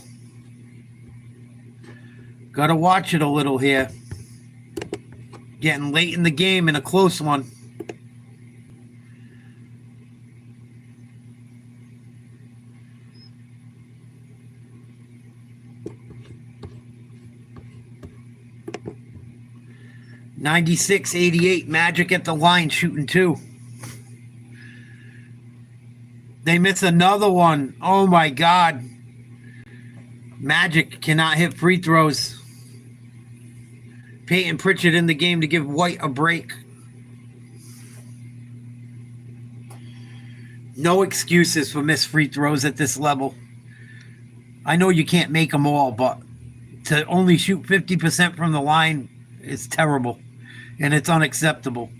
Got to watch it a little here. Getting late in the game in a close one. (96-88) Magic at the line shooting 2. They miss another one. Oh my God. Magic cannot hit free throws. Peyton Pritchard in the game to give White a break. No excuses for missed free throws at this level. I know you can't make them all, but to only shoot 50% from the line is terrible. And it's unacceptable.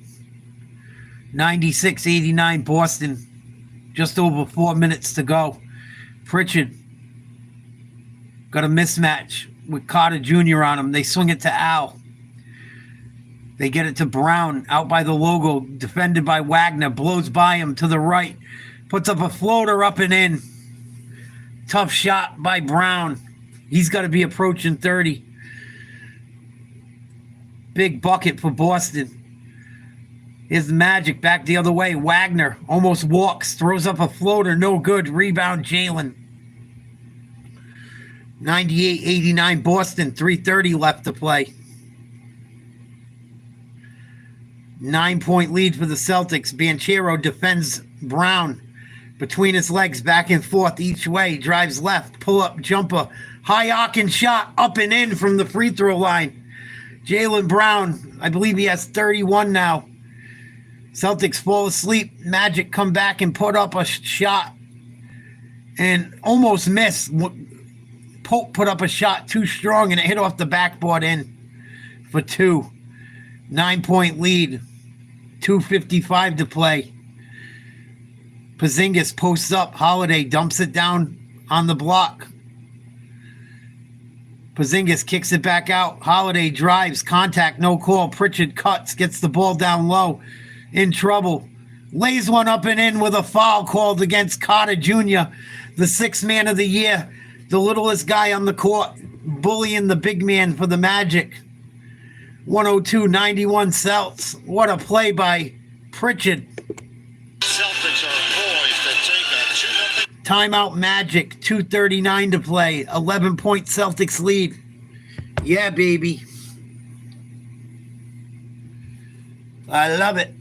96-89 Boston. Just over 4 minutes to go. Pritchard got a mismatch with Carter Jr. on him. They swing it to Al. They get it to Brown out by the logo. Defended by Wagner. Blows by him to the right. Puts up a floater up and in. Tough shot by Brown. He's got to be approaching 30. Big bucket for Boston. Here's the Magic back the other way. Wagner almost walks. Throws up a floater. No good. Rebound Jalen. 98-89 Boston. 3:30 left to play. 9-point lead for the Celtics. Banchero defends Brown. Between his legs, back and forth each way. Drives left. Pull-up jumper. High-arcing shot. Up and in from the free throw line. Jaylen Brown, I believe he has 31 now. Celtics fall asleep. Magic come back and put up a shot. And almost missed. Pope put up a shot too strong and it hit off the backboard in for 2. 9-point lead. 2:55 to play. Porzingis posts up. Holiday dumps it down on the block. Porzingis kicks it back out. Holiday drives. Contact. No call. Pritchard cuts. Gets the ball down low. In trouble. Lays one up and in with a foul called against Carter Jr., the 6th man of the year. The littlest guy on the court. Bullying the big man for the Magic. 102-91 Celts. What a play by Pritchard. Celtics are poised to take a 2-0. Timeout Magic. 2:39 to play. 11-point Celtics lead. Yeah, baby. I love it.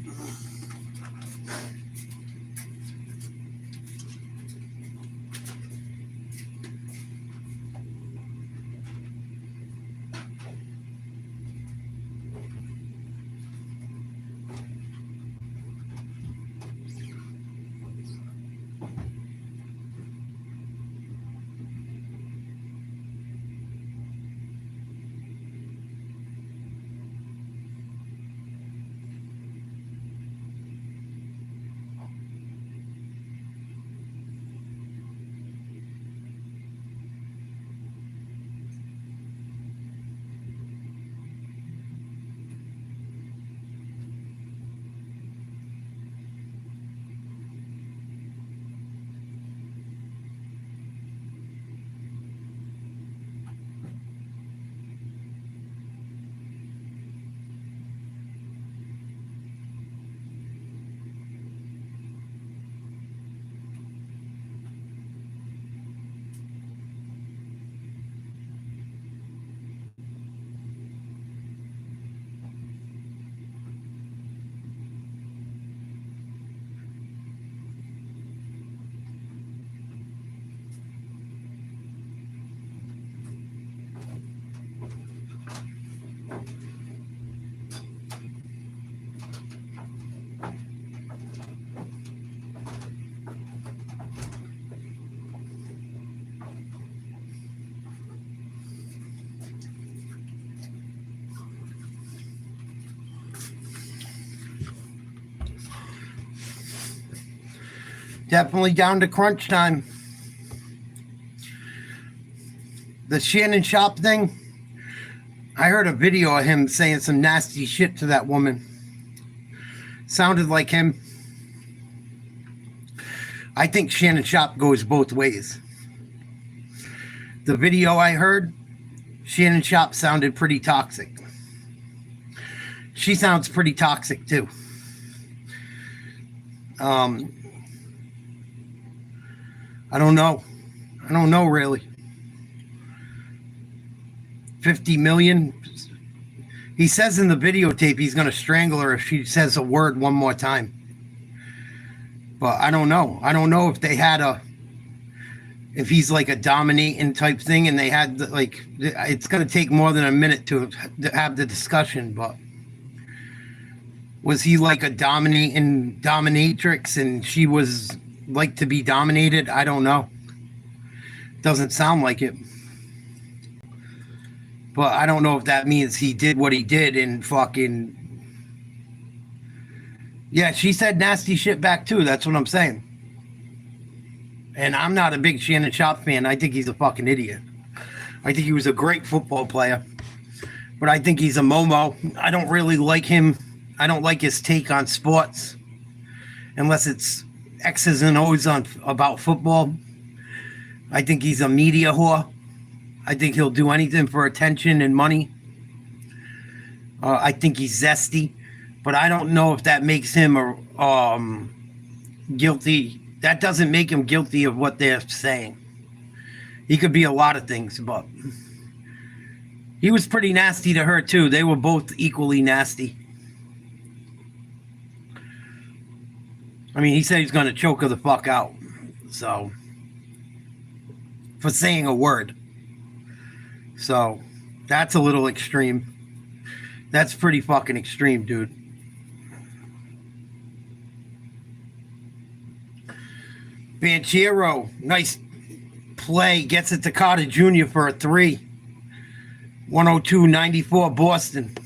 Definitely down to crunch time. The Shannon Sharp thing, I heard a video of him saying some nasty shit to that woman. Sounded like him. I think Shannon Sharp goes both ways. The video I heard, Shannon Sharp sounded pretty toxic. She sounds pretty toxic too. I don't know. I don't know really. 50 million. He says in the videotape he's going to strangle her if she says a word one more time. But I don't know. I don't know if they had if he's like a dominating type thing and they had like, it's going to take more than a minute to have the discussion, but was he like a dominating dominatrix and she was like to be dominated? I don't know. Doesn't sound like it. But I don't know if that means he did what he did and fucking... Yeah, she said nasty shit back too. That's what I'm saying. And I'm not a big Shannon Sharp fan. I think he's a fucking idiot. I think he was a great football player. But I think he's a Momo. I don't really like him. I don't like his take on sports. Unless it's X's and O's about football. I think he's a media whore. I think he'll do anything for attention and money. I think he's zesty. But I don't know if that makes him guilty. That doesn't make him guilty of what they're saying. He could be a lot of things, but he was pretty nasty to her too. They were both equally nasty. I mean, he said he's going to choke her the fuck out. So, for saying a word. So, that's a little extreme. That's pretty fucking extreme, dude. Banchero, nice play. Gets it to Carter Jr. for a 3. 102-94 Boston. 102-94.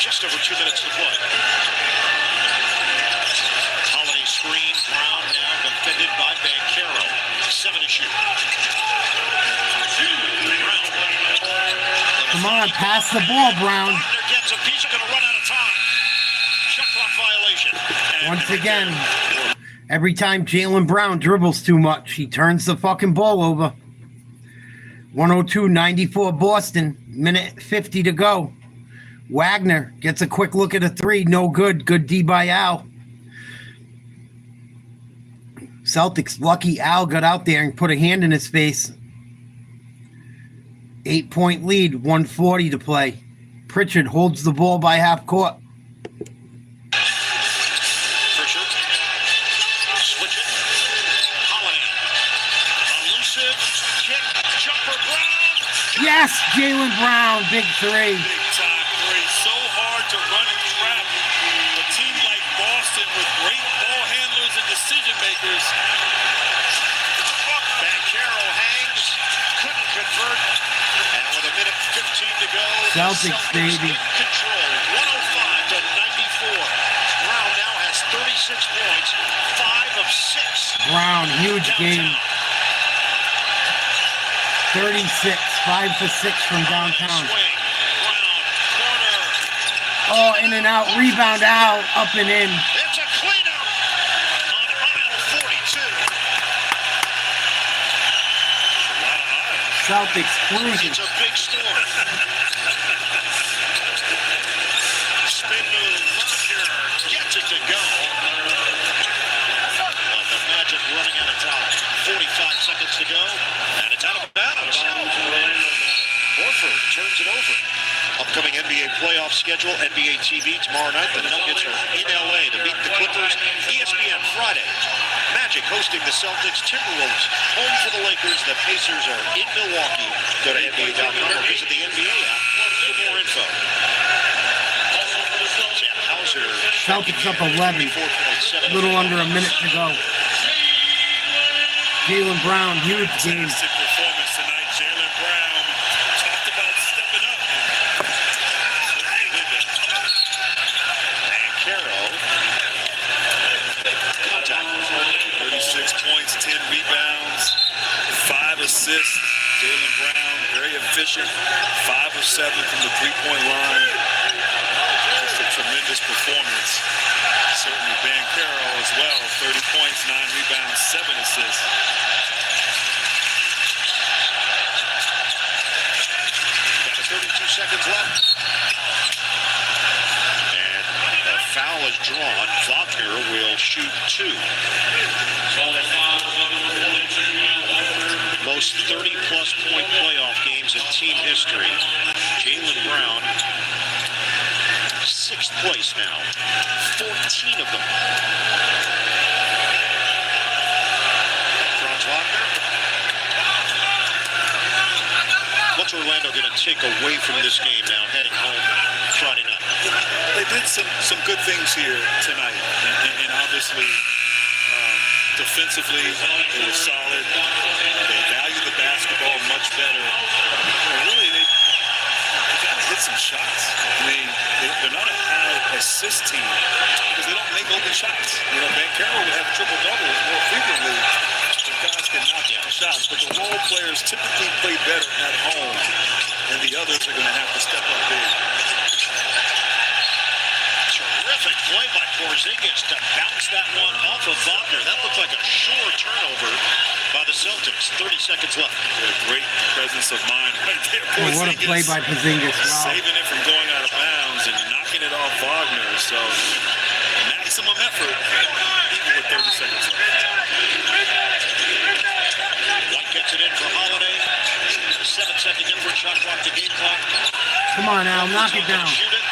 Just over 2 minutes to play. Holiday screen. Brown now defended by Banchero. 7 to shoot. Come on, pass the ball, Brown. Gets a piece. Going to run out of time. Shot clock violation. Once again, every time Jaylen Brown dribbles too much, he turns the fucking ball over. 102-94 Boston. Minute 50 to go. Wagner gets a quick look at a 3. No good. Good D by Al. Celtics lucky Al got out there and put a hand in his face. 8-point lead, 1:40 to play. Pritchard holds the ball by half court. Pritchard. Switch it. Holiday. Elusive. Kick. Jumper. Brown. Yes, Jaylen Brown, big three. Big time three. So hard to run and trap a team like Boston with great ball handlers and decision makers. Banchero hangs. Couldn't convert. And with a minute 15 to go, Celtics, baby. in control. 105 to 94. Brown now has 36 points. 5 of 6. Brown, huge game. 36, 5 for 6 from downtown. Swing. Brown. Corner. Oh, in and out, rebound out, up and in. It's a cleanup on aisle 42. Celtics cruising. It's a big story. Spin move. Wagner gets it to go. The Magic running out of time. 45 seconds to go. And it's out of bounds. Horford turns it over. Upcoming NBA playoff schedule, NBA TV tomorrow night. The Nuggets are in LA to meet the Clippers. ESPN Friday. Magic hosting the Celtics. Timberwolves home for the Lakers. The Pacers are in Milwaukee. Go to NBA.com or visit the NBA app for more info. Celtics up 11. A little under a minute to go. Jaylen Brown, huge game. Fantastic performance tonight. Jaylen Brown talked about stepping up. And Carroll. Contact. 36 points, 10 rebounds, 5 assists. Jaylen Brown, very efficient. 5 of 7 from the three-point line. Just a tremendous performance. Certainly Banchero as well. 30 points, 9 rebounds, 7 assists. Got 32 seconds left. And the foul is drawn. Wagner will shoot 2. Most 30-plus point playoff games in team history. Jaylen Brown, 6th place now. 14 of them. Franz Wagner. What's Orlando going to take away from this game now, heading home Friday night? They did some good things here tonight, and obviously defensively they were solid. They value the basketball much better. Really, they got to hit some shots. I mean, they're not a high assist team because they don't make open shots. You know, Banchero would have triple doubles more frequently. The guys can knock down shots, but the role players typically play better at home, and the others are going to have to step up big. Terrific play by Porzingis to bounce that one off of Wagner. That looked like a sure turnover by the Celtics. 30 seconds left. Great presence of mind right there. Oh, what a play by Porzingis. Wow. Saving it from going out of bounds and knocking it off Wagner. So maximum effort even with 30 seconds left. White gets it in for Holiday. 7-second inward shot clock to game clock. Come on, Al, knock it down. Shoot it.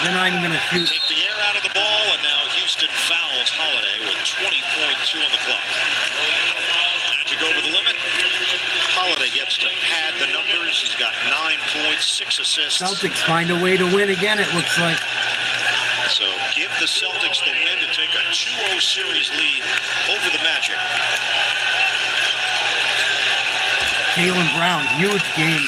They're not even going to shoot. Take the air out of the ball, and now Houston fouls Holiday with 20.2 on the clock. Magic over the limit. Holiday gets to pad the numbers. He's got 9 points, 6 assists. Celtics find a way to win again, it looks like. So give the Celtics the win to take a 2-0 series lead over the Magic. Jaylen Brown, huge game.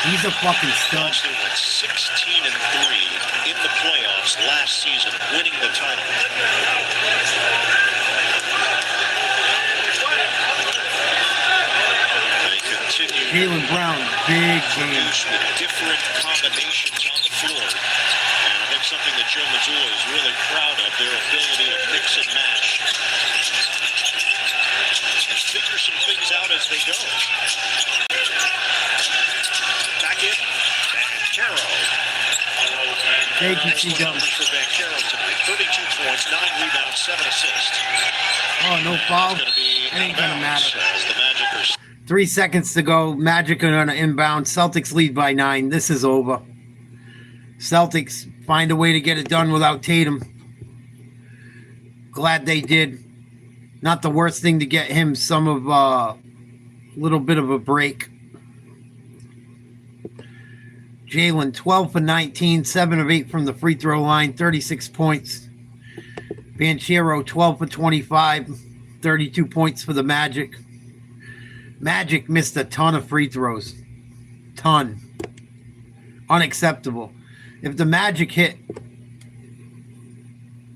He's a fucking stud. Boston went 16-3 in the playoffs last season, winning the title. They continue Jaylen Brown, big to game. produce with different combinations on the floor. And I think something that Joe Mazzulla is really proud of, their ability to mix and match. And figure some things out as they go. Back in, Banchero. Thank you, Excellent CW. numbers for Banchero tonight. 32 points, 9 rebounds, 7 assists. Oh, no foul. It ain't gonna matter. 3 seconds to go. Magic are gonna inbound. Celtics lead by 9. This is over. Celtics find a way to get it done without Tatum. Glad they did. Not the worst thing to get him some of little bit of a break. Jalen 12 for 19, 7 of 8 from the free throw line, 36 points. Banchero 12 for 25, 32 points for the Magic. Magic missed a ton of free throws. Ton. Unacceptable. If the Magic hit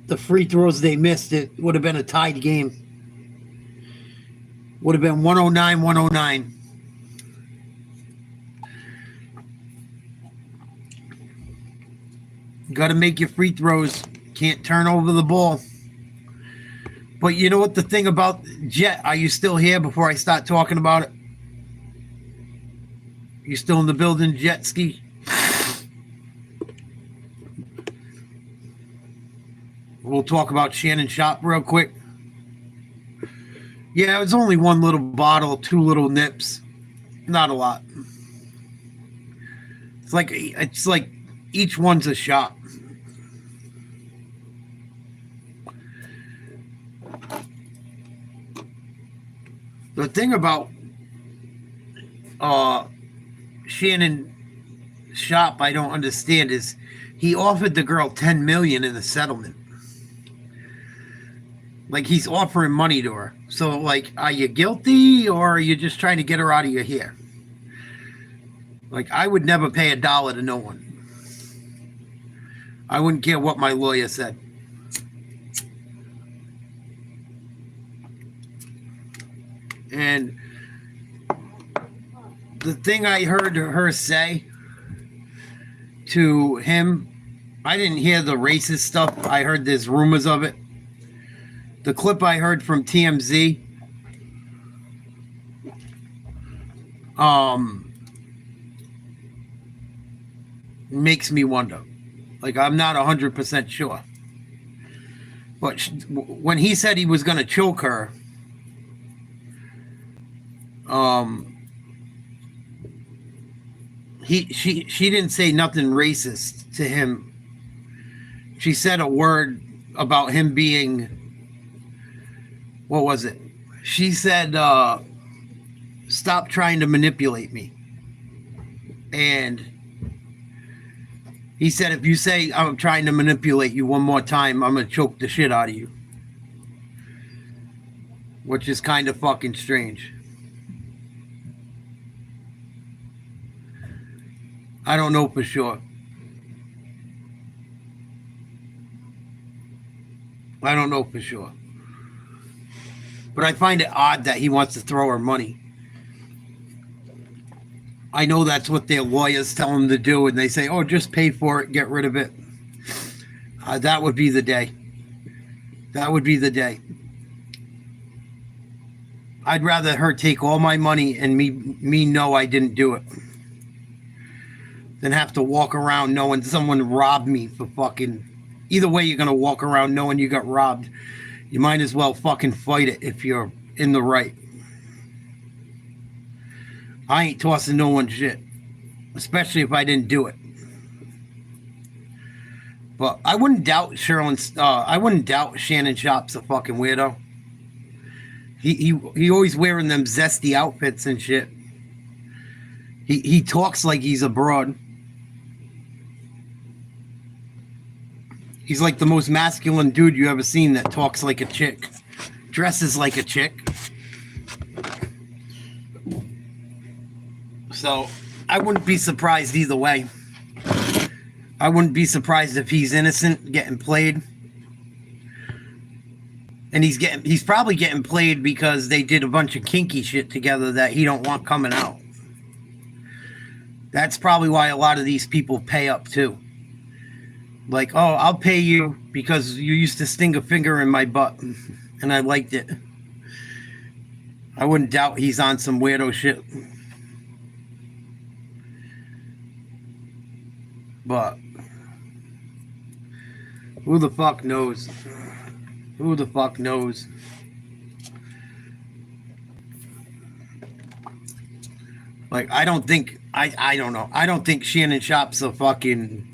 the free throws they missed, it would have been a tied game. Would have been 109-109. Got to make your free throws. Can't turn over the ball. But you know what the thing about Jet, are you still here before I start talking about it? You still in the building, Jet Ski? We'll talk about Shannon Sharpe real quick. Yeah, it was only one little bottle, 2 little nips. Not a lot. It's like each one's a shot. The thing about Shannon Sharpe I don't understand is he offered the girl $10 million in the settlement. Like, he's offering money to her. So, like, are you guilty or are you just trying to get her out of your hair? Like, I would never pay $1 to no one. I wouldn't care what my lawyer said. And the thing I heard her say to him, I didn't hear the racist stuff. I heard there's rumors of it. The clip I heard from TMZ, makes me wonder. Like, I'm not 100% sure. But when he said he was going to choke her, she didn't say nothing racist to him. She said a word about him being, what was it? She said, stop trying to manipulate me. And he said, if you say I'm trying to manipulate you one more time, I'm going to choke the shit out of you. Which is kind of fucking strange. I don't know for sure. I don't know for sure. But I find it odd that he wants to throw her money. I know that's what their lawyers tell him to do, and they say, oh, just pay for it, get rid of it. That would be the day. That would be the day. I'd rather her take all my money and me know I didn't do it than have to walk around knowing someone robbed me for fucking... Either way, you're going to walk around knowing you got robbed. You might as well fucking fight it if you're in the right. I ain't tossing no one shit. Especially if I didn't do it. But I wouldn't doubt I wouldn't doubt Shannon Sharpe's a fucking weirdo. He always wearing them zesty outfits and shit. He talks like he's a broad. He's like the most masculine dude you ever seen that talks like a chick. Dresses like a chick. So, I wouldn't be surprised either way. I wouldn't be surprised if he's innocent, getting played. And he's probably getting played because they did a bunch of kinky shit together that he don't want coming out. That's probably why a lot of these people pay up too. Like, oh, I'll pay you because you used to sting a finger in my butt and I liked it. I wouldn't doubt he's on some weirdo shit. But who the fuck knows? Who the fuck knows? Like, I don't think, I don't know. I don't think Shannon Sharp's a fucking...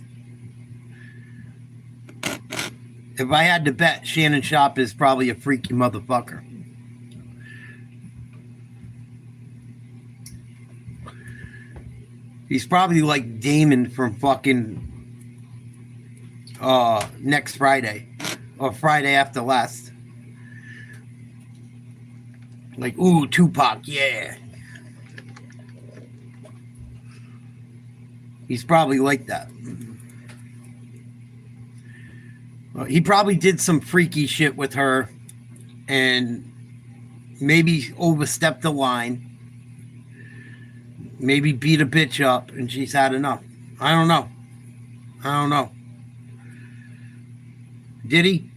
If I had to bet, Shannon Sharp is probably a freaky motherfucker. He's probably like Damon from fucking next Friday or Friday after last. Like, ooh, Tupac, yeah. He's probably like that. He probably did some freaky shit with her and maybe overstepped the line. Maybe beat a bitch up and she's had enough. I don't know. Did he?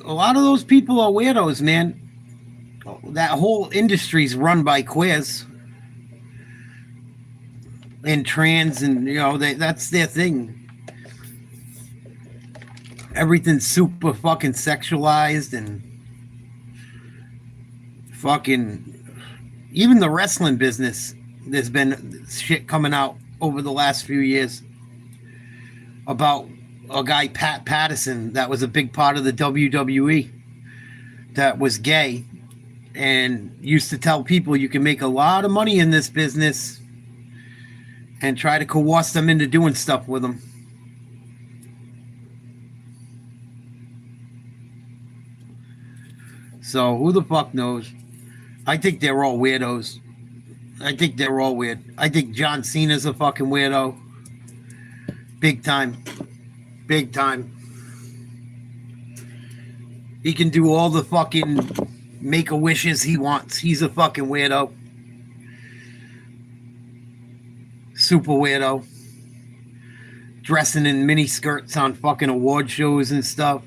A lot of those people are weirdos, man. That whole industry's run by queers and trans, and that's their thing. Everything's super fucking sexualized, and fucking even the wrestling business. There's been shit coming out over the last few years about a guy, Pat Patterson, that was a big part of the WWE, that was gay and used to tell people you can make a lot of money in this business and try to coerce them into doing stuff with them. So who the fuck knows? I think they're all weirdos. I think they're all weird. I think John Cena's a fucking weirdo. Big time. Big time. He can do all the fucking make-a-wishes he wants. He's a fucking weirdo. Super weirdo. Dressing in mini skirts on fucking award shows and stuff.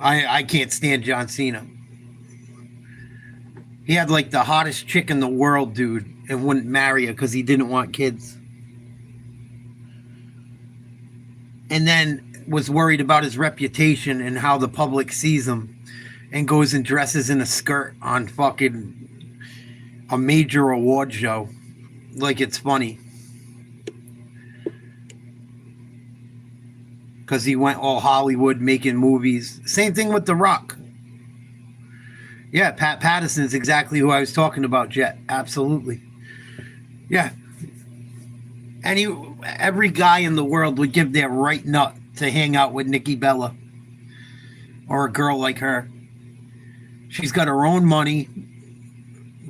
I can't stand John Cena. He had like the hottest chick in the world, dude, and wouldn't marry her because he didn't want kids. And then was worried about his reputation and how the public sees him, and goes and dresses in a skirt on fucking a major award show like it's funny. Because he went all Hollywood making movies. Same thing with The Rock. Yeah, Pat Patterson's exactly who I was talking about, Jet. Absolutely. Yeah. Every guy in the world would give their right nut to hang out with Nikki Bella. Or a girl like her. She's got her own money.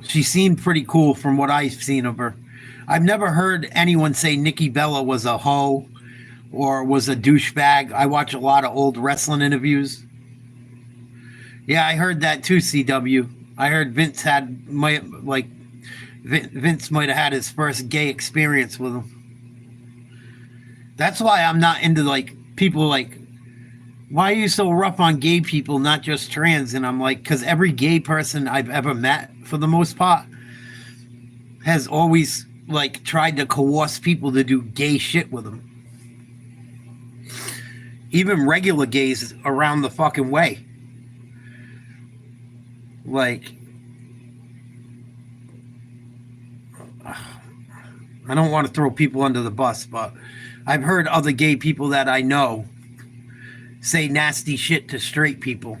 She seemed pretty cool from what I've seen of her. I've never heard anyone say Nikki Bella was a hoe or was a douchebag. I watch a lot of old wrestling interviews. Yeah, I heard that too, CW. I heard Vince might have had his first gay experience with him. That's why I'm not into like people like, why are you so rough on gay people, not just trans? And I'm like, because every gay person I've ever met, for the most part, has always like tried to coerce people to do gay shit with them. Even regular gays around the fucking way. Like, I don't want to throw people under the bus, but I've heard other gay people that I know say nasty shit to straight people.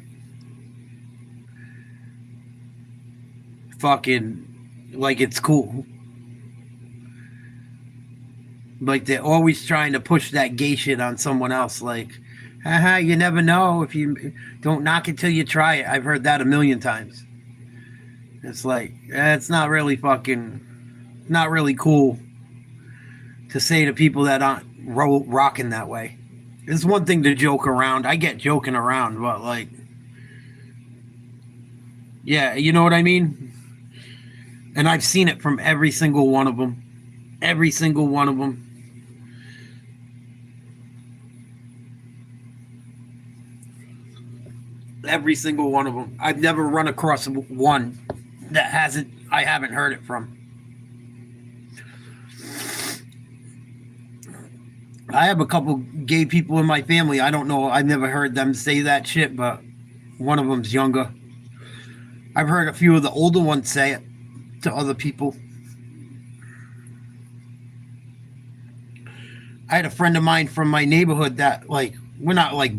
Fucking like it's cool. Like they're always trying to push that gay shit on someone else. Like, haha, you never know if you don't knock it till you try it. I've heard that a million times. It's like, it's not really cool to say to people that aren't rocking that way. It's one thing to joke around. I get joking around, but like, yeah, you know what I mean? And I've seen it from every single one of them. Every single one of them. Every single one of them. I've never run across one that I haven't heard it from. I have a couple gay people in my family. I don't know. I've never heard them say that shit, but one of them's younger. I've heard a few of the older ones say it to other people. I had a friend of mine from my neighborhood that, like, we're not like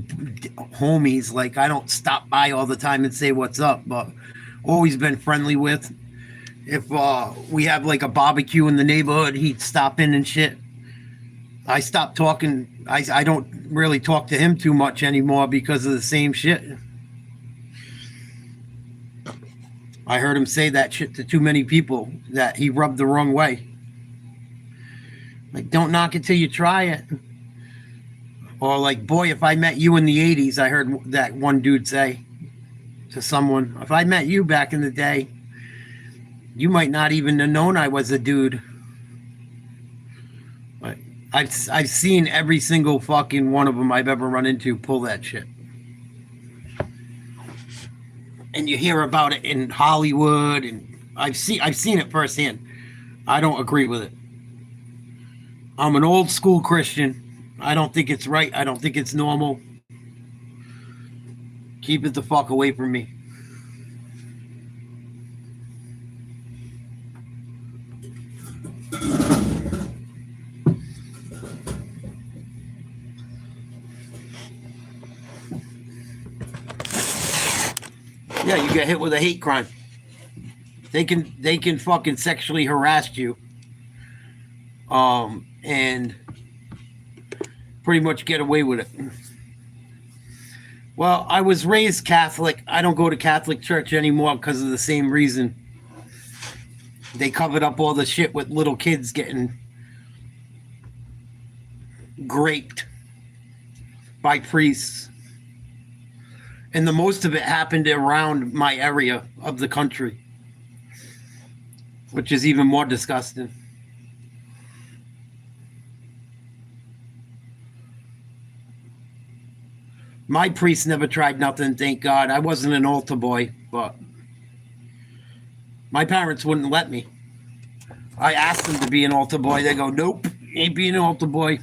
homies. Like, I don't stop by all the time and say what's up, but always been friendly with. If we have like a barbecue in the neighborhood, he'd stop in and shit. I stopped talking. I don't really talk to him too much anymore because of the same shit. I heard him say that shit to too many people that he rubbed the wrong way. Like, don't knock it till you try it. Or like, boy, if I met you in the 80s, I heard that one dude say to someone, if I met you back in the day, you might not even have known I was a dude. But I've seen every single fucking one of them I've ever run into pull that shit. And you hear about it in Hollywood, and I've seen it firsthand. I don't agree with it. I'm an old school Christian. I don't think it's right. I don't think it's normal. Keep it the fuck away from me. Yeah, you get hit with a hate crime. They can fucking sexually harass you. And pretty much get away with it. Well, I was raised Catholic. I don't go to Catholic church anymore because of the same reason. They covered up all the shit with little kids getting raped by priests. And the most of it happened around my area of the country, which is even more disgusting. My priest never tried nothing, thank God. I wasn't an altar boy, but my parents wouldn't let me. I asked them to be an altar boy. They go, nope, ain't being an altar boy.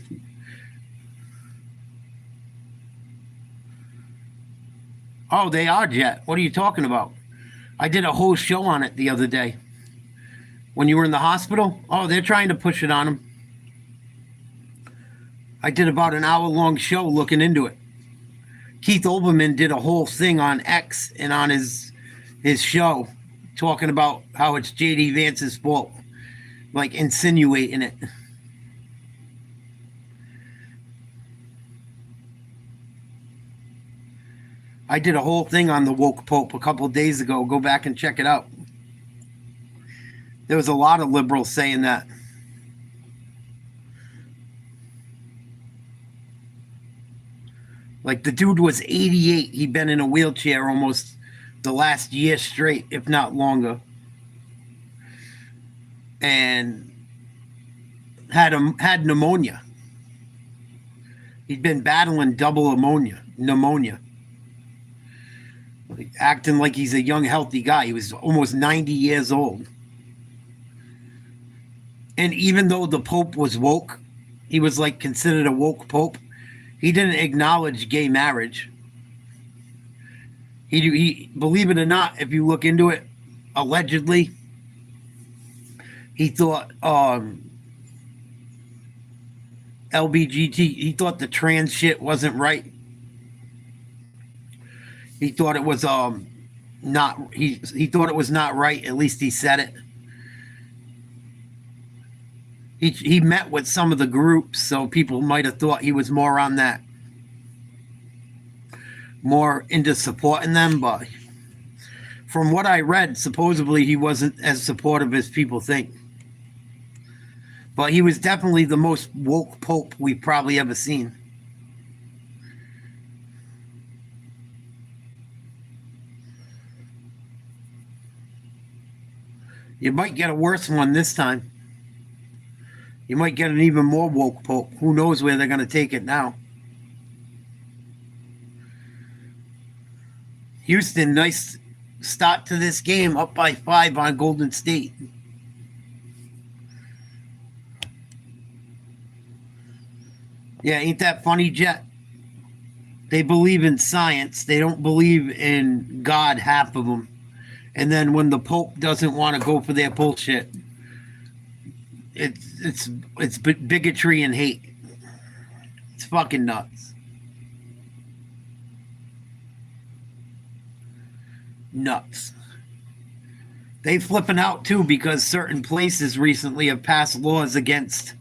Oh, they are, Jet. What are you talking about? I did a whole show on it the other day. When you were in the hospital? Oh, they're trying to push it on them. I did about an hour-long show looking into it. Keith Olbermann did a whole thing on X and on his show talking about how it's J.D. Vance's fault, like insinuating it. I did a whole thing on the woke pope a couple of days ago. Go back and check it out. There was a lot of liberals saying that. Like, the dude was 88. He'd been in a wheelchair almost the last year straight, if not longer. And had pneumonia. He'd been battling double pneumonia. Like, acting like he's a young, healthy guy. He was almost 90 years old. And even though the Pope was woke, he was like considered a woke Pope. He didn't acknowledge gay marriage. He believe it or not, if you look into it, allegedly, he thought LBGT, he thought the trans shit wasn't right. He thought it was not he thought it was not right. At least he said it. He met with some of the groups, so people might have thought he was more on that, more into supporting them. But from what I read, supposedly he wasn't as supportive as people think. But he was definitely the most woke Pope we've probably ever seen. You might get a worse one this time. You might get an even more woke Pope. Who knows where they're going to take it now. Houston, nice start to this game, up by 5 on Golden State. Yeah, ain't that funny, Jet? They believe in science. They don't believe in God, half of them. And then when the Pope doesn't want to go for their bullshit, it's bigotry and hate. It's fucking nuts. Nuts. They flipping out too because certain places recently have passed laws against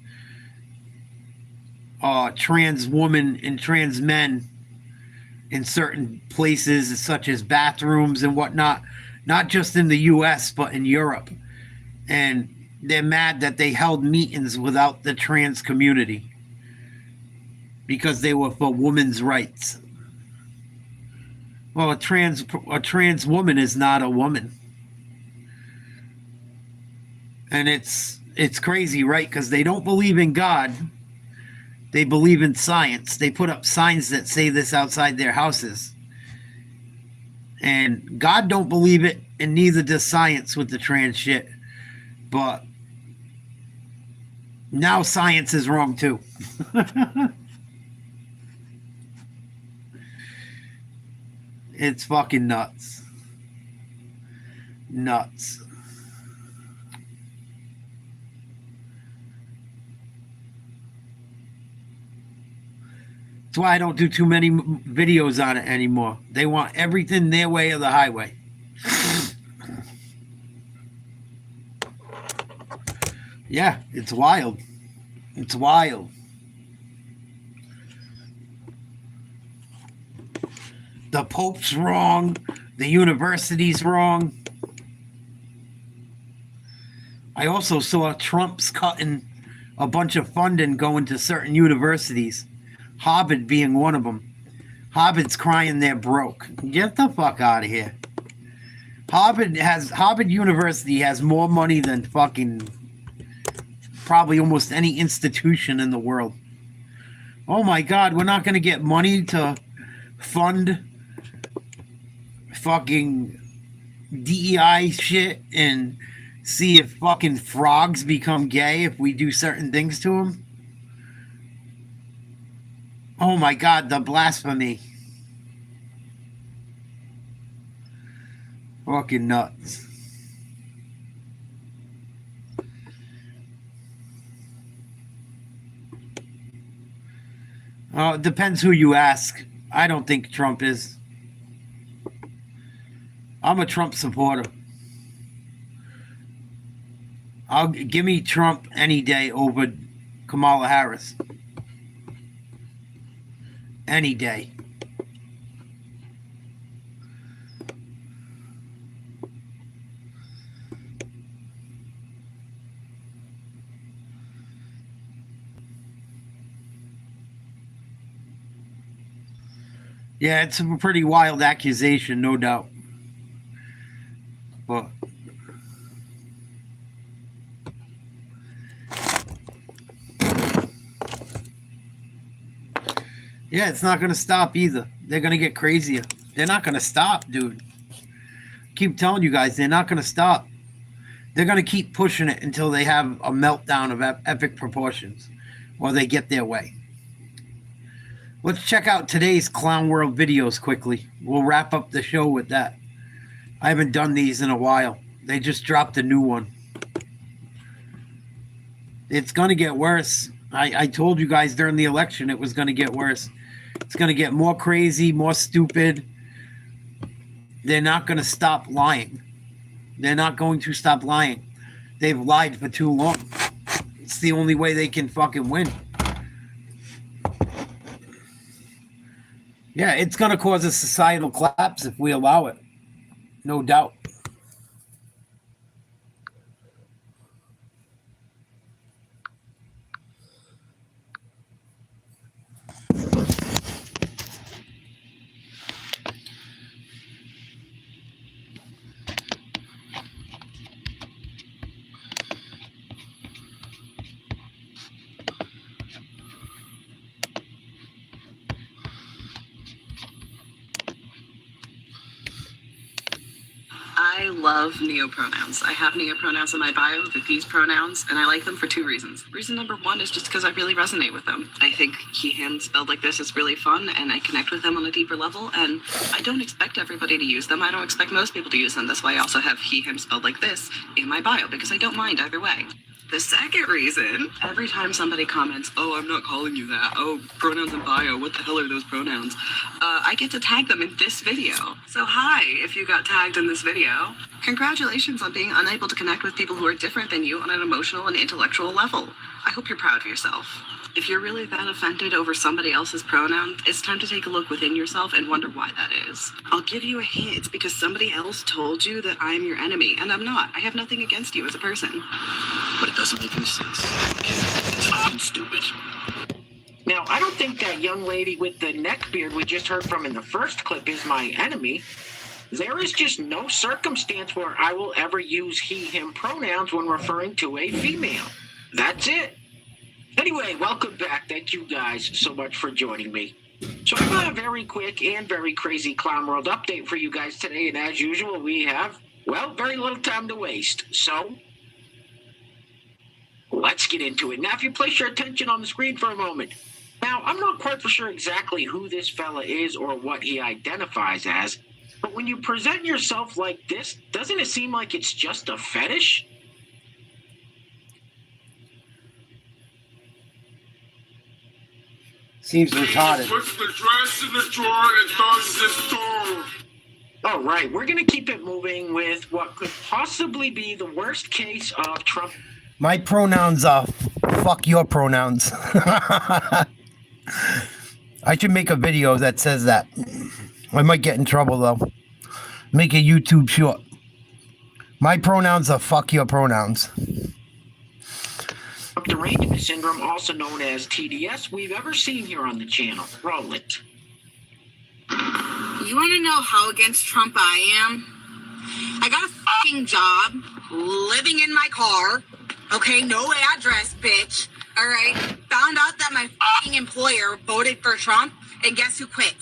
trans women and trans men in certain places, such as bathrooms and whatnot, not just in the U.S. but in Europe. And they're mad that they held meetings without the trans community because they were for women's rights. Well, a trans woman is not a woman. And it's crazy, right? Because they don't believe in God. They believe in science. They put up signs that say this outside their houses. And God don't believe it, and neither does science with the trans shit. But now science is wrong too. It's fucking nuts. Nuts. That's why I don't do too many videos on it anymore. They want everything their way or the highway. Yeah, it's wild. It's wild. The Pope's wrong. The university's wrong. I also saw Trump's cutting a bunch of funding going to certain universities. Harvard being one of them. Harvard's crying they're broke. Get the fuck out of here. Harvard University has more money than fucking probably almost any institution in the world. Oh my God, we're not going to get money to fund fucking DEI shit and see if fucking frogs become gay if we do certain things to them. Oh my God, the blasphemy. Fucking nuts. It depends who you ask. I don't think Trump is. I'm a Trump supporter. Give me Trump any day over Kamala Harris. Any day. Yeah, it's a pretty wild accusation, no doubt. But yeah, it's not going to stop either. They're going to get crazier. They're not going to stop, dude. Keep telling you guys, they're not going to stop. They're going to keep pushing it until they have a meltdown of epic proportions or they get their way. Let's check out today's Clown World videos quickly. We'll wrap up the show with that. I haven't done these in a while. They just dropped a new one. It's going to get worse. I told you guys during the election it was going to get worse. It's going to get more crazy, more stupid. They're not going to stop lying. They're not going to stop lying. They've lied for too long. It's the only way they can fucking win. Yeah, it's going to cause a societal collapse if we allow it. No doubt. love neopronouns. I have neopronouns in my bio with these pronouns, and I like them for two reasons. Reason number one is just because I really resonate with them. I think he, him spelled like this is really fun, and I connect with them on a deeper level, and I don't expect everybody to use them. I don't expect most people to use them. That's why I also have he, him spelled like this in my bio, because I don't mind either way. The second reason, every time somebody comments, oh, I'm not calling you that, oh, pronouns in bio, what the hell are those pronouns? I get to tag them in this video. So hi, if you got tagged in this video. Congratulations on being unable to connect with people who are different than you on an emotional and intellectual level. I hope you're proud of yourself. If you're really that offended over somebody else's pronoun, it's time to take a look within yourself and wonder why that is. I'll give you a hint. It's because somebody else told you that I'm your enemy, and I'm not. I have nothing against you as a person. But it doesn't make any sense. It's fucking stupid. Now, I don't think that young lady with the neck beard we just heard from in the first clip is my enemy. There is just no circumstance where I will ever use he, him pronouns when referring to a female. That's it. Anyway, welcome back. Thank you guys so much for joining me. So I've got a very quick and very crazy Clown World update for you guys today. And as usual, we have, well, very little time to waste. So let's get into it. Now, if you place your attention on the screen for a moment. Now, I'm not quite for sure exactly who this fella is or what he identifies as. But when you present yourself like this, doesn't it seem like it's just a fetish? Seems retarded. Puts the dress in the drawer and starts this door. All right, we're going to keep it moving with what could possibly be the worst case of Trump. My pronouns are fuck your pronouns. I should make a video that says that. I might get in trouble though. Make a YouTube short. My pronouns are fuck your pronouns. Derangement syndrome, also known as TDS, we've ever seen here on the channel. Roll it. You want to know how against Trump I am? I got a fucking job, living in my car. Okay, no address, bitch. All right, found out that my fucking employer voted for Trump, and guess who quit?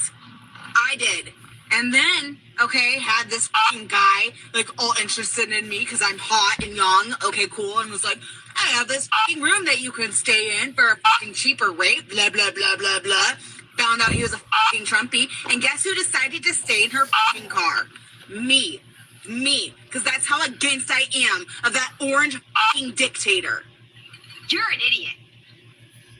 I did. And then, okay, had this fucking guy, like, all interested in me because I'm hot and young. Okay, cool. And was like, I have this fucking room that you can stay in for a fucking cheaper rate. Blah, blah, blah, blah, blah. Found out he was a fucking Trumpy. And guess who decided to stay in her fucking car? Me. Because that's how against I am of that orange fucking dictator. You're an idiot.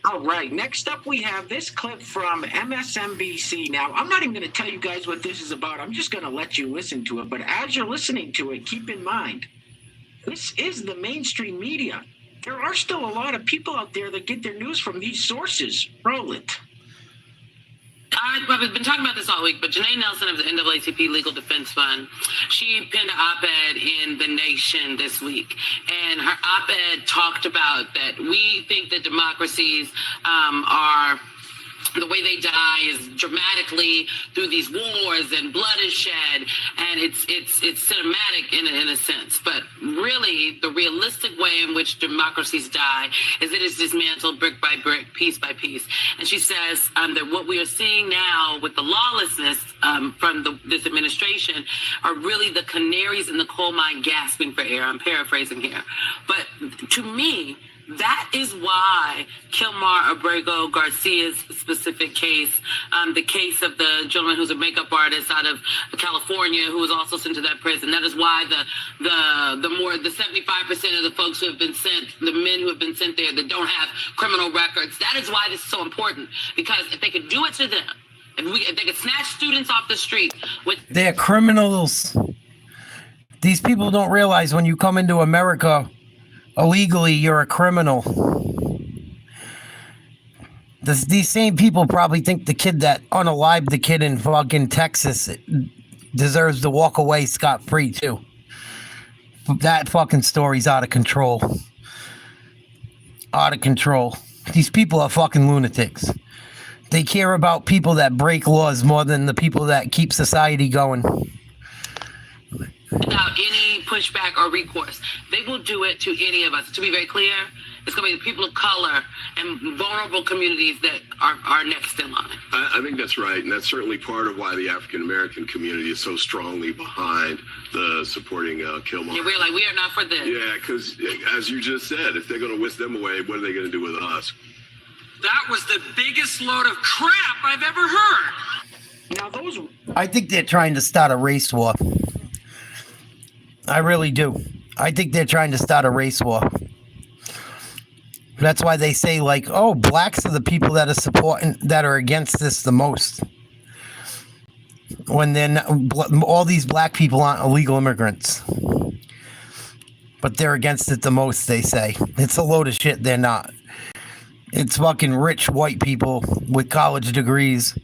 All right, next up we have this clip from MSNBC. Now, I'm not even going to tell you guys what this is about. I'm just going to let you listen to it. But as you're listening to it, keep in mind, this is the mainstream media. There are still a lot of people out there that get their news from these sources. Roll it. I've been talking about this all week, but Janae Nelson of the NAACP Legal Defense Fund, she penned an op-ed in The Nation this week, and her op-ed talked about that we think that democracies are... the way they die is dramatically through these wars and blood is shed, and it's cinematic in a sense. But really, the realistic way in which democracies die is it is dismantled brick by brick, piece by piece. And she says that what we are seeing now with the lawlessness from this administration are really the canaries in the coal mine gasping for air. I'm paraphrasing here. But to me, that is why Kilmar Abrego Garcia's specific case, the case of the gentleman who's a makeup artist out of California who was also sent to that prison. That is why the 75% of the folks who have been sent, the men who have been sent there that don't have criminal records, that is why this is so important. Because if they could do it to them, if they could snatch students off the street with... They're criminals. These people don't realize when you come into America illegally, you're a criminal. These same people probably think the kid that unalived the kid in fucking Texas deserves to walk away scot-free too. That fucking story's out of control. Out of control. These people are fucking lunatics. They care about people that break laws more than the people that keep society going. Without any pushback or recourse. They will do it to any of us. To be very clear, it's going to be the people of color and vulnerable communities that are next in line. I think that's right, and that's certainly part of why the African American community is so strongly behind the supporting Killmonger. Yeah, we're like, we are not for this. Yeah, because as you just said, if they're going to whisk them away, what are they going to do with us? That was the biggest load of crap I've ever heard. Now those. I think they're trying to start a race war. I really do. I think they're trying to start a race war. That's why they say, like, oh, blacks are the people that are against this the most. When then all these black people aren't illegal immigrants. But they're against it the most, they say. It's a load of shit, they're not. It's fucking rich white people with college degrees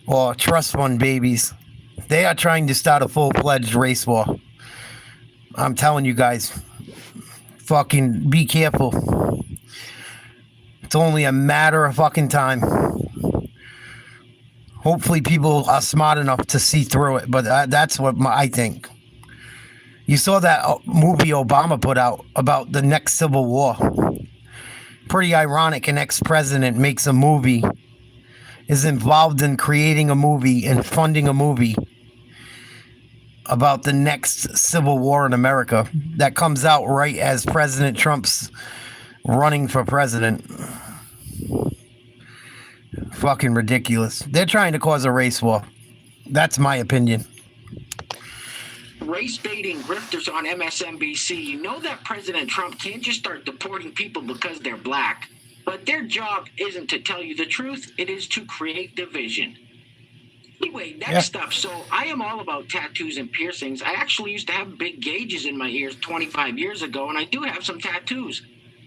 or trust fund babies. They are trying to start a full-fledged race war. I'm telling you guys, fucking be careful. It's only a matter of fucking time. Hopefully people are smart enough to see through it, but that's what I think. You saw that movie Obama put out about the next civil war. Pretty ironic, an ex-president makes a movie, is involved in creating a movie and funding a movie about the next civil war in America that comes out right as President Trump's running for president. Fucking ridiculous. They're trying to cause a race war. That's my opinion. Race baiting grifters on MSNBC. You know that President Trump can't just start deporting people because they're black. But their job isn't to tell you the truth, it is to create division. Anyway, next up, so I am all about tattoos and piercings. I actually used to have big gauges in my ears 25 years ago, and I do have some tattoos.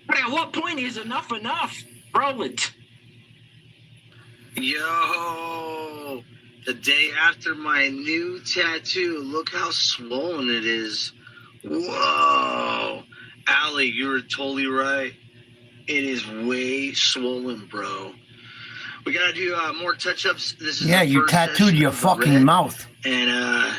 But at what point is enough enough? Roll it. Yo, the day after my new tattoo, look how swollen it is. Whoa. Allie, you were totally right. It is way swollen, bro. We gotta do more touch-ups. This is you tattooed your fucking mouth. And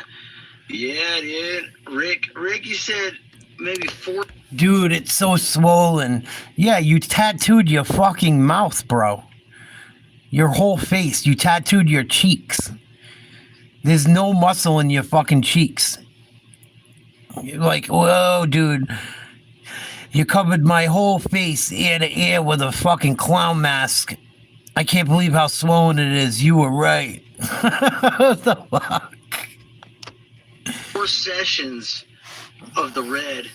yeah, dude. Rick, you said maybe 4. Dude, it's so swollen. Yeah, you tattooed your fucking mouth, bro. Your whole face. You tattooed your cheeks. There's no muscle in your fucking cheeks. You're like, whoa, dude. You covered my whole face ear to ear with a fucking clown mask. I can't believe how swollen it is. You were right. What the fuck? 4 sessions of the red.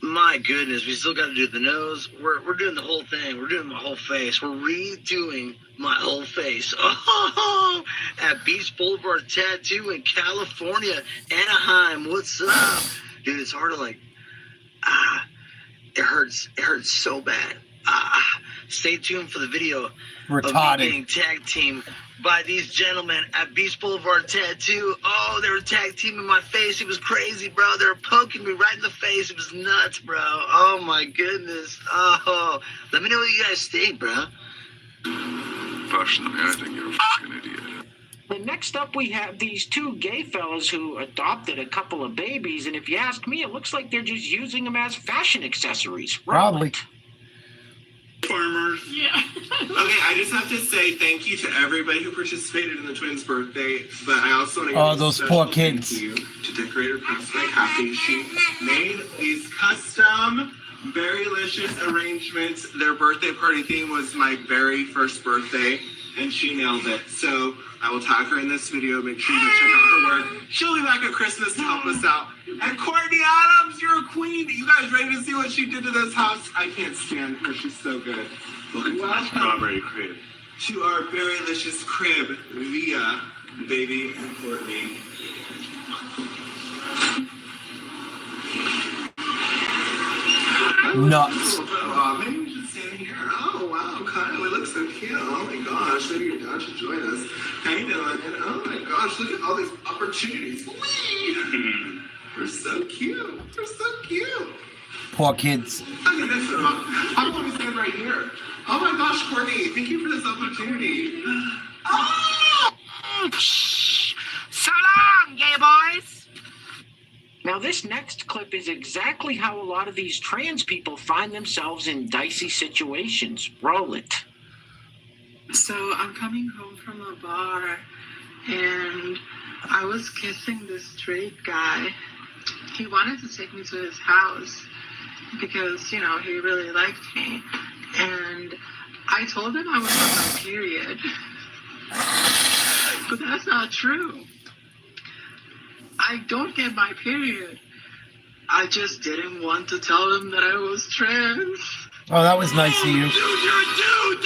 My goodness, we still got to do the nose. We're doing the whole thing. We're doing my whole face. We're redoing my whole face. Oh, at Beach Boulevard Tattoo in California, Anaheim. What's up, dude? It's hard to it hurts. It hurts so bad. Stay tuned for the video Retarded. of me getting tag team by these gentlemen at Beach Boulevard Tattoo. Oh, they were tag teaming my face. It was crazy, bro. They were poking me right in the face. It was nuts, bro. Oh, my goodness. Oh, let me know what you guys think, bro. Personally, I think you're a fucking idiot. But next up, we have these 2 gay fellas who adopted a couple of babies. And if you ask me, it looks like they're just using them as fashion accessories. Probably. Farmers. Yeah. Okay, I just have to say thank you to everybody who participated in the twins' birthday, but I also want to Oh, those poor kids. thank you to decorator Pastor Kathy. She made these custom, very delicious arrangements. Their birthday party theme was my very first birthday, and she nailed it. So I will tag her in this video. Make sure you check out her work. She'll be back at Christmas to help us out. And Courtney Adams, you're a queen. You guys ready to see what she did to this house? I can't stand her. She's so good. Welcome to the strawberry crib. To our very delicious crib via baby and Courtney. Nuts. Maybe we should stand here. Oh, wow, Kyle, it looks so cute. Oh, my gosh. Maybe your dad should join us. How you doing? And oh, my gosh, look at all these opportunities. Whee! We're so cute. We're so cute. Poor kids. Okay, that's enough. I'm going to stand right here. Oh, my gosh, Courtney, thank you for this opportunity. Oh! Salam, gay boys. Now, this next clip is exactly how a lot of these trans people find themselves in dicey situations. Roll it. So I'm coming home from a bar, and I was kissing this straight guy. He wanted to take me to his house because, you know, he really liked me. And I told him I was on my period. But that's not true. I don't get my period. I just didn't want to tell him that I was trans. Oh, that was nice of you. Dude, you're a dude!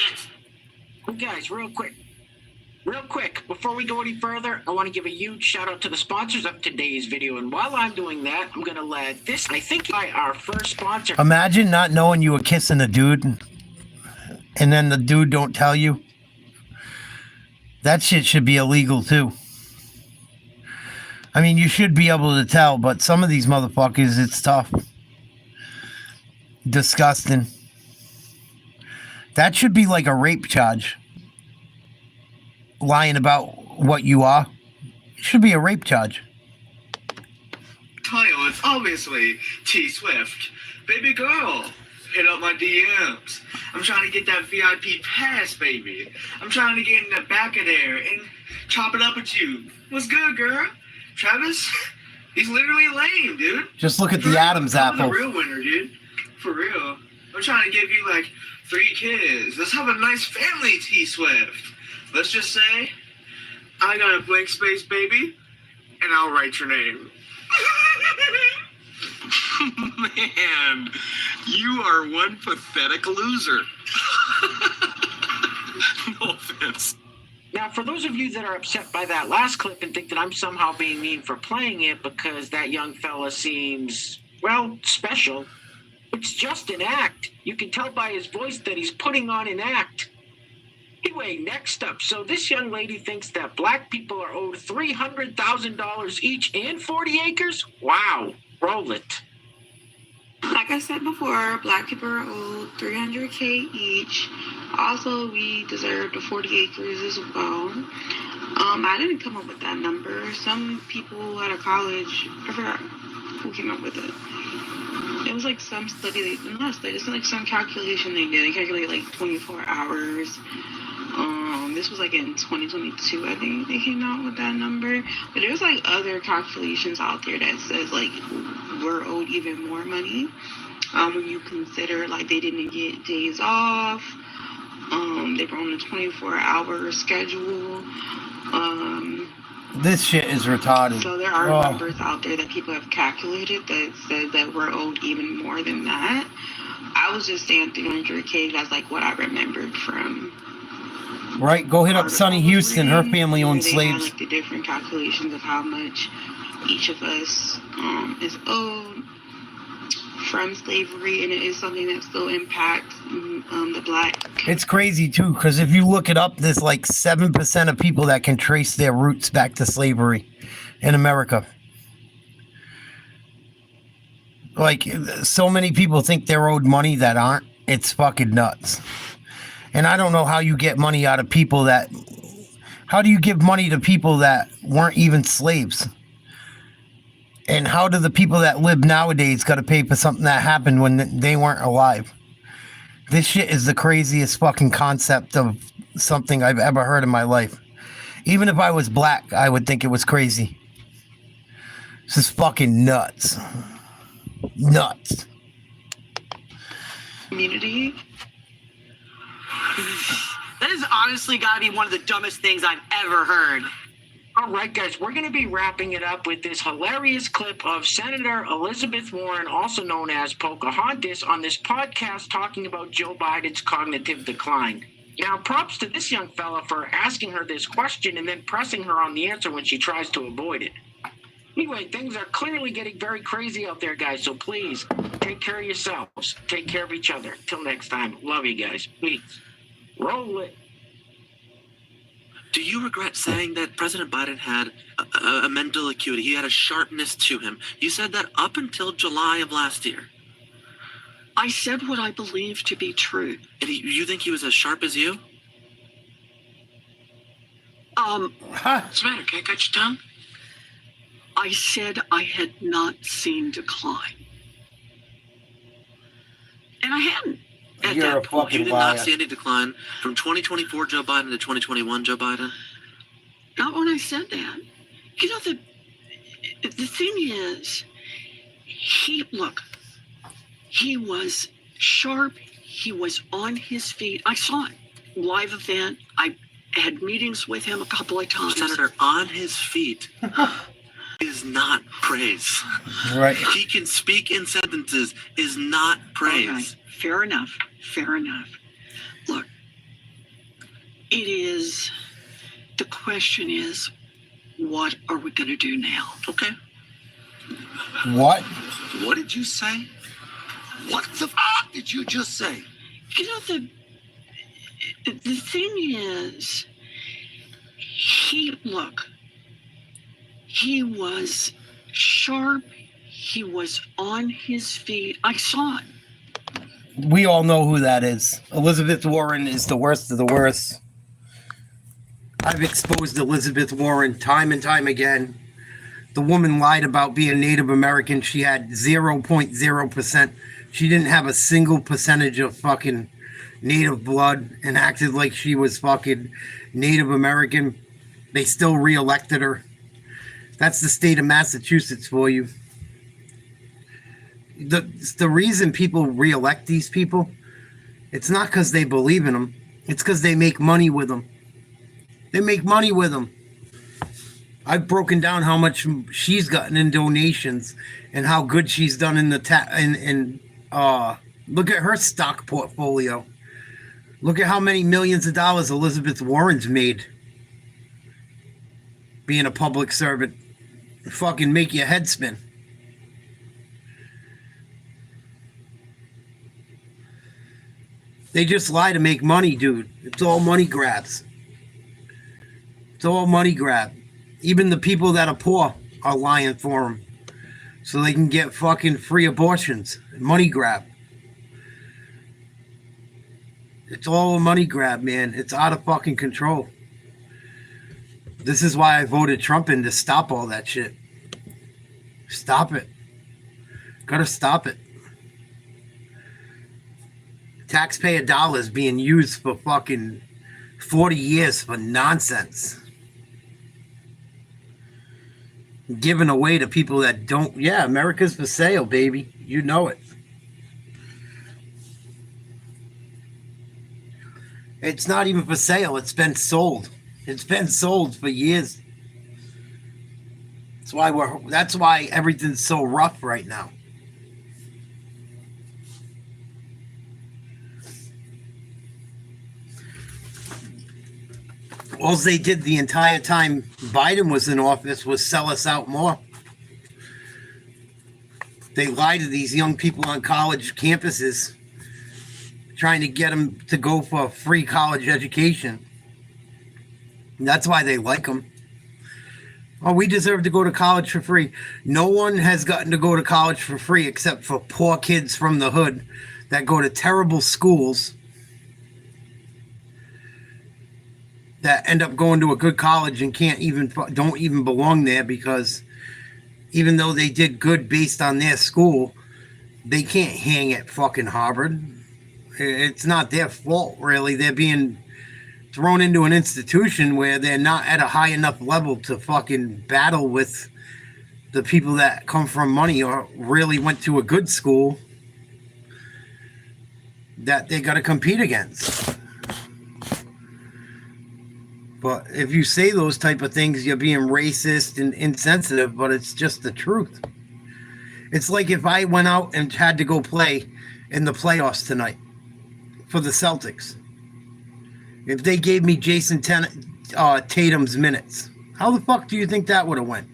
Well, guys, real quick, before we go any further, I want to give a huge shout out to the sponsors of today's video. And while I'm doing that, I'm going to let this, I think, by our first sponsor. Imagine not knowing you were kissing a dude, and then the dude don't tell you. That shit should be illegal, too. I mean, you should be able to tell, but some of these motherfuckers, it's tough. Disgusting. That should be like a rape charge. Lying about what you are. It should be a rape charge. Kyle, it's obviously T Swift. Baby girl, hit up my DMs. I'm trying to get that VIP pass, baby. I'm trying to get in the back of there and chop it up with you. What's good, girl? Travis, he's literally lame, dude. Just look at the Adam's I'm the apple. real winner, dude. For real. I'm trying to give you like 3 kids. Let's have a nice family, T Swift. Let's just say I got a blank space, baby, and I'll write your name. Man, you are one pathetic loser. No offense. Now, for those of you that are upset by that last clip and think that I'm somehow being mean for playing it because that young fella seems, well, special, it's just an act. You can tell by his voice that he's putting on an act. Anyway, next up. So this young lady thinks that black people are owed $300,000 each and 40 acres? Wow. Roll it. Like I said before, black people are owed $300K each. Also, we deserve the 40 acres as well. I didn't come up with that number. Some people at a college, I forgot who came up with it. It was like some study, not study, it's like some calculation they did. They calculated like 24 hours. This was like in 2022, I think they came out with that number. But there's like other calculations out there that says like we're owed even more money. When you consider like they didn't get days off, they were on a 24-hour schedule. This shit is retarded. So there are numbers out there that people have calculated that says that we're owed even more than that. I was just saying 300K. That's like what I remembered from. Right, go hit up Sonny Houston. Her family owned They slaves. had like the different calculations of how much each of us is owed from slavery, and it is something that still impacts the black. It's crazy too, because if you look it up, there's like 7% of people that can trace their roots back to slavery in America. Like, so many people think they're owed money that aren't. It's fucking nuts. And I don't know how you get money out of people that... How do you give money to people that weren't even slaves? And how do the people that live nowadays got to pay for something that happened when they weren't alive? This shit is the craziest fucking concept of something I've ever heard in my life. Even if I was black, I would think it was crazy. This is fucking nuts. Nuts. Community. That has honestly got to be one of the dumbest things I've ever heard. All right, guys, we're going to be wrapping it up with this hilarious clip of Senator Elizabeth Warren, also known as Pocahontas, on this podcast talking about Joe Biden's cognitive decline. Now, props to this young fella for asking her this question and then pressing her on the answer when she tries to avoid it. Anyway, things are clearly getting very crazy out there, guys, so please take care of yourselves. Take care of each other. Till next time, love you guys. Peace. Roll it. Do you regret saying that President Biden had a mental acuity? He had a sharpness to him. You said that up until July of last year. I said what I believe to be true. And you think he was as sharp as you? What's the matter? Can't cut your tongue? I said I had not seen decline. And I hadn't. At You're that a point. fucking You did liar. not see any decline from 2024 Joe Biden to 2021 Joe Biden? Not when I said that. You know, the thing is, he was sharp. He was on his feet. I saw it. Live event. I had meetings with him a couple of times. Senator, on his feet is not praise. Right. He can speak in sentences is not praise. Okay. Fair enough. Fair enough. Look, the question is, what are we going to do now? Okay. What? What did you say? What the fuck did you just say? You know, the thing is, he was sharp. He was on his feet. I saw it. We all know who that is. Elizabeth Warren is the worst of the worst. I've exposed Elizabeth Warren time and time again. The woman lied about being Native American. She had 0.0%. She didn't have a single percentage of fucking Native blood and acted like she was fucking Native American. They still reelected her. That's the state of Massachusetts for you. The reason people reelect these people, it's not because they believe in them. It's because they make money with them. They make money with them. I've broken down how much she's gotten in donations and how good she's done in the look at her stock portfolio. Look at how many millions of dollars Elizabeth Warren's made being a public servant. Fucking make your head spin. They just lie to make money, dude. It's all money grabs. It's all money grab. Even the people that are poor are lying for them so they can get fucking free abortions. Money grab. It's all a money grab, man. It's out of fucking control. This is why I voted Trump in, to stop all that shit. Stop it. Gotta stop it. Taxpayer dollars being used for fucking 40 years for nonsense. Given away to people that don't. Yeah, America's for sale, baby. You know it. It's not even for sale. It's been sold. It's been sold for years. That's why everything's so rough right now. All they did the entire time Biden was in office was sell us out more. They lie to these young people on college campuses, trying to get them to go for a free college education. And that's why they like them. Oh, we deserve to go to college for free. No one has gotten to go to college for free except for poor kids from the hood that go to terrible schools that end up going to a good college and don't even belong there, because even though they did good based on their school, they can't hang at fucking Harvard. It's not their fault, really. They're being thrown into an institution where they're not at a high enough level to fucking battle with the people that come from money or really went to a good school that they got to compete against. But if you say those type of things, you're being racist and insensitive, but it's just the truth. It's like if I went out and had to go play in the playoffs tonight for the Celtics. If they gave me Jason Tatum's minutes, how the fuck do you think that would have went?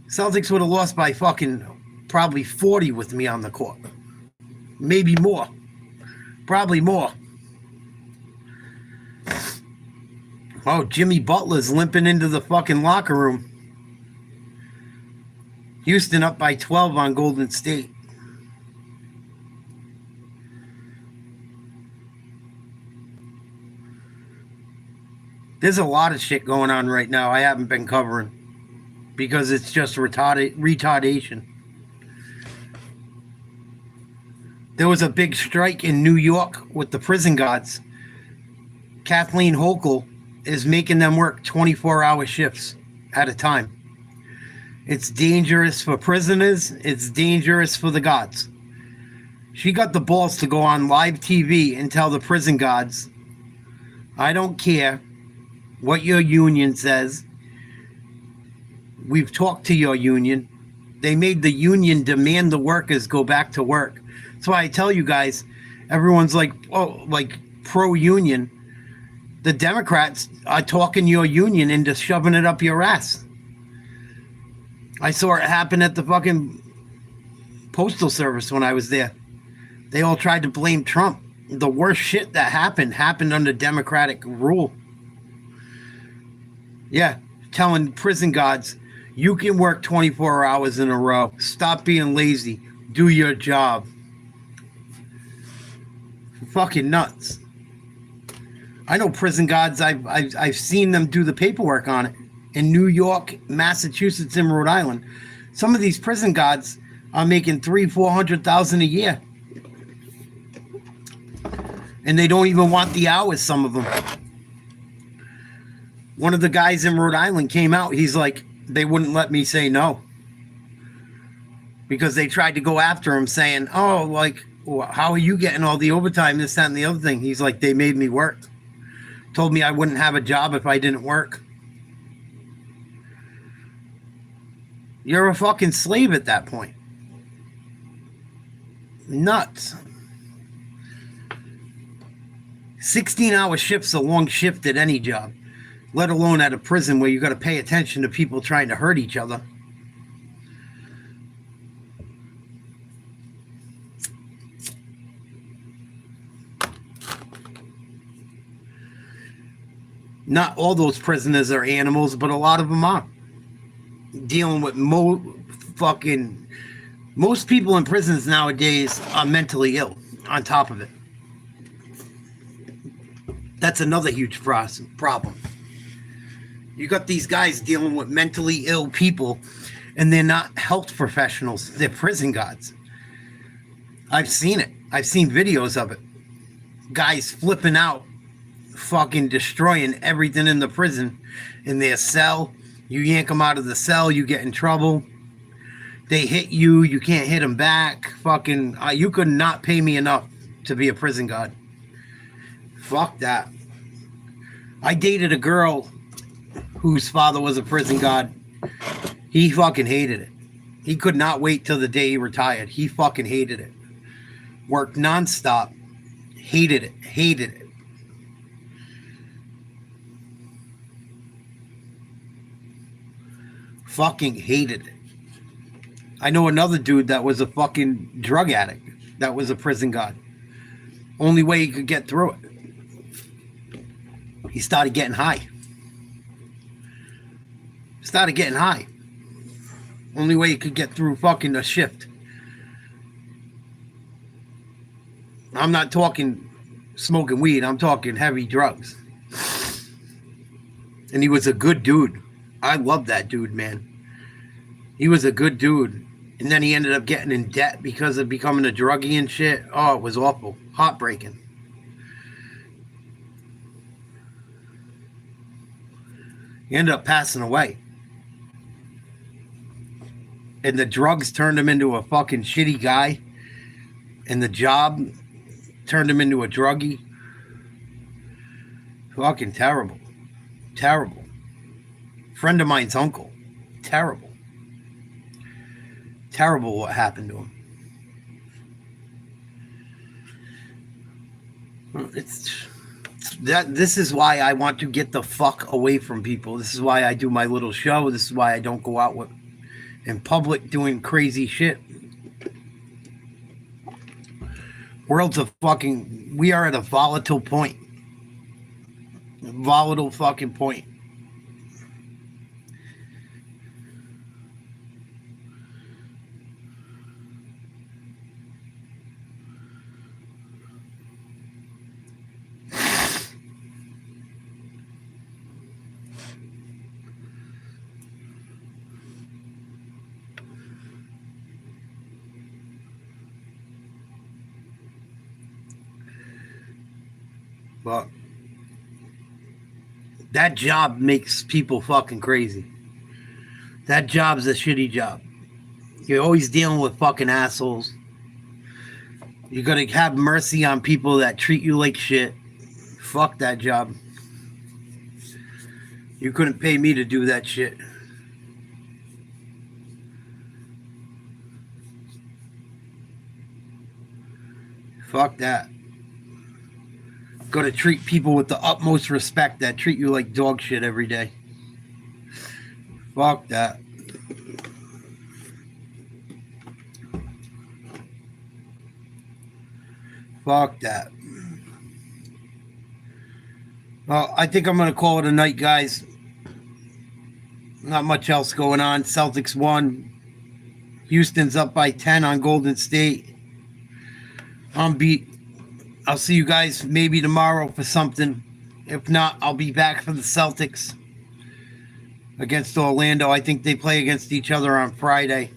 Celtics would have lost by fucking probably 40 with me on the court. Maybe more. Probably more. Oh, Jimmy Butler's limping into the fucking locker room. Houston up by 12 on Golden State. There's a lot of shit going on right now I haven't been covering because it's just retardation. There was a big strike in New York with the prison guards. Kathleen Hochul is making them work 24-hour shifts at a time. It's dangerous for prisoners. It's dangerous for the guards. She got the balls to go on live TV and tell the prison guards, I don't care what your union says. We've talked to your union. They made the union demand the workers go back to work. That's why I tell you guys, everyone's like, oh, like pro-union. The Democrats are talking your union into shoving it up your ass. I saw it happen at the fucking postal service when I was there. They all tried to blame Trump. The worst shit that happened under Democratic rule. Yeah, telling prison guards, you can work 24 hours in a row. Stop being lazy. Do your job. Fucking nuts. I know prison guards, I've seen them do the paperwork on it. In New York, Massachusetts, and Rhode Island. Some of these prison guards are making $300,000-$400,000 a year. And they don't even want the hours, some of them. One of the guys in Rhode Island came out. He's like, they wouldn't let me say no. Because they tried to go after him saying, oh, like, how are you getting all the overtime, this, that, and the other thing? He's like, they made me work. Told me I wouldn't have a job if I didn't work. You're a fucking slave at that point. Nuts. 16-hour shift's a long shift at any job, let alone at a prison where you got to pay attention to people trying to hurt each other. Not all those prisoners are animals, but a lot of them are. Dealing with most people in prisons nowadays are mentally ill on top of it. That's another huge problem. You got these guys dealing with mentally ill people and they're not health professionals. They're prison guards. I've seen it. I've seen videos of it. Guys flipping out, fucking destroying everything in the prison, in their cell. You yank them out of the cell, you get in trouble. They hit you, you can't hit them back. Fucking, you could not pay me enough to be a prison guard. Fuck that. I dated a girl whose father was a prison guard. He fucking hated it. He could not wait till the day he retired. He fucking hated it. Worked nonstop. Hated it. Hated it. Fucking hated it. I know another dude that was a fucking drug addict that was a prison guard. Only way he could get through it. He started getting high. Only way he could get through fucking a shift. I'm not talking smoking weed. I'm talking heavy drugs. And he was a good dude. I love that dude, man. He was a good dude. And then he ended up getting in debt because of becoming a druggie and shit. Oh, it was awful. Heartbreaking. He ended up passing away. And the drugs turned him into a fucking shitty guy. And the job turned him into a druggie. Fucking terrible. Terrible. Friend of mine's uncle. Terrible. Terrible what happened to him. This is why I want to get the fuck away from people. This is why I do my little show. This is why I don't go out in public doing crazy shit. World's a fucking... We are at a volatile point. Volatile fucking point. But that job makes people fucking crazy. That job's a shitty job. You're always dealing with fucking assholes. You're gonna have mercy on people that treat you like shit. Fuck that job. You couldn't pay me to do that shit. Fuck that. Gotta treat people with the utmost respect that treat you like dog shit every day. Fuck that. Fuck that. Well, I think I'm going to call it a night, guys. Not much else going on. Celtics won. Houston's up by 10 on Golden State. I'm beat. I'll see you guys maybe tomorrow for something. If not, I'll be back for the Celtics against Orlando. I think they play against each other on Friday.